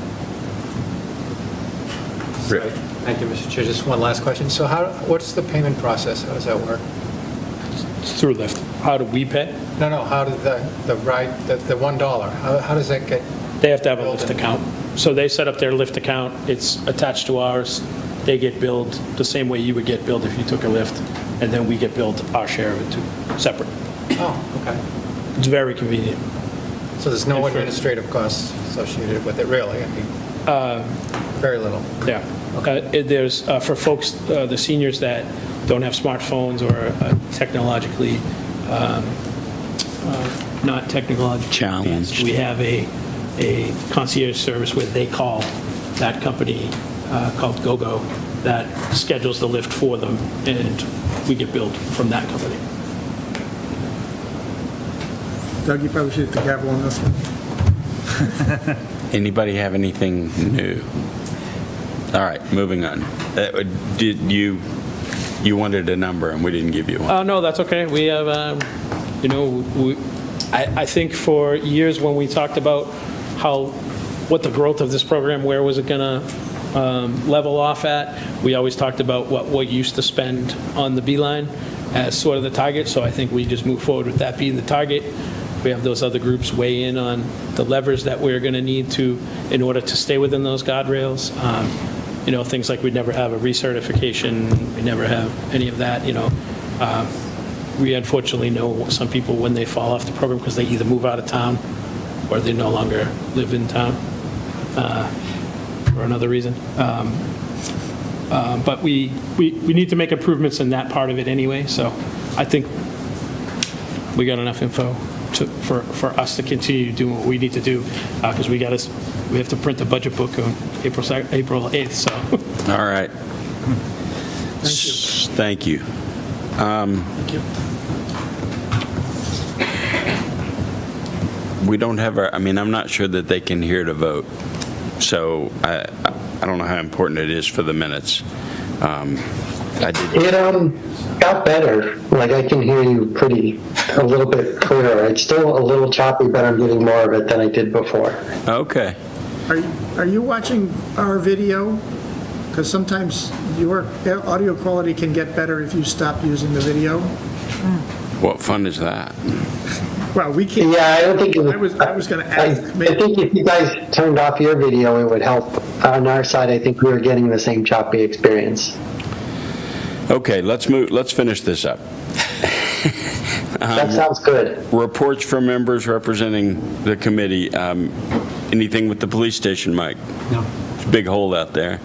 Thank you, Mr. Chair. Just one last question. So what's the payment process? How does that work? It's through Lyft. How do we pay? No, how did the ride, the $1, how does that get? They have to have a Lyft account. So they set up their lift account, it's attached to ours, they get billed the same way you would get billed if you took a lift, and then we get billed our share of it too, separate. Oh, okay. It's very convenient. So there's no administrative costs associated with it, really? I mean, very little. Yeah. There's, for folks, the seniors that don't have smartphones or technologically, not technologically Challenged. we have a concierge service where they call that company called GoGo that schedules the lift for them, and we get billed from that company. Doug, you probably should hit the gavel on this one. Anybody have anything new? All right, moving on. Did you wanted a number and we didn't give you one? No, that's okay. We have, I think for years when we talked about what the growth of this program, where was it going to level off at, we always talked about what we used to spend on the Beeline as sort of the target. So I think we just move forward with that being the target. We have those other groups weigh in on the levers that we're going to need in order to stay within those guardrails. Things like we'd never have a recertification, we never have any of that, We unfortunately know some people when they fall off the program because they either move out of town or they no longer live in town for another reason. But we need to make improvements in that part of it anyway, so I think we got enough info for us to continue doing what we need to do, because we have to print the budget book on April 8th, so. All right. Thank you. Thank you. We don't have I'm not sure that they can hear to vote, so I don't know how important it is for the minutes. It got better. Like, I can hear you a little bit clearer. It's still a little choppy, but I'm getting more of it than I did before. Okay. Are you watching our video? Because sometimes your audio quality can get better if you stop using the video. What fun is that? Well, we can't. Yeah, I don't think it was. I was going to ask. I think if you guys turned off your video, it would help. On our side, I think we were getting the same choppy experience. Okay, let's finish this up. That sounds good. Reports from members representing the committee. Anything with the police station, Mike? No. There's a big hole out there.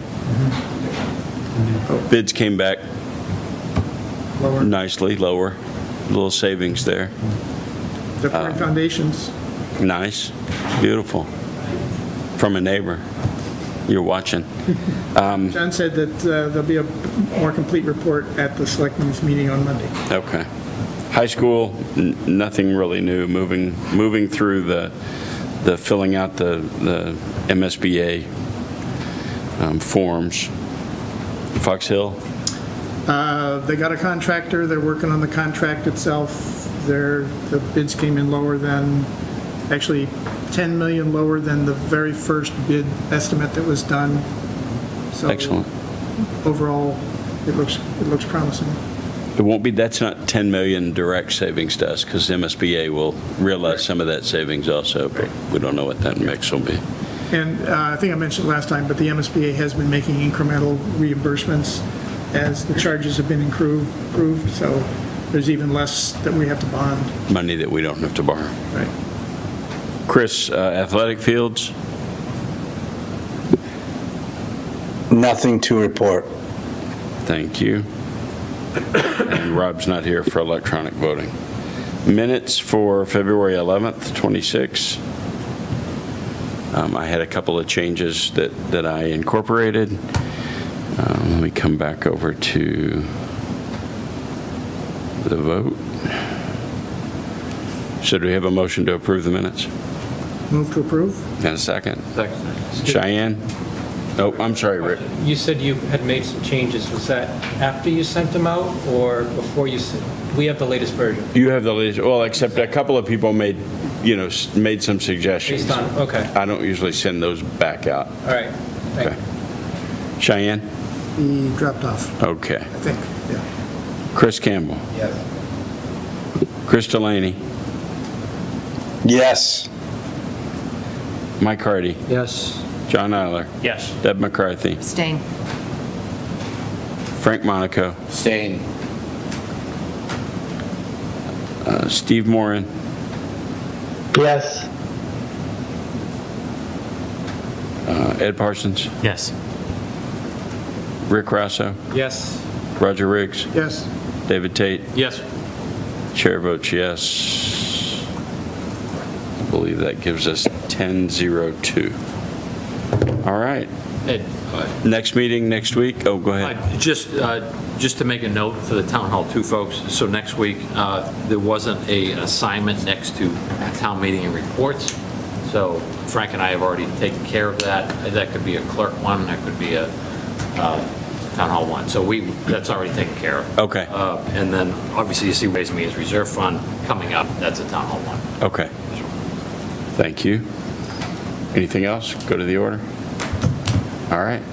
Bids came back nicely, lower. A little savings there. The foundations. Nice. Beautiful. From a neighbor. You're watching. John said that there'll be a more complete report at the selectmen's meeting on Monday. Okay. High school, nothing really new. Moving through the filling out the MSBA forms. Fox Hill. They got a contractor. They're working on the contract itself. The bids came in lower than, actually 10 million lower than the very first bid estimate that was done. So excellent. Overall, it looks promising. It won't be, that's not 10 million direct savings to us, because MSBA will realize some of that savings also, but we don't know what that mix will be. And I think I mentioned last time, but the MSBA has been making incremental reimbursements as the charges have been improved, so there's even less that we have to bond. Money that we don't have to borrow. Right. Chris, athletic fields? Nothing to report. Thank you. And Rob's not here for electronic voting. Minutes for February 11th, 26. I had a couple of changes that I incorporated. Let me come back over to the vote. So do we have a motion to approve the minutes? Move to approve? And a second? Second. Cheyenne? Oh, I'm sorry, Rick. You said you had made some changes. Was that after you sent them out or before you sent? We have the latest version. You have the latest, well, except a couple of people made some suggestions. Based on, okay. I don't usually send those back out. All right. Thank you. Cheyenne? He dropped off, Okay. I think, yeah. Chris Campbell? Yes. Chris Delaney? Yes. Mike Hardy? Yes. John Eiler. Yes. Deb McCarthy. Abstain. Frank Monaco. Abstain. Steve Moran. Yes. Ed Parsons. Yes. Rick Rosso. Yes. Roger Riggs. Yes. David Tate. Yes. Chair votes yes. I believe that gives us 10-02. All right. Ed, Next meeting next week? Oh, go ahead. Just to make a note for the Town Hall 2 folks, so next week, there wasn't a assignment next to town meeting and reports, so Frank and I have already taken care of that. That could be a clerk one, that could be a Town Hall one, so that's already taken care of. Okay. And then, obviously, you see Ways and Means Reserve Fund coming up, that's a Town Hall one. Okay. Thank you. Anything else? Go to the order. All right.